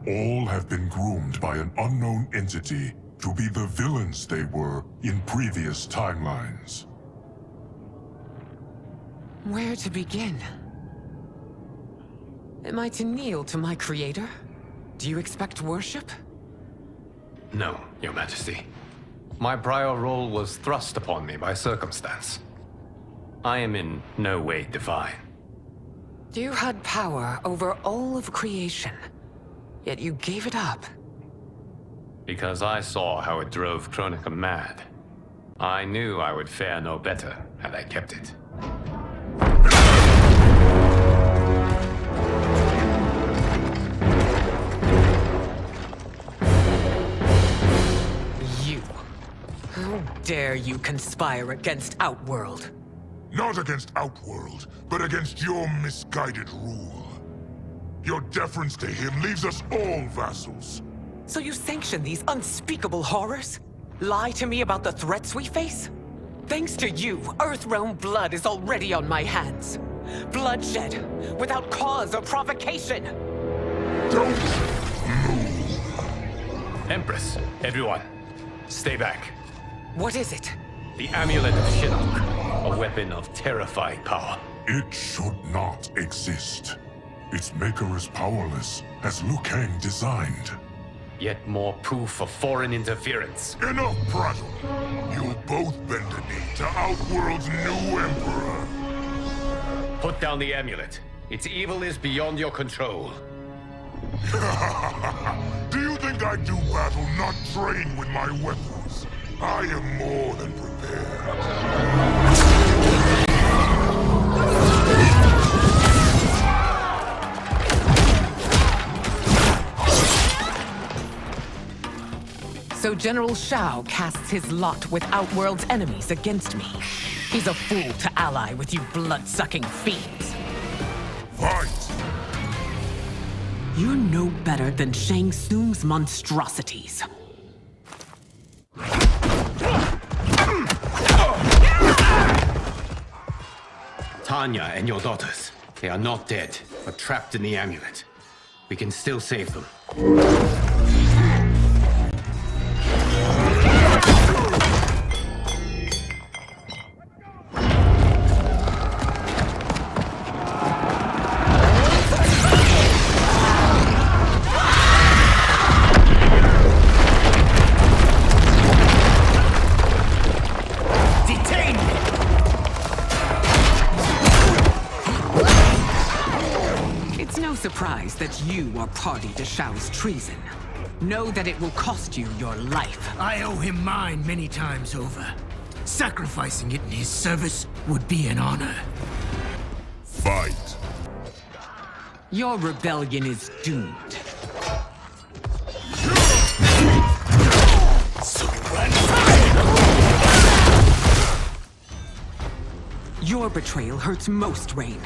all have been groomed by an unknown entity to be the villains they were in previous timelines. Where to begin? Am I to kneel to my creator? Do you expect worship? No, Your Majesty. My prior role was thrust upon me by circumstance. I am in no way divine. You had power over all of creation, yet you gave it up. Because I saw how it drove Kronika mad. I knew I would fare no better had I kept it. How dare you conspire against Outworld? Not against Outworld, but against your misguided rule. Your deference to him leaves us all vassals. So you sanction these unspeakable horrors? Lie to me about the threats we face? Thanks to you, Earthrealm blood is already on my hands. Bloodshed, without cause or provocation. Don't move. Empress, everyone, stay back. What is it? The Amulet of Shinnok, a weapon of terrifying power. It should not exist. Its maker is powerless, as Liu Kang designed. Yet more proof of foreign interference. Enough prattle. You'll both bend a knee to Outworld's new emperor. Put down the amulet. Its evil is beyond your control. Do you think I do battle not trained with my weapons? I am more than prepared. So General Shao casts his lot with Outworld's enemies against me. He's a fool to ally with you blood-sucking fiends. Fight! You're no better than Shang Tsung's monstrosities. Tanya and your daughters. They are not dead, but trapped in the amulet. We can still save them. Surprised that you are party to Shao's treason. Know that it will cost you your life. I owe him mine many times over. Sacrificing it in his service would be an honor. Fight. Your rebellion is doomed. Your betrayal hurts most, Rain.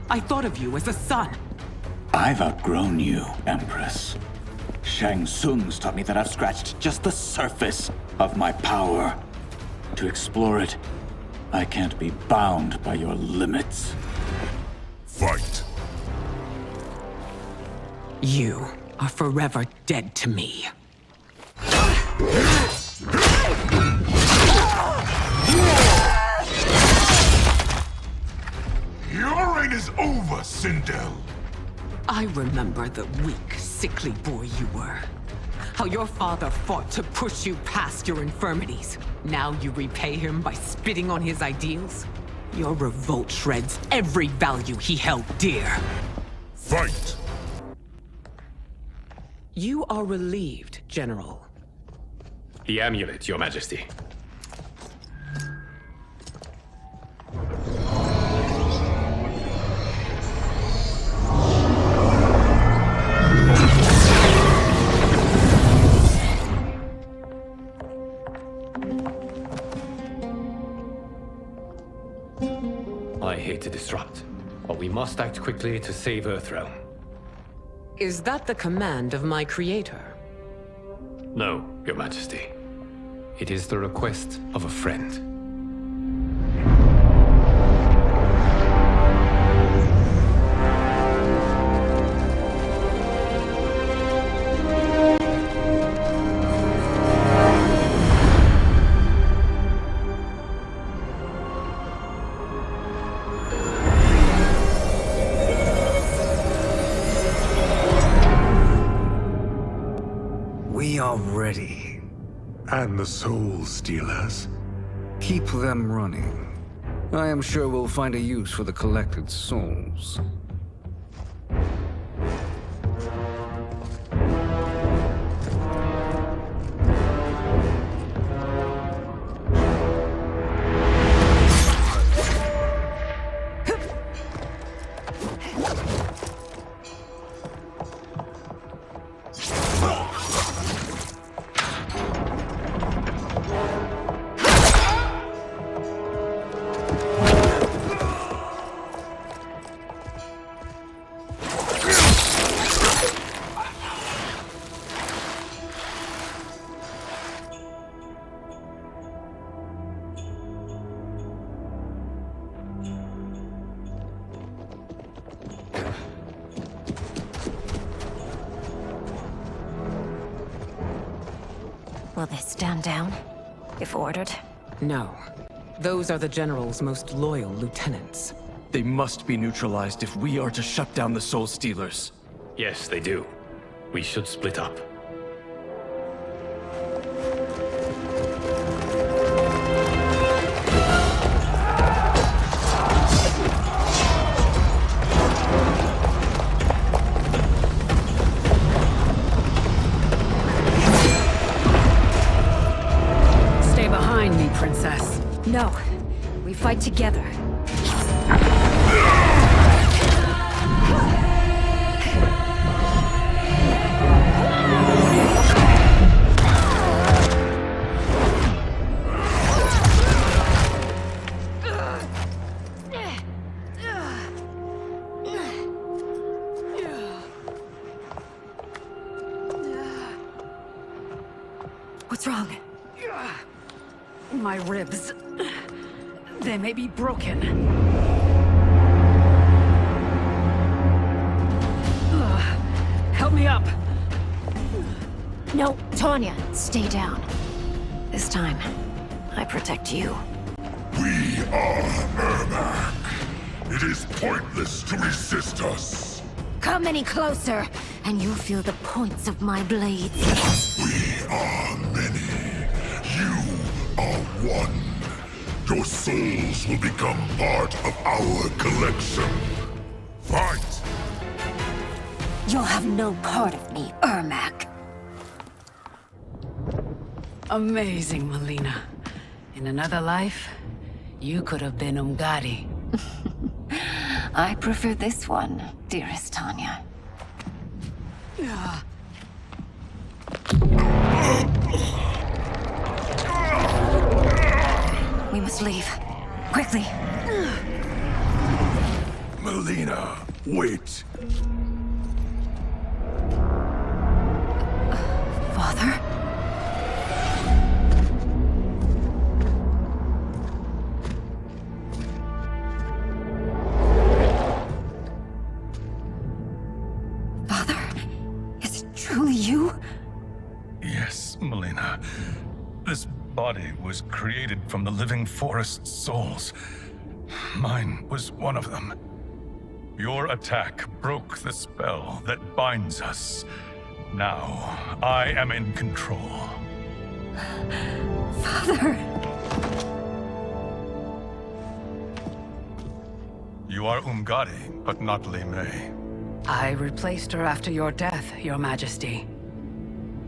I thought of you as a son. I've outgrown you, Empress. Shang Tsung's taught me that I've scratched just the surface of my power. To explore it, I can't be bound by your limits. Fight. You are forever dead to me. Your reign is over, Sindel. I remember the weak, sickly boy you were. How your father fought to push you past your infirmities. Now you repay him by spitting on his ideals? Your revolt shreds every value he held dear. Fight! You are relieved, General. The amulet, Your Majesty. I hate to disrupt, but we must act quickly to save Earthrealm. Is that the command of my creator? No, Your Majesty. It is the request of a friend. We are ready. And the Soul Stealers? Keep them running. I am sure we'll find a use for the collected souls. Will they stand down, if ordered? No. Those are the General's most loyal lieutenants. They must be neutralized if we are to shut down the Soul Stealers. Yes, they do. We should split up. Stay behind me, Princess. No. We fight together. What's wrong? My ribs. They may be broken. Help me up. No, Tanya, stay down. This time, I protect you. We are Ermac. It is pointless to resist us. Come any closer, and you'll feel the points of my blades. We are many. You are one. Your souls will become part of our collection. Fight! You'll have no part of me, Ermac. Amazing, Melina. In another life, you could have been Umgadi. I prefer this one, dearest Tanya. We must leave. Quickly. Melina, wait. Father? Father? Is it truly you? Yes, Melina. This body was created from the living forest's souls. Mine was one of them. Your attack broke the spell that binds us. Now, I am in control. Father! You are Umgadi, but not Li Mei. I replaced her after your death, Your Majesty.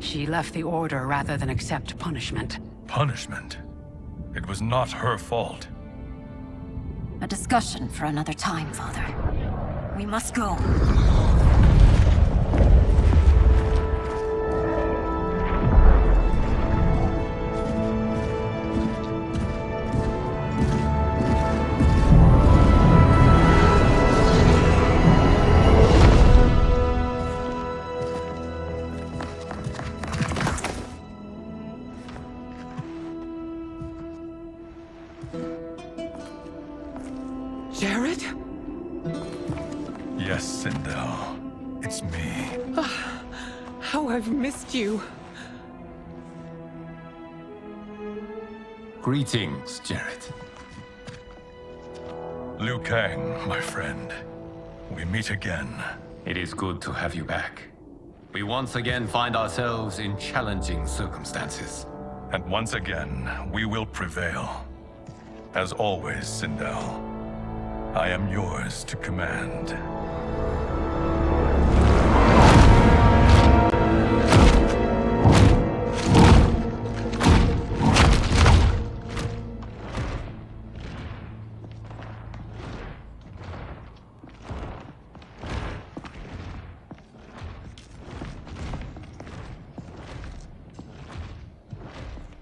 She left the Order rather than accept punishment. Punishment? It was not her fault. A discussion for another time, Father. We must go. Jared? Yes, Sindel. It's me. How I've missed you. Greetings, Jared. Liu Kang, my friend. We meet again. It is good to have you back. We once again find ourselves in challenging circumstances. And once again, we will prevail. As always, Sindel, I am yours to command.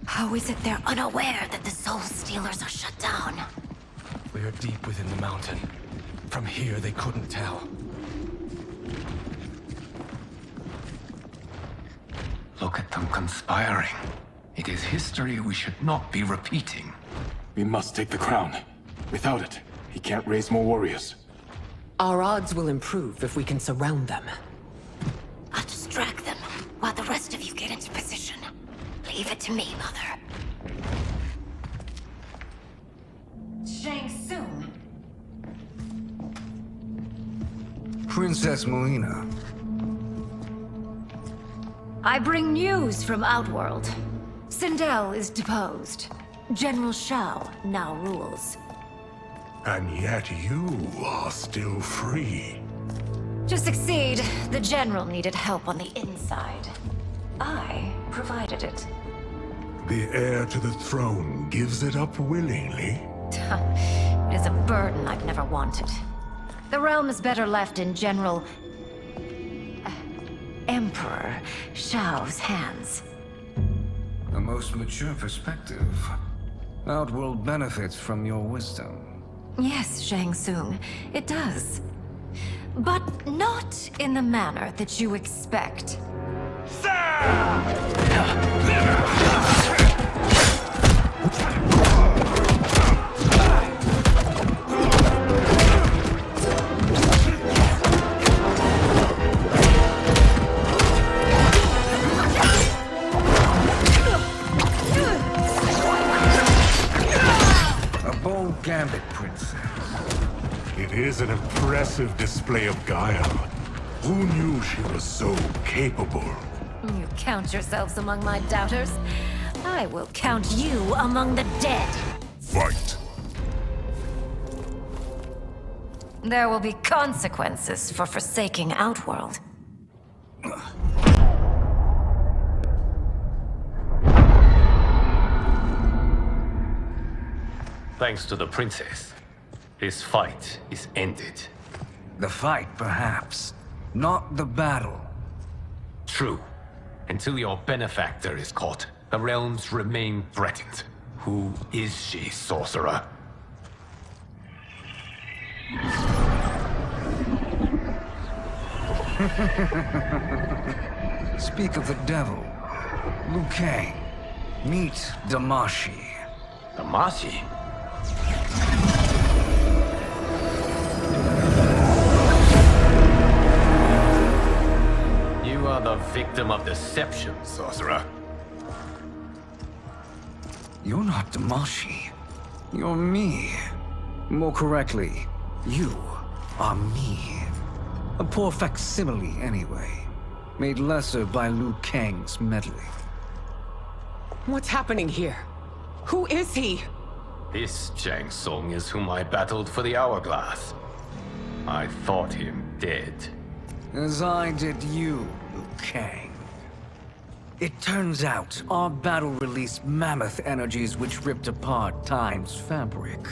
How is it they're unaware that the Soul Stealers are shut down? We are deep within the mountain. From here, they couldn't tell. Look at them conspiring. It is history we should not be repeating. We must take the crown. Without it, he can't raise more warriors. Our odds will improve if we can surround them. I'll distract them while the rest of you get into position. Leave it to me, Mother. Shang Tsung. Princess Melina. I bring news from Outworld. Sindel is deposed. General Shao now rules. And yet you are still free. To succeed, The General needed help on the inside. I provided it. The heir to the throne gives it up willingly. It is a burden I've never wanted. The realm is better left in General... Emperor Shao's hands. A most mature perspective. Outworld benefits from your wisdom. Yes, Shang Tsung, it does. But not in the manner that you expect. A bold gambit, Princess. It is an impressive display of guile. Who knew she was so capable? You count yourselves among my doubters. I will count you among the dead. Fight. There will be consequences for forsaking Outworld. Thanks to the princess, this fight is ended. The fight, perhaps. Not the battle. True. Until your benefactor is caught, the realms remain threatened. Who is she, sorcerer? Speak of the devil. Liu Kang. Meet Damashi. Damashi? You are the victim of deception, sorcerer. You're not Damashi. You're me. More correctly, you are me. A poor facsimile, anyway. Made lesser by Liu Kang's meddling. What's happening here? Who is he? This Shang Tsung is whom I battled for the Hourglass. I thought him dead. As I did you, Liu Kang. It turns out our battle released mammoth energies which ripped apart time's fabric.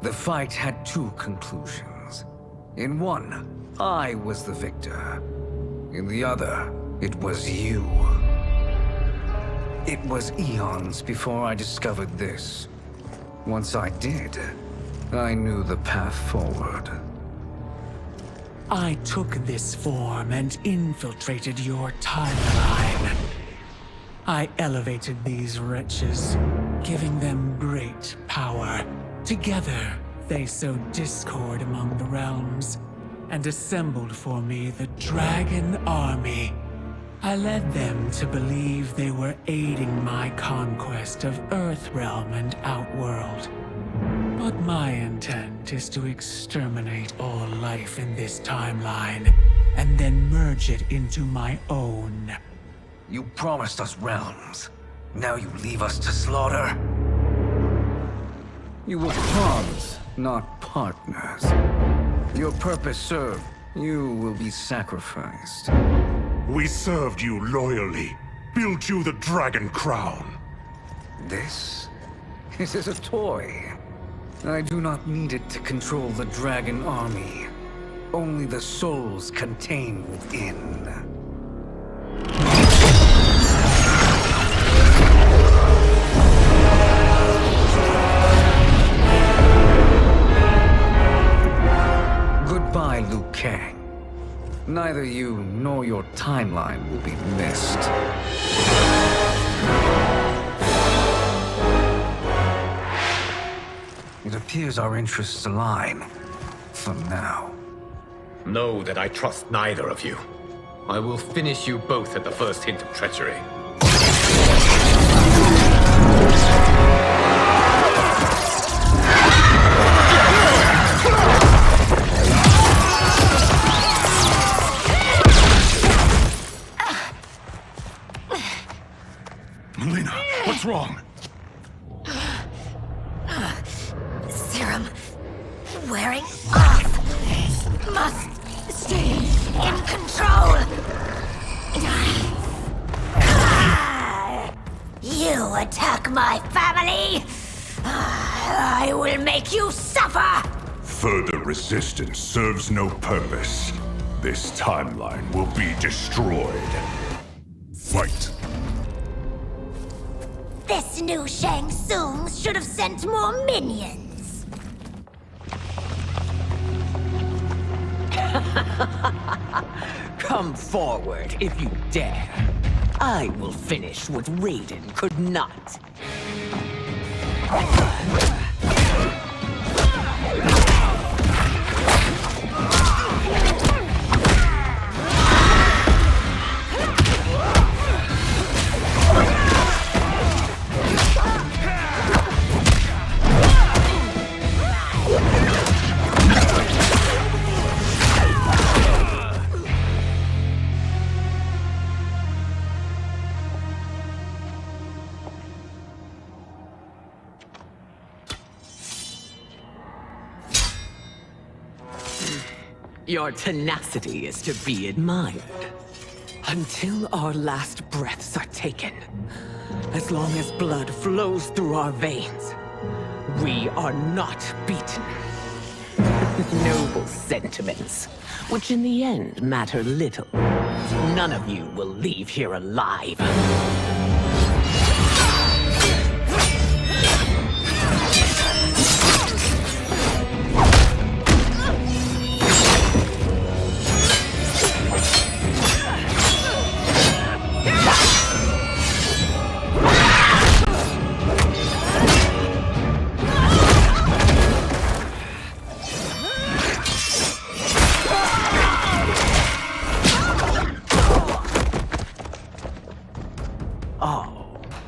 The fight had two conclusions. In one, I was the victor. In the other, it was you. It was eons before I discovered this. Once I did, I knew the path forward. I took this form and infiltrated your timeline. I elevated these wretches, giving them great power. Together, they sowed discord among the realms, and assembled for me the Dragon Army. I led them to believe they were aiding my conquest of Earthrealm and Outworld. But my intent is to exterminate all life in this timeline, and then merge it into my own. You promised us realms. Now you leave us to slaughter? You were pawns, not partners. Your purpose served. You will be sacrificed. We served you loyally, built you the Dragon Crown. This is a toy. I do not need it to control the Dragon Army. Only the souls contained within. Goodbye, Liu Kang. Neither you nor your timeline will be missed. It appears our interests align. For now. Know that I trust neither of you. I will finish you both at the first hint of treachery. Melina, what's wrong? Serum wearing off. Must stay in control. You attack my family. I will make you suffer. Further resistance serves no purpose. This timeline will be destroyed. Fight. This new Shang Tsung should have sent more minions. Come forward if you dare. I will finish what Raiden could not. Your tenacity is to be admired. Until our last breaths are taken, as long as blood flows through our veins, we are not beaten. Noble sentiments, which in the end matter little. None of you will leave here alive.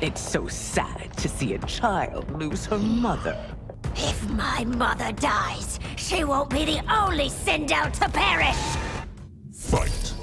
It's so sad to see a child lose her mother. If my mother dies, she won't be the only Sindel to perish! Fight.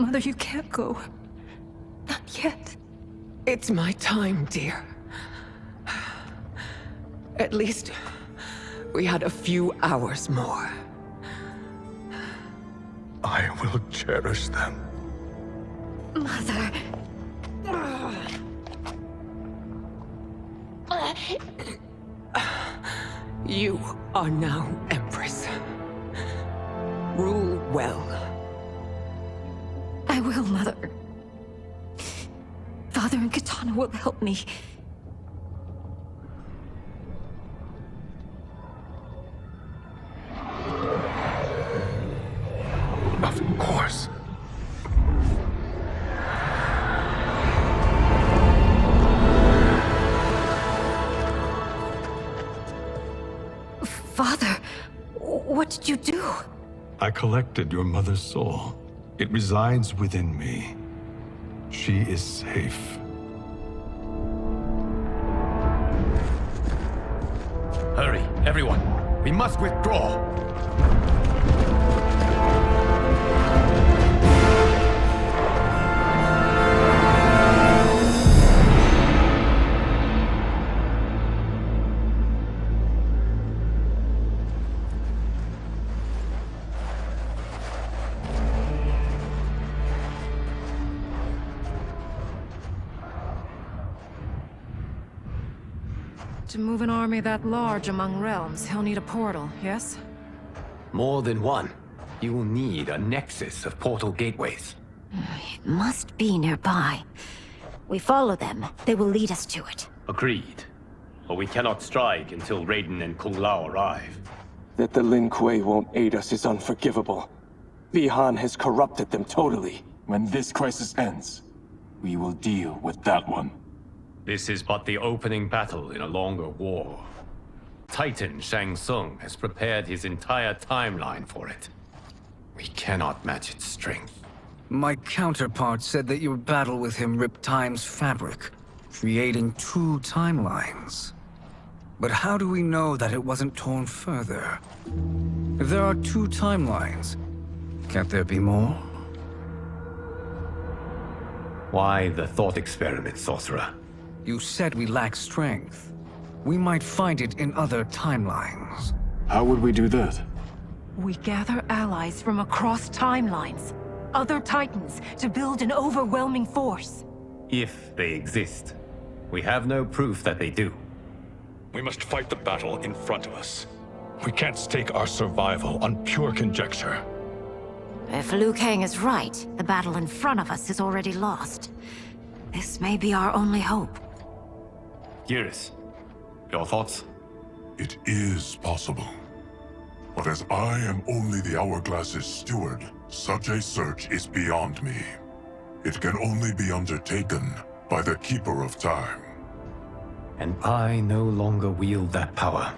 Mother, you can't go. Not yet. It's my time, dear. At least we had a few hours more. I will cherish them. Mother. You are now Empress. Rule well. I will, Mother. Father and Katana will help me. Of course. Father, what did you do? I collected your mother's soul. It resides within me. She is safe. Hurry, everyone. We must withdraw. To move an army that large among realms, he'll need a portal, yes? More than one. You will need a nexus of portal gateways. It must be nearby. We follow them. They will lead us to it. Agreed. But we cannot strike until Raiden and Kung Lao arrive. That the Lin Kuei won't aid us is unforgivable. Bihan has corrupted them totally. When this crisis ends, we will deal with that one. This is but the opening battle in a longer war. Titan Shang Tsung has prepared his entire timeline for it. We cannot match its strength. My counterpart said that your battle with him ripped time's fabric, creating 2 timelines. But how do we know that it wasn't torn further? If there are 2 timelines, can't there be more? Why the thought experiment, Sorcerer? You said we lack strength. We might find it in other timelines. How would we do that? We gather allies from across timelines, other titans, to build an overwhelming force. If they exist. We have no proof that they do. We must fight the battle in front of us. We can't stake our survival on pure conjecture. If Liu Kang is right, the battle in front of us is already lost. This may be our only hope. Geras, your thoughts? It is possible. But as I am only the Hourglass's steward, such a search is beyond me. It can only be undertaken by the Keeper of Time. And I no longer wield that power.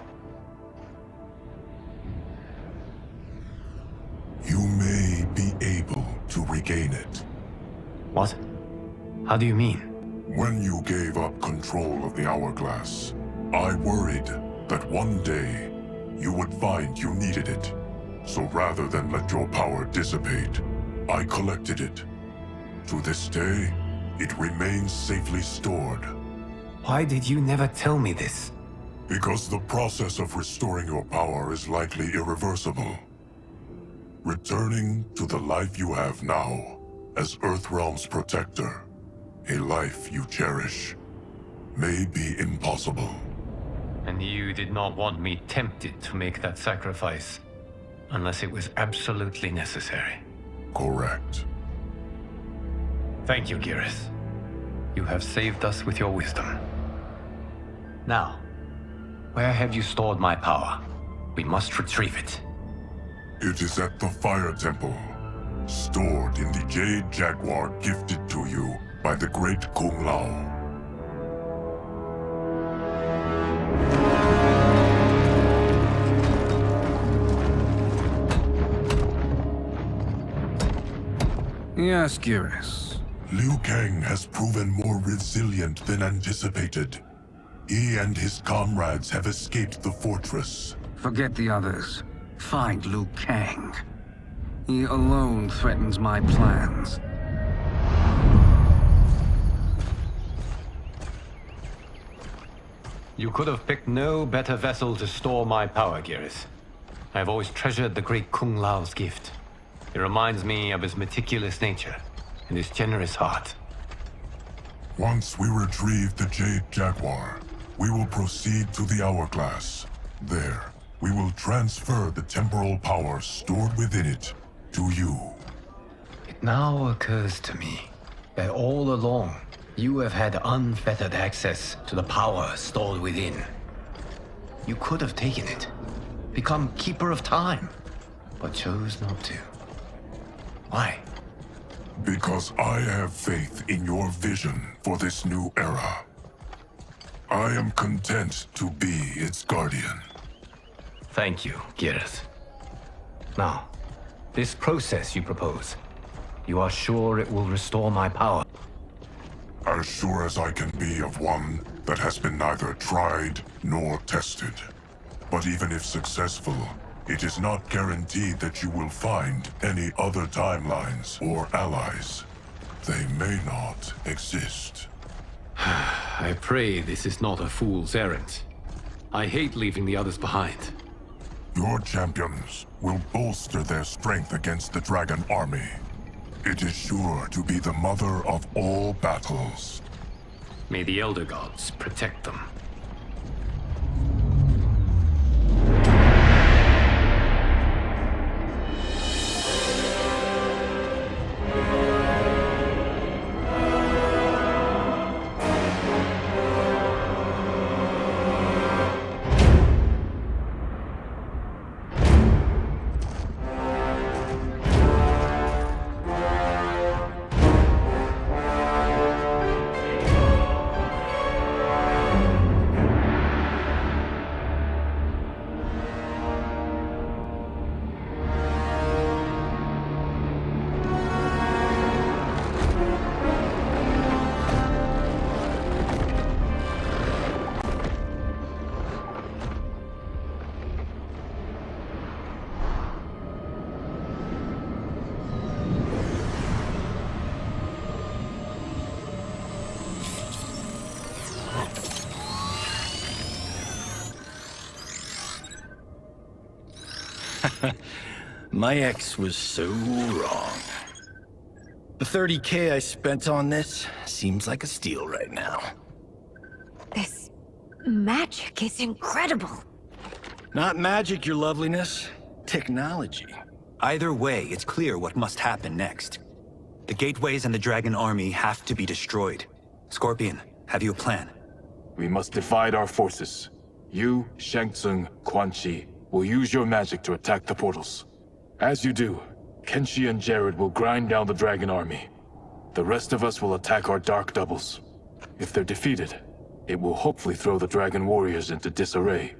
You may be able to regain it. What? How do you mean? When you gave up control of the Hourglass, I worried that one day you would find you needed it. So rather than let your power dissipate, I collected it. To this day, it remains safely stored. Why did you never tell me this? Because the process of restoring your power is likely irreversible. Returning to the life you have now, as Earthrealm's protector, a life you cherish, may be impossible. And you did not want me tempted to make that sacrifice, unless it was absolutely necessary. Correct. Thank you, Geras. You have saved us with your wisdom. Now, where have you stored my power? We must retrieve it. It is at the Fire Temple, stored in the Jade Jaguar gifted to you by the great Kung Lao. Yes, Geras. Liu Kang has proven more resilient than anticipated. He and his comrades have escaped the fortress. Forget the others. Find Liu Kang. He alone threatens my plans. You could have picked no better vessel to store my power, Geras. I have always treasured the great Kung Lao's gift. It reminds me of his meticulous nature and his generous heart. Once we retrieve the Jade Jaguar, we will proceed to the Hourglass. There, we will transfer the temporal power stored within it to you. It now occurs to me that all along, you have had unfettered access to the power stored within. You could have taken it, become Keeper of Time, but chose not to. Why? Because I have faith in your vision for this new era. I am content to be its guardian. Thank you, Geras. Now, this process you propose, you are sure it will restore my power? As sure as I can be of one that has been neither tried nor tested. But even if successful, it is not guaranteed that you will find any other timelines or allies. They may not exist. I pray this is not a fool's errand. I hate leaving the others behind. Your champions will bolster their strength against the Dragon Army. It is sure to be the mother of all battles. May the Elder Gods protect them. My ex was so wrong. The 30K I spent on this seems like a steal right now. This magic is incredible. Not magic, your loveliness. Technology. Either way, it's clear what must happen next. The gateways and the Dragon Army have to be destroyed. Scorpion, have you a plan? We must divide our forces. You, Shang Tsung, Quan Chi, will use your magic to attack the portals. As you do, Kenshi and Jared will grind down the Dragon Army. The rest of us will attack our Dark Doubles. If they're defeated, it will hopefully throw the Dragon Warriors into disarray.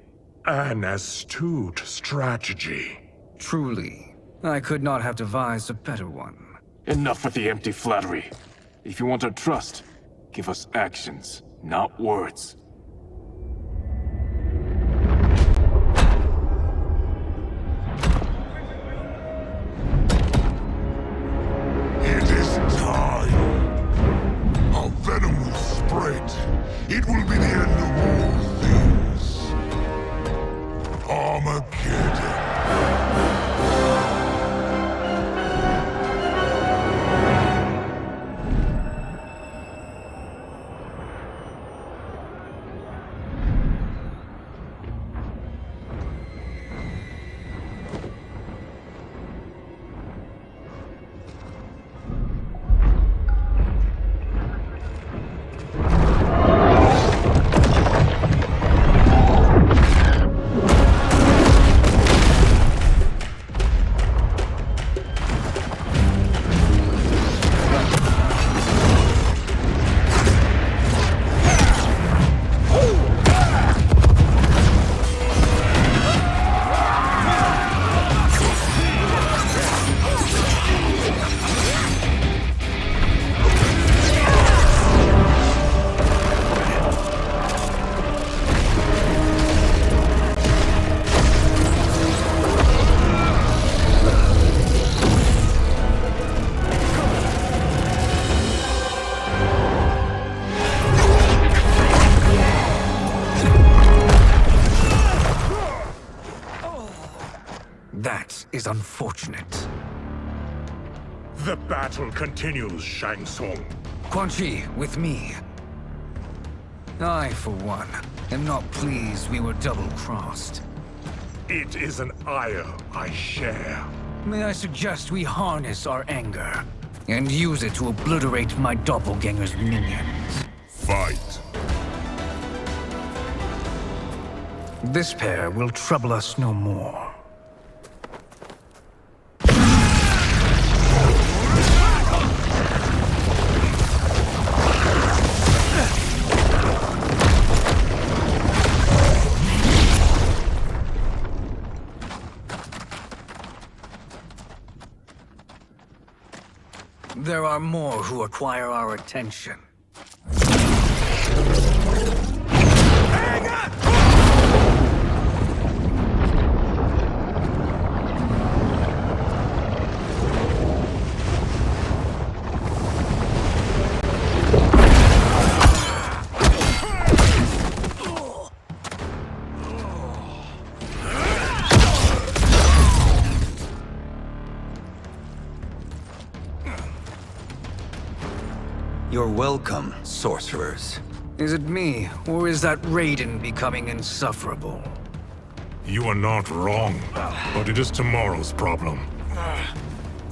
An astute strategy. Truly, I could not have devised a better one. Enough with the empty flattery. If you want our trust, give us actions, not words. It is time. Our venom will spread. It will be the end of all things. Armageddon. is unfortunate. The battle continues, Shang Tsung. Quan Chi, with me. I, for one, am not pleased we were double-crossed. It is an ire I share. May I suggest we harness our anger and use it to obliterate my doppelganger's minions? Fight. This pair will trouble us no more. There are more who acquire our attention. You're welcome, sorcerers. Is it me, or is that Raiden becoming insufferable? You are not wrong, but it is tomorrow's problem.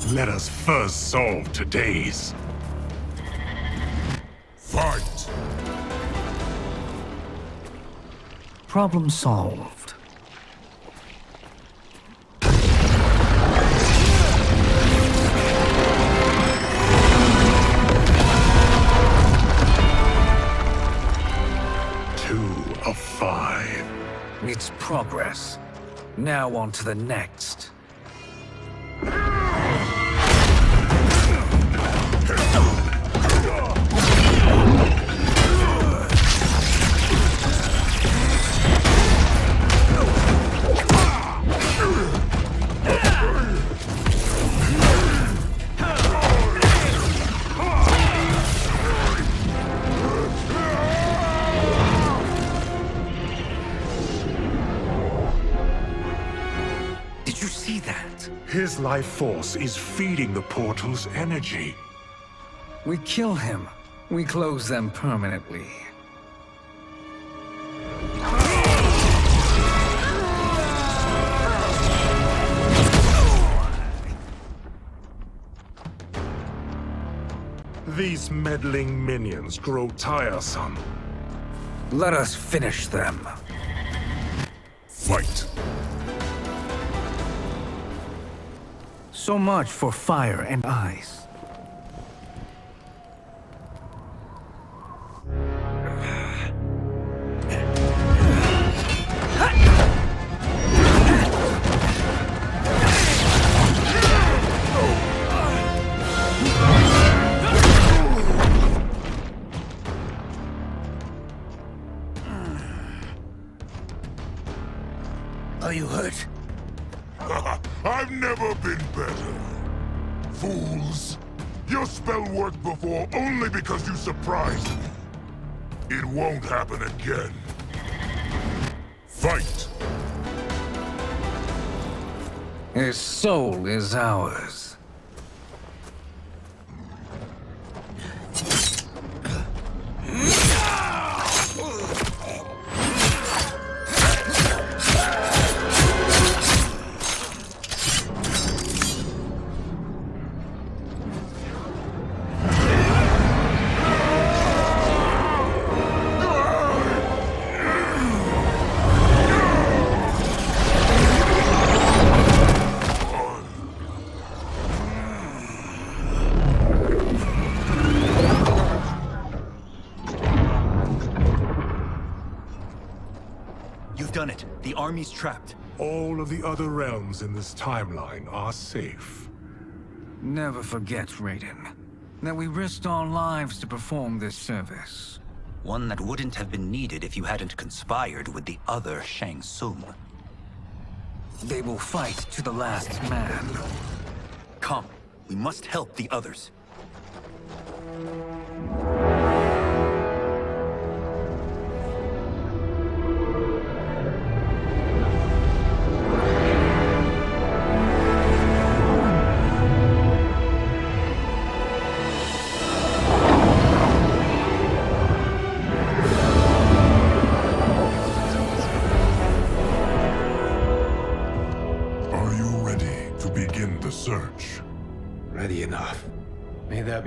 Let us first solve today's. Fight! Problem solved. Of 5. It's progress. Now on to the next. His life force is feeding the portal's energy. We kill him. We close them permanently. These meddling minions grow tiresome. Let us finish them. Fight! So much for fire and ice. Are you hurt? I've never been better. Fools! Your spell worked before only because you surprised me. It won't happen again. Fight! His soul is ours. Done it. The army's trapped. All of the other realms in this timeline are safe. Never forget, Raiden, that we risked our lives to perform this service. One that wouldn't have been needed if you hadn't conspired with the other Shang Tsung. They will fight to the last man. Come, we must help the others.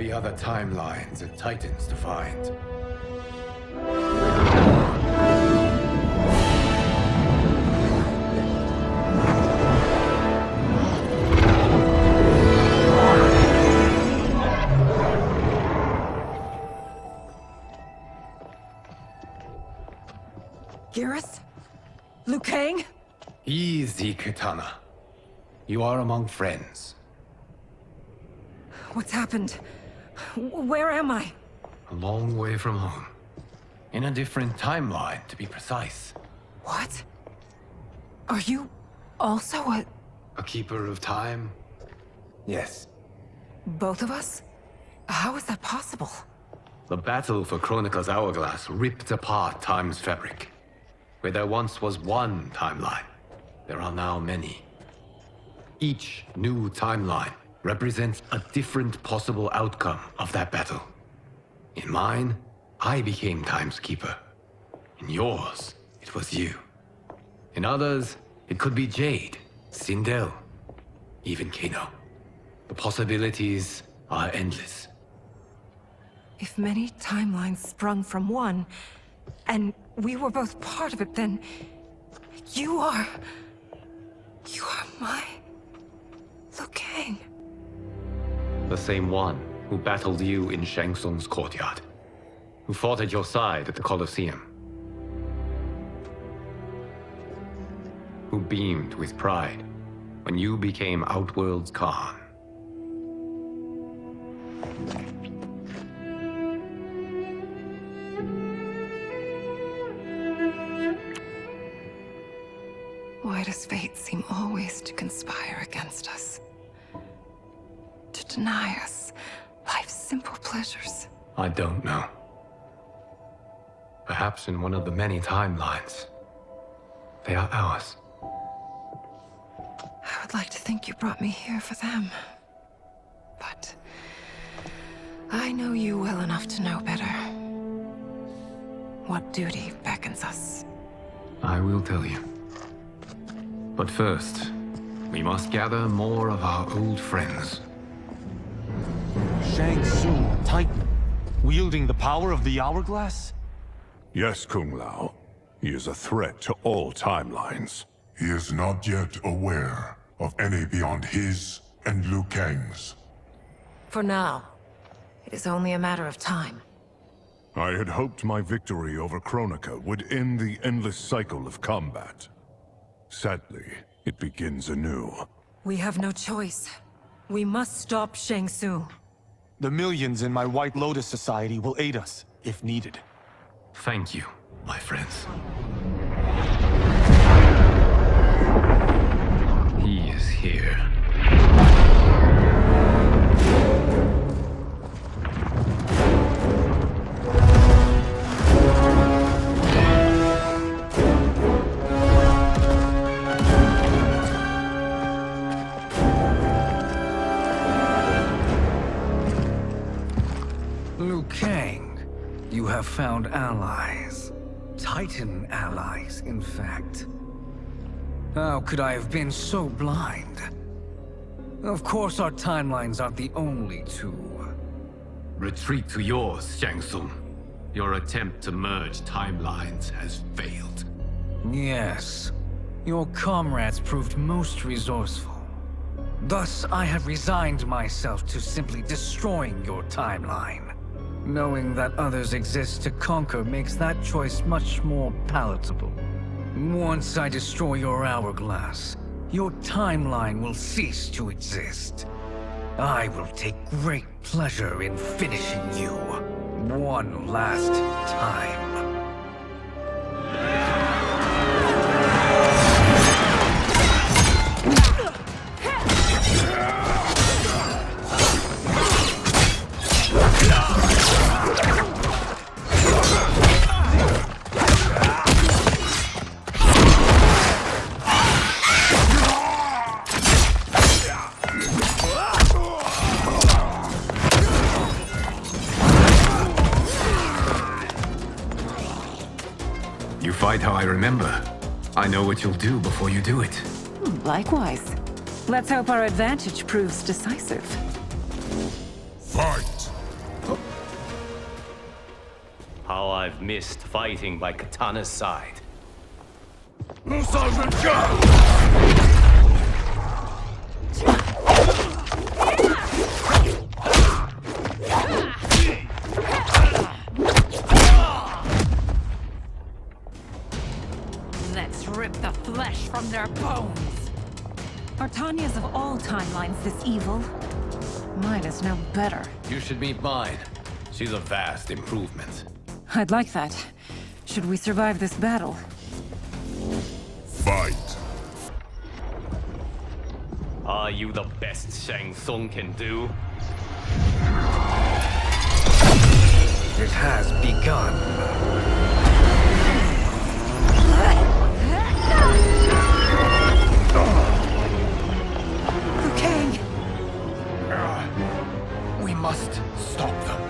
be other timelines and titans to find. Geras? Liu Kang? Easy, Katana. You are among friends. What's happened? Where am I? A long way from home. In a different timeline, to be precise. What? Are you also a keeper of time? Yes. both of us? How is that possible? The battle for Kronika's Hourglass ripped apart time's fabric. Where there once was one timeline, there are now many. Each new timeline represents a different possible outcome of that battle. In mine, I became Time's Keeper. In yours, it was you. In others, it could be Jade, Sindel, even Kano. The possibilities are endless. If many timelines sprung from one, and we were both part of it, then you are my Liu Kang. The same one who battled you in Shang Tsung's courtyard, who fought at your side at the Colosseum, who beamed with pride when you became Outworld's Khan. Why does fate seem always to conspire against us? To deny us life's simple pleasures? I don't know. Perhaps in one of the many timelines, they are ours. I would like to think you brought me here for them. But I know you well enough to know better. What duty beckons us? I will tell you. But first, we must gather more of our old friends. Shang Tsung, Titan, wielding the power of the Hourglass? Yes, Kung Lao. He is a threat to all timelines. He is not yet aware of any beyond his and Liu Kang's. For now, it is only a matter of time. I had hoped my victory over Kronika would end the endless cycle of combat. Sadly, it begins anew. We have no choice. We must stop Shang Tsung. The millions in my White Lotus Society will aid us, if needed. Thank you, my friends. He is here. Liu Kang, you have found allies. Titan allies, in fact. How could I have been so blind? Of course our timelines aren't the only two. Retreat to yours, Shang Tsung. Your attempt to merge timelines has failed. Yes. Your comrades proved most resourceful. Thus, I have resigned myself to simply destroying your timeline. Knowing that others exist to conquer makes that choice much more palatable. Once I destroy your hourglass, your timeline will cease to exist. I will take great pleasure in finishing you one last time. Fight how I remember. I know what you'll do before you do it. Likewise. Let's hope our advantage proves decisive. Fight! How I've missed fighting by Katana's side. Let's rip the flesh from their bones. Are Tanya's of all timelines this evil? Mine is no better. You should meet mine. She's a vast improvement. I'd like that. Should we survive this battle? Fight. Are you the best Shang Tsung can do? It has begun. Liu Kang! We must stop them.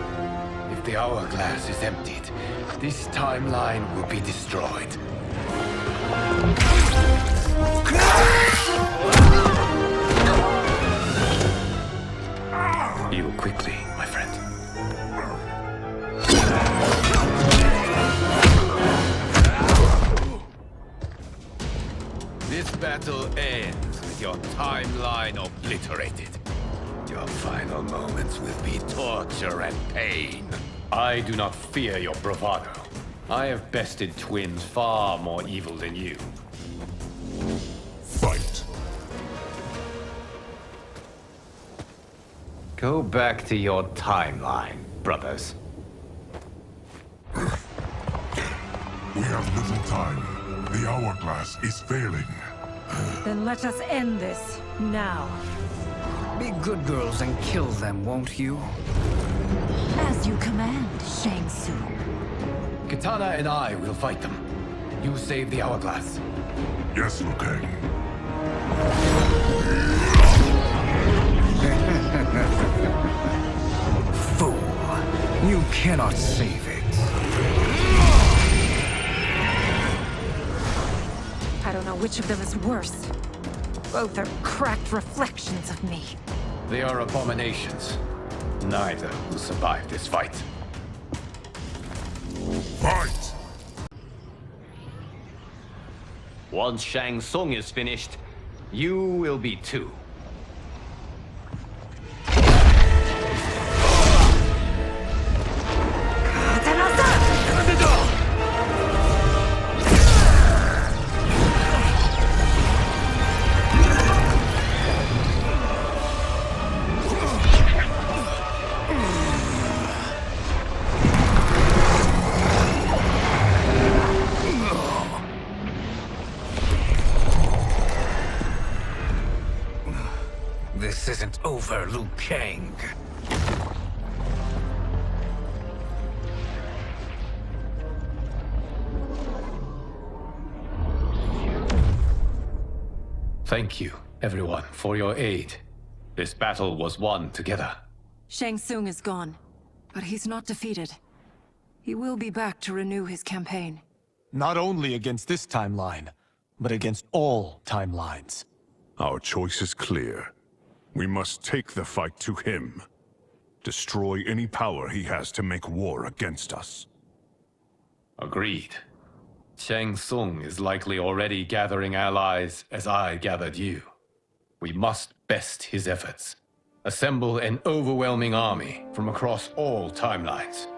If the Hourglass is emptied, this timeline will be destroyed. Heal quickly, my friend. This battle ends with your timeline obliterated. Your final moments will be torture and pain. I do not fear your bravado. I have bested twins far more evil than you. Fight. Go back to your timeline, brothers. We have little time. The Hourglass is failing. Then let us end this, now. Be good girls and kill them, won't you? As you command, Shang Tsung. Katana and I will fight them. You save the Hourglass. Yes, Liu Kang. Fool. You cannot save it. I don't know which of them is worse. Both are cracked reflections of me. They are abominations. Neither will survive this fight. Fight! Once Shang Tsung is finished, you will be too. This isn't over, Liu Kang. Thank you, everyone, for your aid. This battle was won together. Shang Tsung is gone, but he's not defeated. He will be back to renew his campaign. Not only against this timeline, but against all timelines. Our choice is clear. We must take the fight to him. Destroy any power he has to make war against us. Agreed. Shang Tsung is likely already gathering allies as I gathered you. We must best his efforts. Assemble an overwhelming army from across all timelines.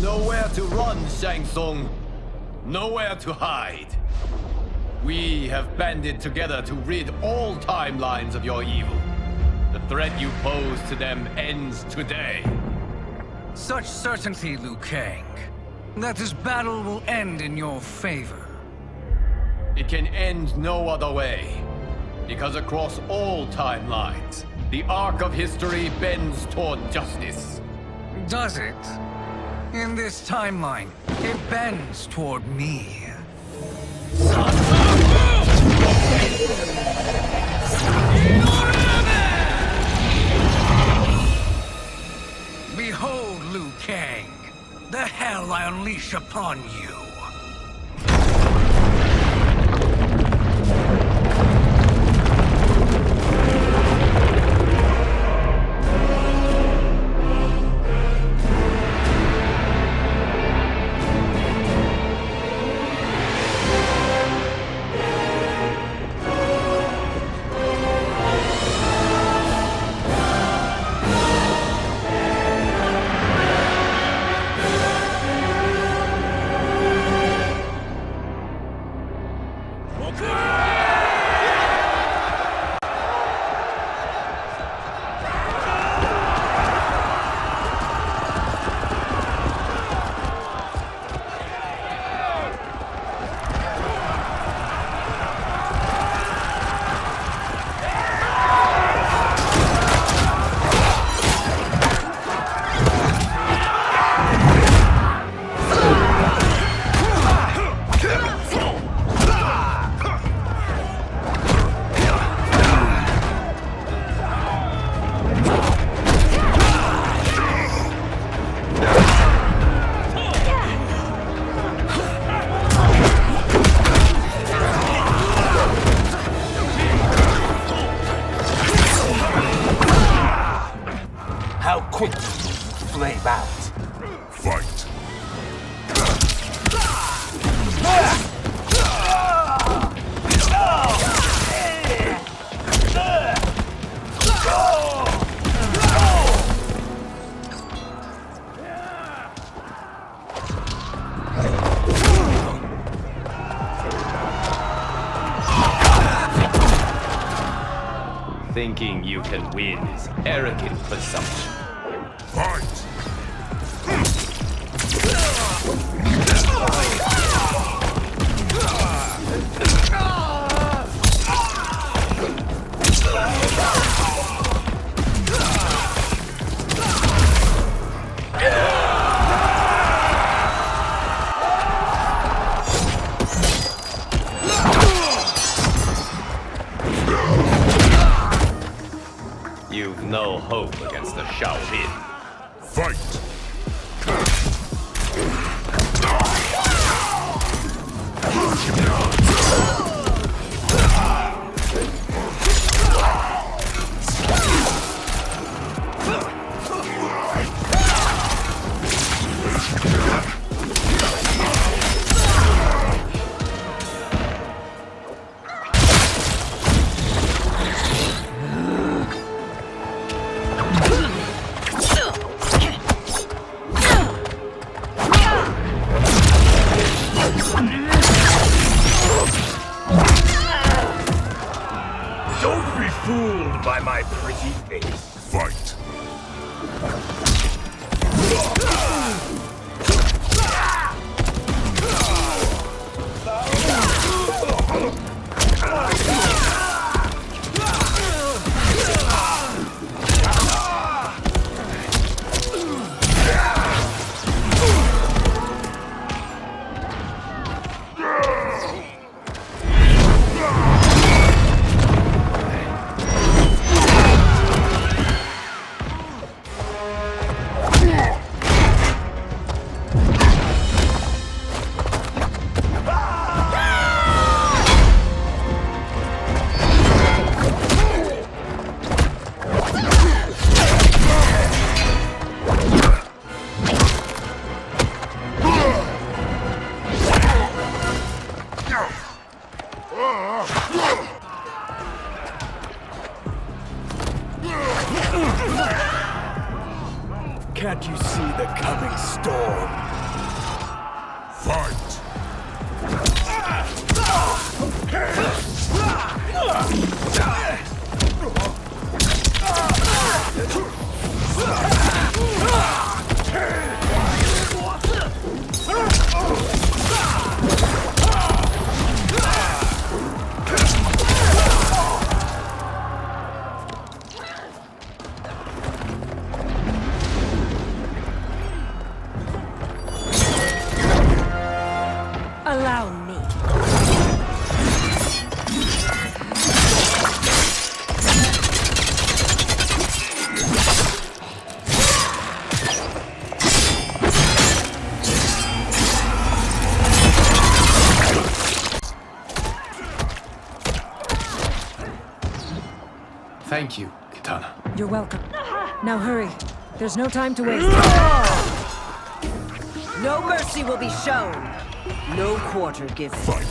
nowhere to run, Shang Tsung. Nowhere to hide. We have banded together to rid all timelines of your evil. The threat you pose to them ends today. Such certainty, Liu Kang, that this battle will end in your favor. It can end no other way. Because across all timelines, the arc of history bends toward justice. Does it? In this timeline, it bends toward me. Behold, Liu Kang, the hell I unleash upon you. How quickly you flame out. Fight. Thinking you can win is arrogant presumption. Fight! You've no hope against the Shaolin. Fight! Don't be fooled by my pretty face. Fight! Can't you see the coming storm? Fight! Allow me. Thank you, Kitana. You're welcome. Now hurry. There's no time to waste. No mercy will be shown. No quarter given. Fight!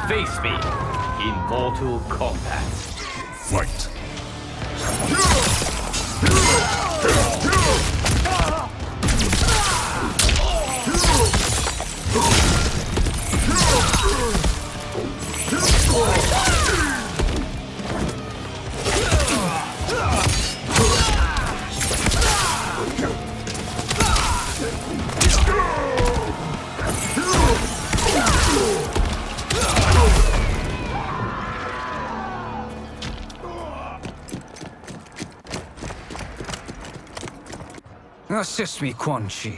Face me in Mortal Kombat. Fight! Assist me, Quan Chi.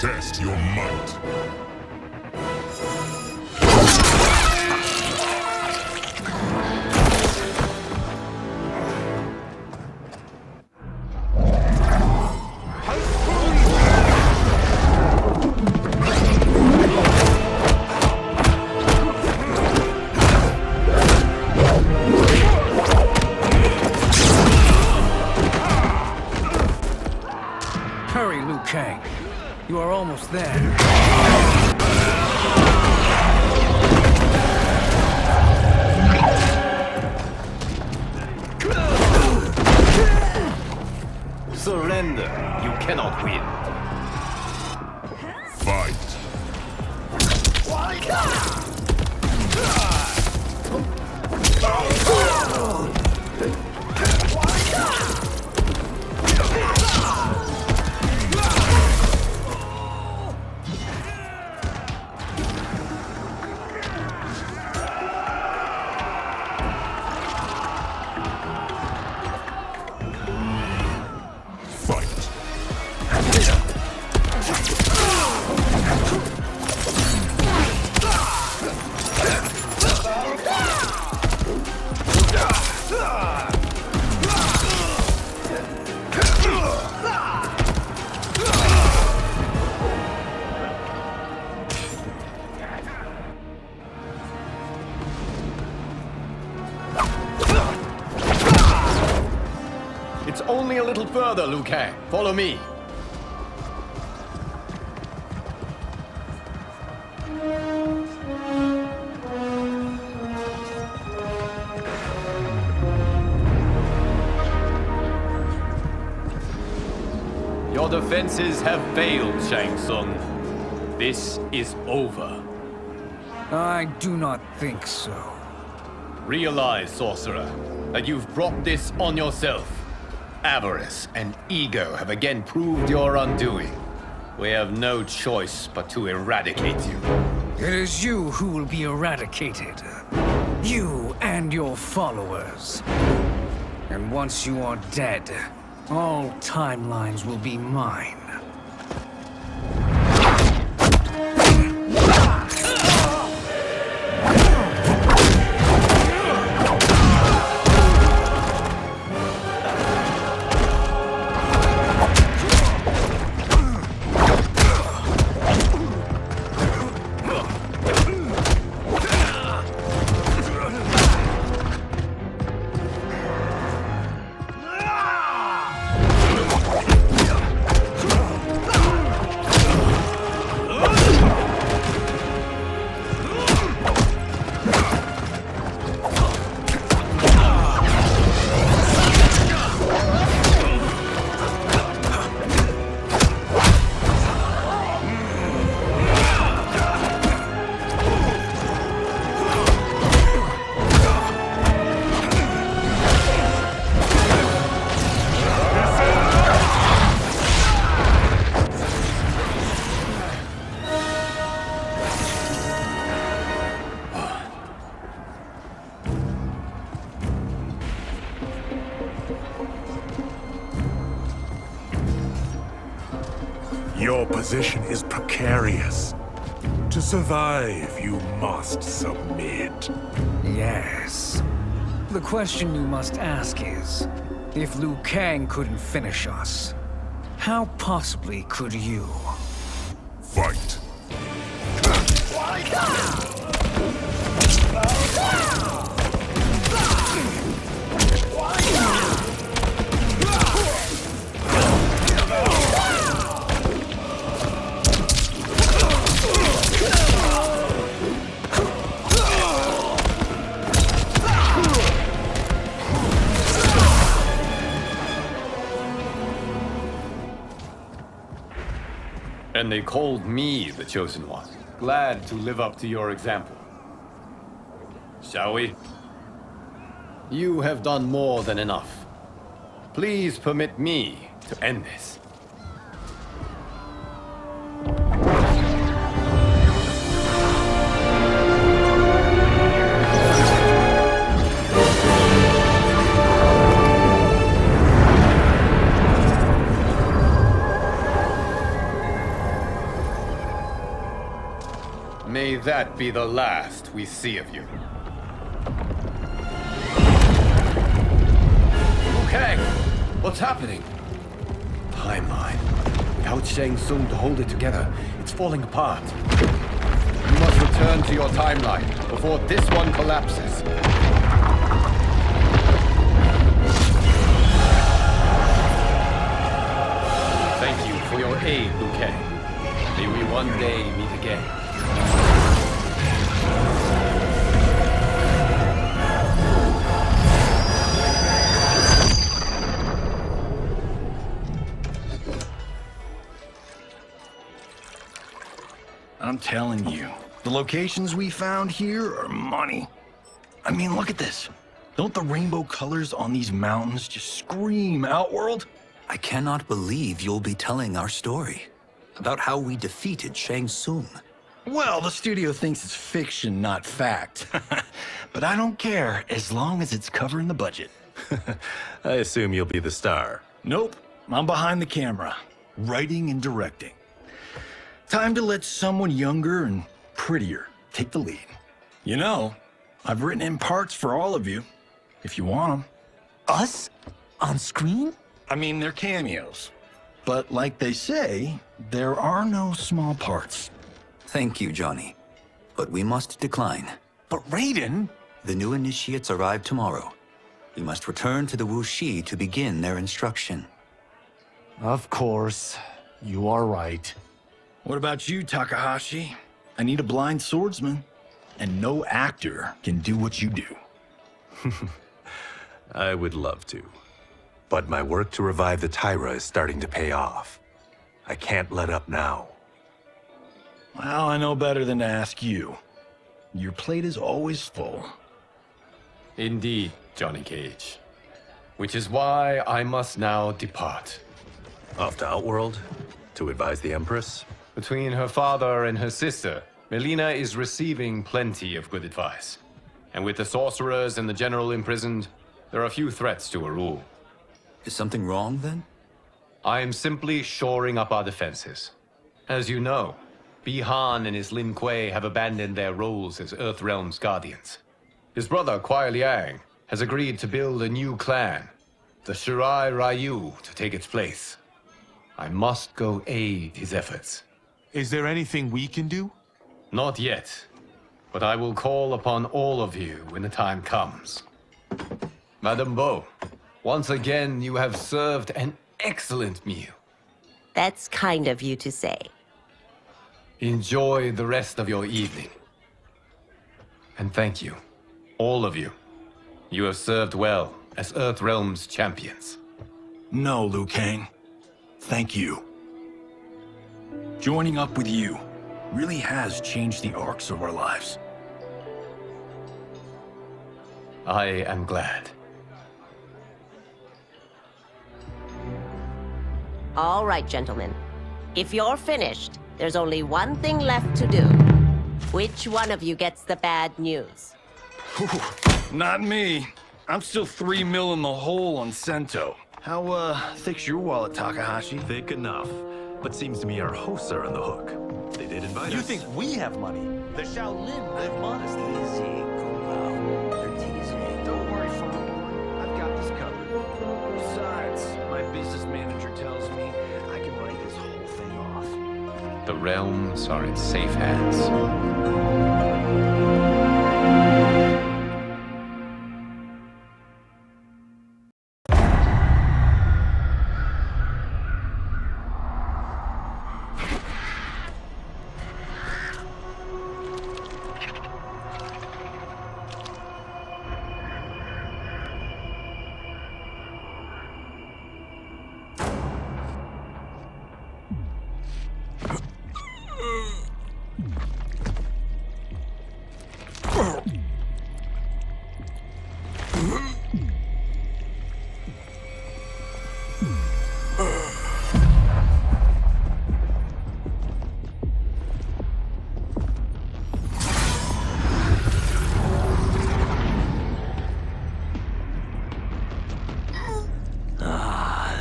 Test your might. Hurry, Liu Kang. You are almost there. Surrender. You cannot win. Fight! It's only a little further, Liu Kang. Follow me. defenses have failed, Shang Tsung. This is over. I do not think so. Realize, sorcerer, that you've brought this on yourself. Avarice and ego have again proved your undoing. We have no choice but to eradicate you. It is you who will be eradicated. You and your followers. And once you are dead, all timelines will be mine. Your position is precarious. To survive, you must submit. Yes. The question you must ask is, if Liu Kang couldn't finish us, how possibly could you? Fight. And they called me the Chosen One. Glad to live up to your example. Shall we? You have done more than enough. Please permit me to end this. May that be the last we see of you. Liu Kang! What's happening? Timeline. Without Shang Tsung to hold it together, it's falling apart. You must return to your timeline before this one collapses. Thank you for your aid, Liu Kang. May we one day meet again. I'm telling you, the locations we found here are money. I mean, look at this. Don't the rainbow colors on these mountains just scream Outworld? I cannot believe you'll be telling our story about how we defeated Shang Tsung. Well, the studio thinks it's fiction, not fact. But I don't care, as long as it's covering the budget. I assume you'll be the star. Nope, I'm behind the camera, writing and directing. Time to let someone younger and prettier take the lead. You know, I've written in parts for all of you, if you want them. Us? On screen? I mean, they're cameos. But like they say, there are no small parts. Thank you, Johnny. But we must decline. But Raiden? The new initiates arrive tomorrow. We must return to the Wuxi to begin their instruction. Of course. You are right. What about you, Takahashi? I need a blind swordsman. And no actor can do what you do. I would love to. But my work to revive the Tyra is starting to pay off. I can't let up now. Well, I know better than to ask you. Your plate is always full. Indeed, Johnny Cage. Which is why I must now depart. Off to Outworld? To advise the Empress? Between her father and her sister, Melina is receiving plenty of good advice. And with the sorcerers and the general imprisoned, there are few threats to her rule. Is something wrong, then? I am simply shoring up our defenses. As you know, Bi-Han and his Lin Kuei have abandoned their roles as Earthrealm's guardians. His brother, Kuai Liang, has agreed to build a new clan, the Shirai Ryu, to take its place. I must go aid his efforts. Is there anything we can do? Not yet, but I will call upon all of you when the time comes. Madame Bo, once again you have served an excellent meal. That's kind of you to say. Enjoy the rest of your evening. And thank you, all of you. You have served well as Earthrealm's champions. No, Liu Kang. Thank you. Joining up with you really has changed the arcs of our lives. I am glad. All right, gentlemen. If you're finished, there's only one thing left to do. Which one of you gets the bad news? Not me. I'm still 3 mil in the hole on Sento. How, thick's your wallet, Takahashi? Thick enough. But seems to me our hosts are on the hook. They did invite us. You think we have money? The Shaolin live modestly. Easy, Kombat. They're teasing. Don't worry, Farmer. I've got this covered. Besides, my business manager tells me I can write this whole thing off. The realms are in safe hands.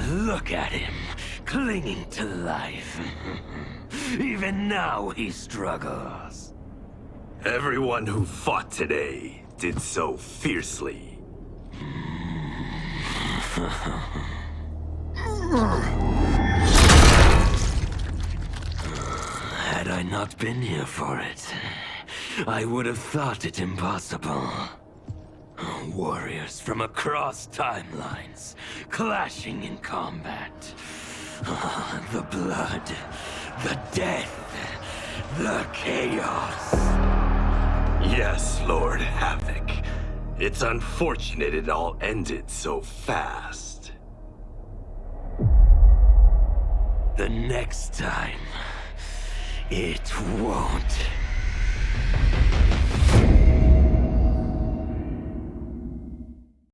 Look at him, clinging to life. Even now he struggles. Everyone who fought today did so fiercely. Had I not been here for it, I would have thought it impossible. Warriors from across timelines, clashing in combat. The blood, the death, the chaos. Yes, Lord Havoc. It's unfortunate it all ended so fast. The next time, it won't.